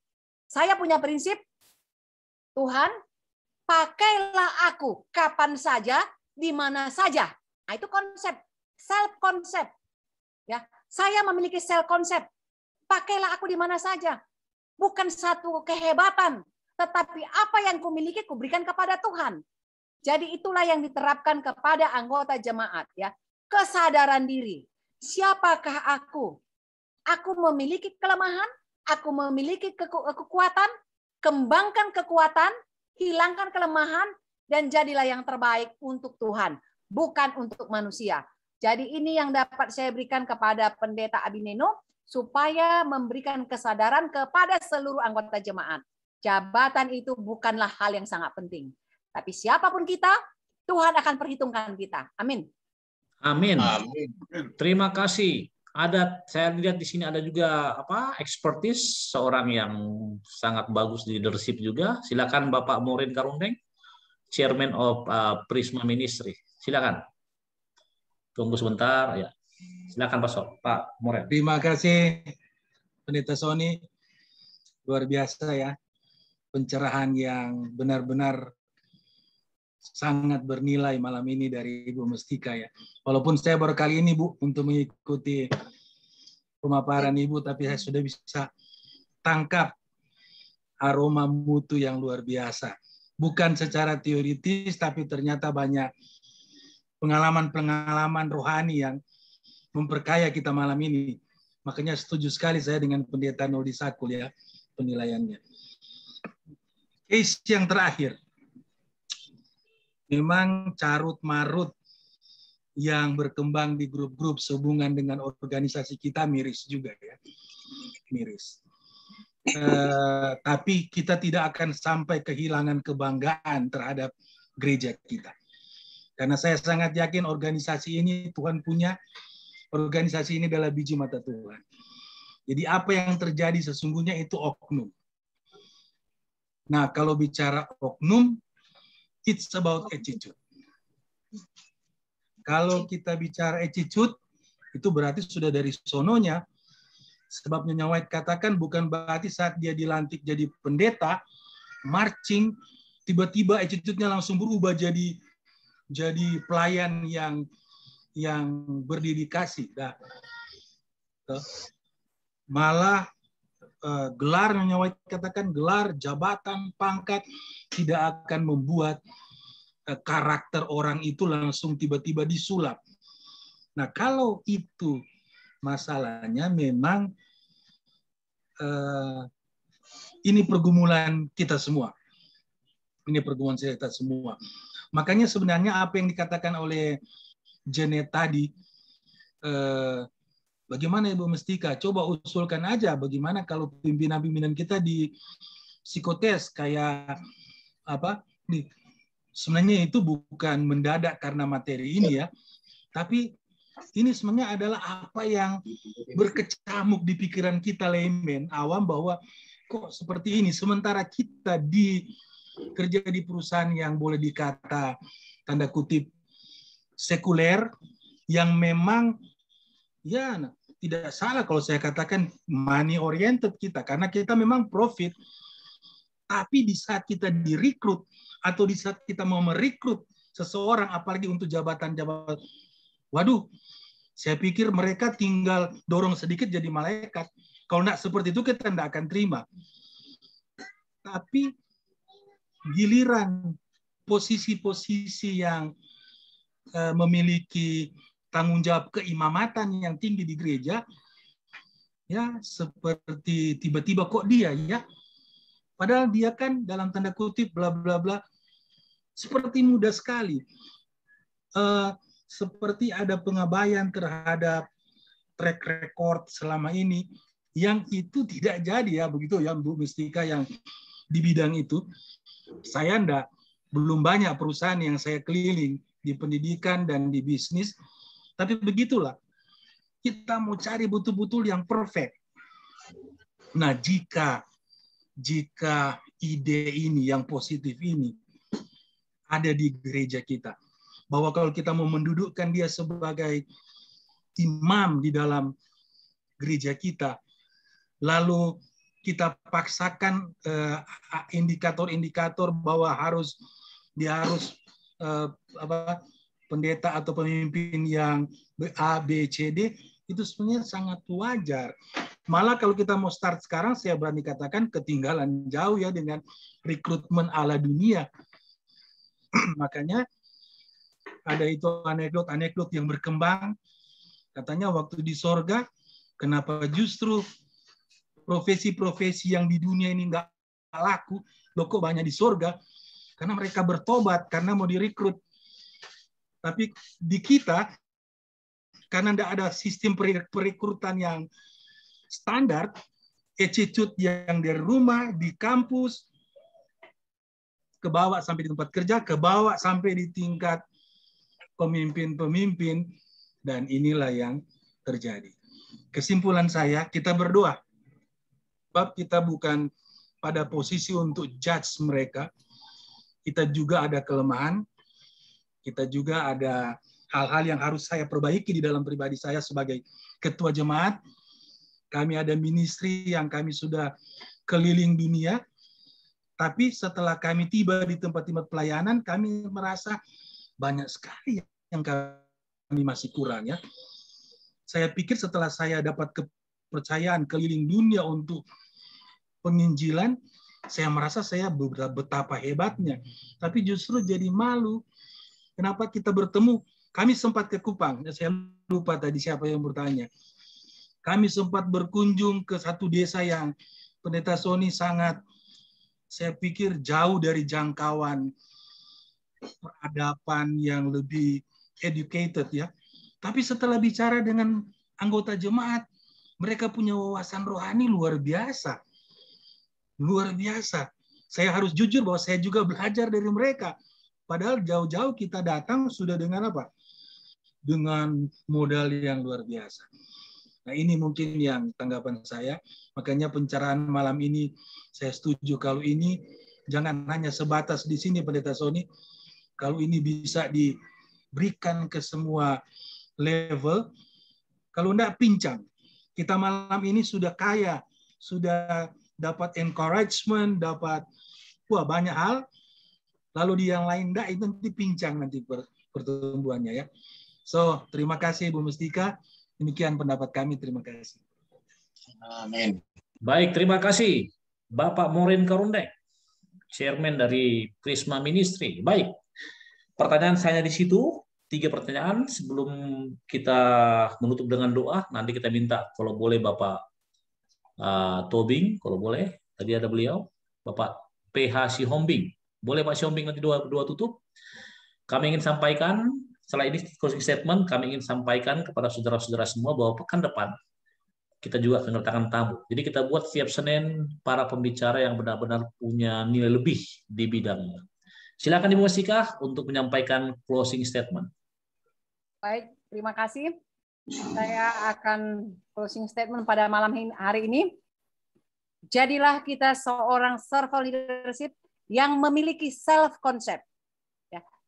Saya punya prinsip, Tuhan, pakailah aku kapan saja, di mana saja. Nah, itu konsep, self konsep. Ya, saya memiliki self konsep. Pakailah aku di mana saja. Bukan satu kehebatan, tetapi apa yang kumiliki kuberikan kepada Tuhan. Jadi itulah yang diterapkan kepada anggota jemaat, ya. Kesadaran diri. Siapakah aku? Aku memiliki kelemahan, aku memiliki kekuatan, kembangkan kekuatan, hilangkan kelemahan, dan jadilah yang terbaik untuk Tuhan, bukan untuk manusia. Jadi ini yang dapat saya berikan kepada Pendeta Abineno, supaya memberikan kesadaran kepada seluruh anggota jemaat. Jabatan itu bukanlah hal yang sangat penting. Tapi siapapun kita, Tuhan akan perhitungkan kita. Amin. Amin. Amin. Terima kasih. Saya lihat di sini ada juga expertise, seorang yang sangat bagus di leadership juga. Silakan Bapak Maureen Karundeng, Chairman of Prisma Ministry. Silakan. Tunggu sebentar ya. Silakan Pak Maureen. Terima kasih Pendeta Sony. Luar biasa ya. Pencerahan yang benar-benar sangat bernilai malam ini dari Ibu Mestika ya. Walaupun saya baru kali ini Bu untuk mengikuti pemaparan Ibu, tapi saya sudah bisa tangkap aroma mutu yang luar biasa. Bukan secara teoritis, tapi ternyata banyak pengalaman-pengalaman rohani yang memperkaya kita malam ini. Makanya setuju sekali saya dengan Pendeta Noldi Sakul ya penilaiannya. Case yang terakhir. Memang carut-marut yang berkembang di grup-grup sehubungan dengan organisasi kita miris juga ya. Miris. Tapi kita tidak akan sampai kehilangan kebanggaan terhadap gereja kita. Karena saya sangat yakin organisasi ini Tuhan punya, organisasi ini adalah biji mata Tuhan. Jadi apa yang terjadi sesungguhnya itu oknum. Nah, kalau bicara oknum, it's about attitude. Kalau kita bicara attitude, itu berarti sudah dari sononya. Sebab Nyonya White katakan bukan berarti saat dia dilantik jadi pendeta, marching, tiba-tiba attitude-nya langsung berubah jadi pelayan yang berdedikasi. Nah, malah gelar, Nyonya White katakan gelar, jabatan, pangkat tidak akan membuat karakter orang itu langsung tiba-tiba disulap. Nah, kalau itu masalahnya memang ini pergumulan kita semua. Ini pergumulan kita semua. Makanya sebenarnya apa yang dikatakan oleh Janet tadi, bagaimana Ibu Mestika? Coba usulkan aja bagaimana kalau pimpinan-pimpinan kita di psikotes kayak apa? Sebenarnya itu bukan mendadak karena materi ini ya, tapi ini sebenarnya adalah apa yang berkecamuk di pikiran kita layman awam bahwa kok seperti ini. Sementara kita kerja di perusahaan yang boleh dikata tanda kutip sekuler, yang memang ya tidak salah kalau saya katakan money oriented kita, karena kita memang profit. Tapi di saat kita direkrut atau di saat kita mau merekrut seseorang, apalagi untuk jabatan-jabatan, waduh, saya pikir mereka tinggal dorong sedikit jadi malaikat. Kalau tidak seperti itu kita tidak akan terima. Tapi giliran posisi-posisi yang memiliki tanggung jawab keimamatan yang tinggi di gereja, ya seperti tiba-tiba kok dia ya, padahal dia kan dalam tanda kutip bla bla bla seperti muda sekali. seperti ada pengabaian terhadap track record selama ini, yang itu tidak jadi ya, begitu ya Bu Mustika, yang di bidang itu. Saya belum banyak perusahaan yang saya keliling di pendidikan dan di bisnis, tapi begitulah. Kita mau cari betul-betul yang perfect. Nah, jika ide ini yang positif ini ada di gereja kita, bahwa kalau kita mau mendudukkan dia sebagai imam di dalam gereja kita, lalu kita paksakan indikator-indikator bahwa dia harus pendeta atau pemimpin yang A, B, C, D, itu sebenarnya sangat wajar. Malah kalau kita mau start sekarang, saya berani katakan ketinggalan jauh ya dengan rekrutmen ala dunia. Makanya ada itu anekdot yang berkembang. Katanya waktu di sorga, kenapa justru profesi-profesi yang di dunia ini nggak laku, loh kok banyak di sorga? Karena mereka bertobat, karena mau direkrut. Tapi di kita, karena tidak ada sistem perekrutan yang standar, attitude yang dari rumah, di kampus, kebawa sampai di tempat kerja, kebawa sampai di tingkat pemimpin-pemimpin, dan inilah yang terjadi. Kesimpulan saya, kita berdoa. Sebab kita bukan pada posisi untuk judge mereka, kita juga ada kelemahan, kita juga ada hal-hal yang harus saya perbaiki di dalam pribadi saya sebagai ketua jemaat. Kami ada ministry yang kami sudah keliling dunia, tapi setelah kami tiba di tempat-tempat pelayanan, kami merasa banyak sekali yang kami masih kurang ya. Saya pikir setelah saya dapat kepercayaan keliling dunia untuk penginjilan, saya merasa saya betapa hebatnya. Tapi justru jadi malu. Kenapa kita bertemu? Kami sempat ke Kupang. Saya lupa tadi siapa yang bertanya. Kami sempat berkunjung ke satu desa yang Pendeta Sony sangat, saya pikir jauh dari jangkauan peradaban yang lebih educated ya. Tapi setelah bicara dengan anggota jemaat, mereka punya wawasan rohani luar biasa. Luar biasa. Saya harus jujur bahwa saya juga belajar dari mereka. Padahal jauh-jauh kita datang sudah dengan apa? Dengan modal yang luar biasa. Nah, ini mungkin yang tanggapan saya. Makanya pencerahan malam ini saya setuju kalau ini jangan hanya sebatas di sini Pendeta Sony. Kalau ini bisa diberikan ke semua level, kalau enggak pincang. Kita malam ini sudah kaya, sudah dapat encouragement, dapat banyak hal. Lalu di yang lain enggak, itu nanti pincang nanti pertumbuhannya ya. So, terima kasih Bu Mustika. Demikian pendapat kami. Terima kasih. Amin. Baik, terima kasih Bapak Morin Karundeng, Chairman dari Prisma Ministry. Baik, pertanyaan saya di situ, 3 pertanyaan sebelum kita menutup dengan doa. Nanti kita minta kalau boleh Bapak Tobing, kalau boleh. Tadi ada beliau, Bapak PH Sihombing. Boleh Pak Sihombing nanti dua tutup. Kami ingin sampaikan, setelah ini closing statement, kami ingin sampaikan kepada saudara-saudara semua bahwa pekan depan kita juga akan kedatangan tamu. Jadi kita buat setiap Senin para pembicara yang benar-benar punya nilai lebih di bidangnya. Silakan Ibu Mustika untuk menyampaikan closing statement. Baik, terima kasih. Saya akan closing statement pada malam hari ini. Jadilah kita seorang servant leadership yang memiliki self-concept.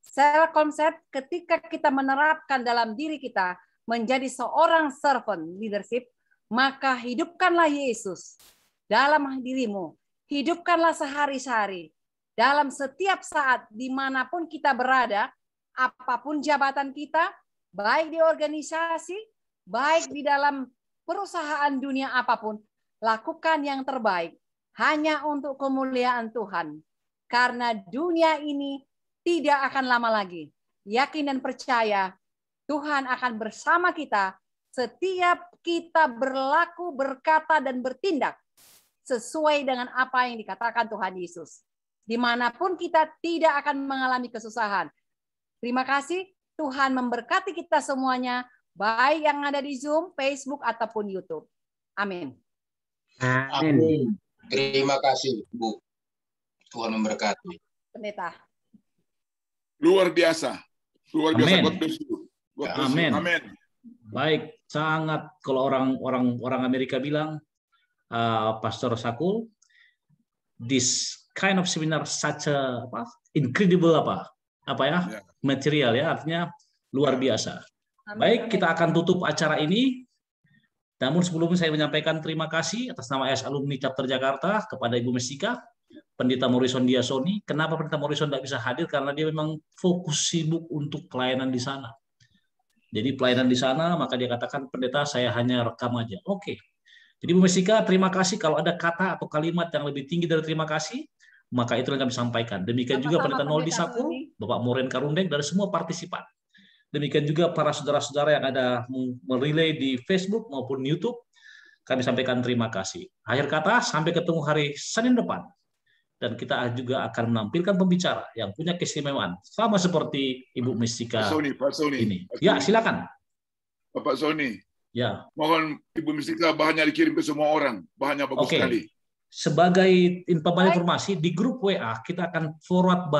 Self-concept ketika kita menerapkan dalam diri kita menjadi seorang servant leadership, maka hidupkanlah Yesus dalam dirimu. Hidupkanlah sehari-hari. Dalam setiap saat dimanapun kita berada, apapun jabatan kita, baik di organisasi, baik di dalam perusahaan dunia apapun, lakukan yang terbaik hanya untuk kemuliaan Tuhan. Karena dunia ini tidak akan lama lagi. Yakin dan percaya Tuhan akan bersama kita setiap kita berlaku, berkata, dan bertindak sesuai dengan apa yang dikatakan Tuhan Yesus. Dimanapun kita tidak akan mengalami kesusahan. Terima kasih. Tuhan memberkati kita semuanya, baik yang ada di Zoom, Facebook, ataupun YouTube. Amin. Amin. Terima kasih, Bu. Tuhan memberkati. Pendeta. Luar biasa. Luar biasa. Amin. God bless you. God bless you. Amin. Amin. Baik, sangat kalau orang Amerika bilang, Pastor Sakul, this kind of seminar such a incredible material ya, artinya luar biasa. Baik, kita akan tutup acara ini. Namun sebelumnya saya menyampaikan terima kasih atas nama AS Alumni Chapter Jakarta kepada Ibu Mestika, Pendeta Morrison Diasoni. Kenapa Pendeta Morrison tidak bisa hadir? Karena dia memang fokus sibuk untuk pelayanan di sana. Jadi pelayanan di sana, maka dia katakan, pendeta saya hanya rekam aja. Oke. Jadi Bu Mestika, terima kasih. Kalau ada kata atau kalimat yang lebih tinggi dari terima kasih, maka itu yang kami sampaikan. Demikian juga Pendeta Noldi Sapul, Bapak Moren Karundeng, dan semua partisipan. Demikian juga para saudara-saudara yang ada merelay di Facebook maupun YouTube, kami sampaikan terima kasih. Akhir kata, sampai ketemu hari Senin depan. Dan kita juga akan menampilkan pembicara yang punya keistimewaan, sama seperti Ibu Mestika Pak Sony. ini. Ya, silakan. Bapak Sony. Ya. Mohon Ibu Mestika bahannya dikirim ke semua orang. Bahannya bagus sekali. Sebagai informasi di grup WA kita akan forward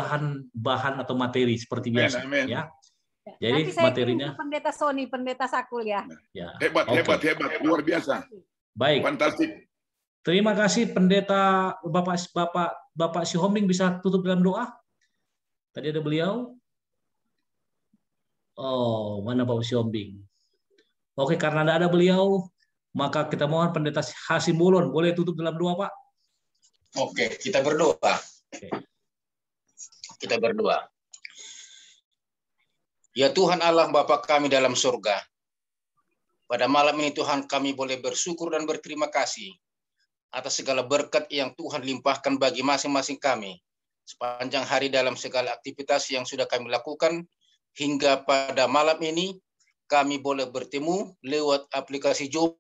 bahan atau materi seperti biasa. Amen. Ya. Jadi nanti saya materinya Pendeta Sony, Pendeta Sakul ya. Ya. Hebat, luar biasa. Baik. Fantastik. Terima kasih Pendeta Bapak Sihombing, bisa tutup dalam doa. Tadi ada beliau. Oh, mana Bapak Sihombing? Oke, karena tidak ada beliau, maka kita mohon Pendeta Hasimbolon boleh tutup dalam doa, Pak. Oke, kita berdoa. Oke. Kita berdoa. Ya Tuhan Allah Bapa kami dalam surga. Pada malam ini Tuhan kami boleh bersyukur dan berterima kasih atas segala berkat yang Tuhan limpahkan bagi masing-masing kami. Sepanjang hari dalam segala aktivitas yang sudah kami lakukan, hingga pada malam ini kami boleh bertemu lewat aplikasi Zoom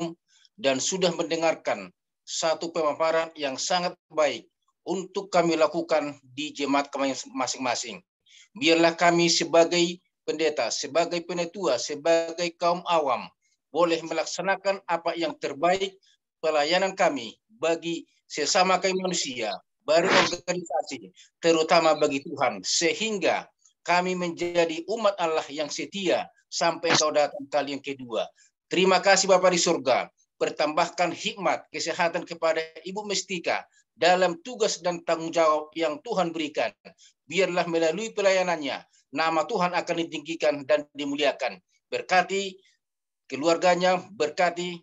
dan sudah mendengarkan satu pemaparan yang sangat baik untuk kami lakukan di jemaat kami masing-masing. Biarlah kami sebagai pendeta, sebagai penetua, sebagai kaum awam, boleh melaksanakan apa yang terbaik pelayanan kami bagi sesama kami manusia, bagi organisasi, terutama bagi Tuhan, sehingga kami menjadi umat Allah yang setia sampai Kau datang kali yang kedua. Terima kasih Bapa di surga, bertambahkan hikmat, kesehatan kepada Ibu Mestika dalam tugas dan tanggung jawab yang Tuhan berikan. Biarlah melalui pelayanannya, nama Tuhan akan ditinggikan dan dimuliakan. Berkati keluarganya, berkati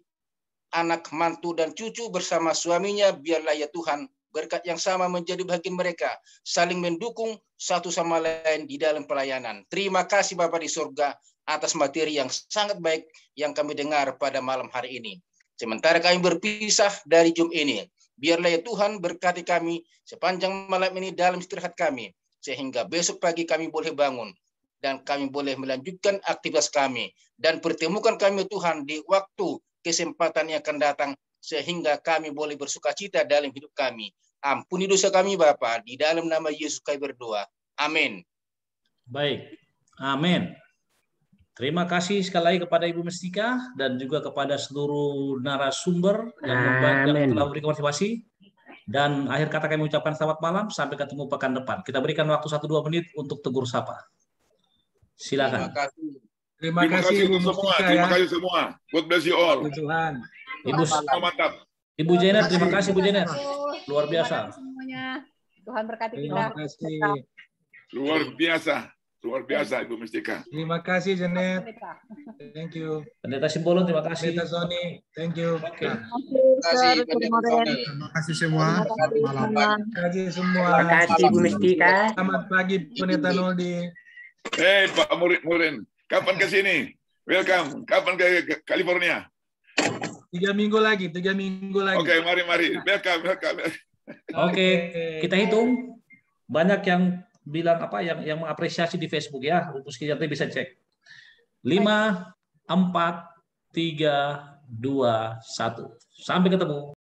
anak, mantu, dan cucu bersama suaminya. Biarlah ya Tuhan, berkat yang sama menjadi bagian mereka, saling mendukung satu sama lain di dalam pelayanan. Terima kasih Bapa di surga atas materi yang sangat baik yang kami dengar pada malam hari ini. Sementara kami berpisah dari Zoom ini, biarlah ya Tuhan berkati kami sepanjang malam ini dalam istirahat kami, sehingga besok pagi kami boleh bangun dan kami boleh melanjutkan aktivitas kami, dan pertemukan kami Tuhan di waktu kesempatan yang akan datang, sehingga kami boleh bersukacita dalam hidup kami. Ampuni dosa kami Bapa, di dalam nama Yesus kami berdoa. Amin. Baik. Amin. Terima kasih sekali lagi kepada Ibu Mestika dan juga kepada seluruh narasumber yang telah memberikan motivasi. Dan akhir kata kami ucapkan selamat malam, sampai ketemu pekan depan. Kita berikan waktu 1-2 menit untuk tegur sapa. Silakan. Terima kasih Ibu semua. Terima kasih semua. God bless you all. Tuhan. Mantap. Ibu Janet, terima kasih Bu Janet. Luar biasa. Semuanya. Tuhan berkati Terima kita. kasih. Luar biasa. Luar biasa Ibu Mestika. Terima kasih Janet. Thank you. Pendeta Simbolon, terima kasih. Pendeta Sony, thank you. Oke. Terima kasih. Terima kasih semua. Malam. Terima kasih semua. Terima kasih Bu Mestika. Selamat pagi Pendeta Noldi. Hey Pak Murin, kapan ke sini? Welcome. Kapan ke California? 3 minggu lagi. Oke, mari. Welcome. Oke, kita hitung. Banyak yang bilang yang mengapresiasi di Facebook ya. Terus kita bisa cek. 5, 4, 3, 2, 1. Sampai ketemu.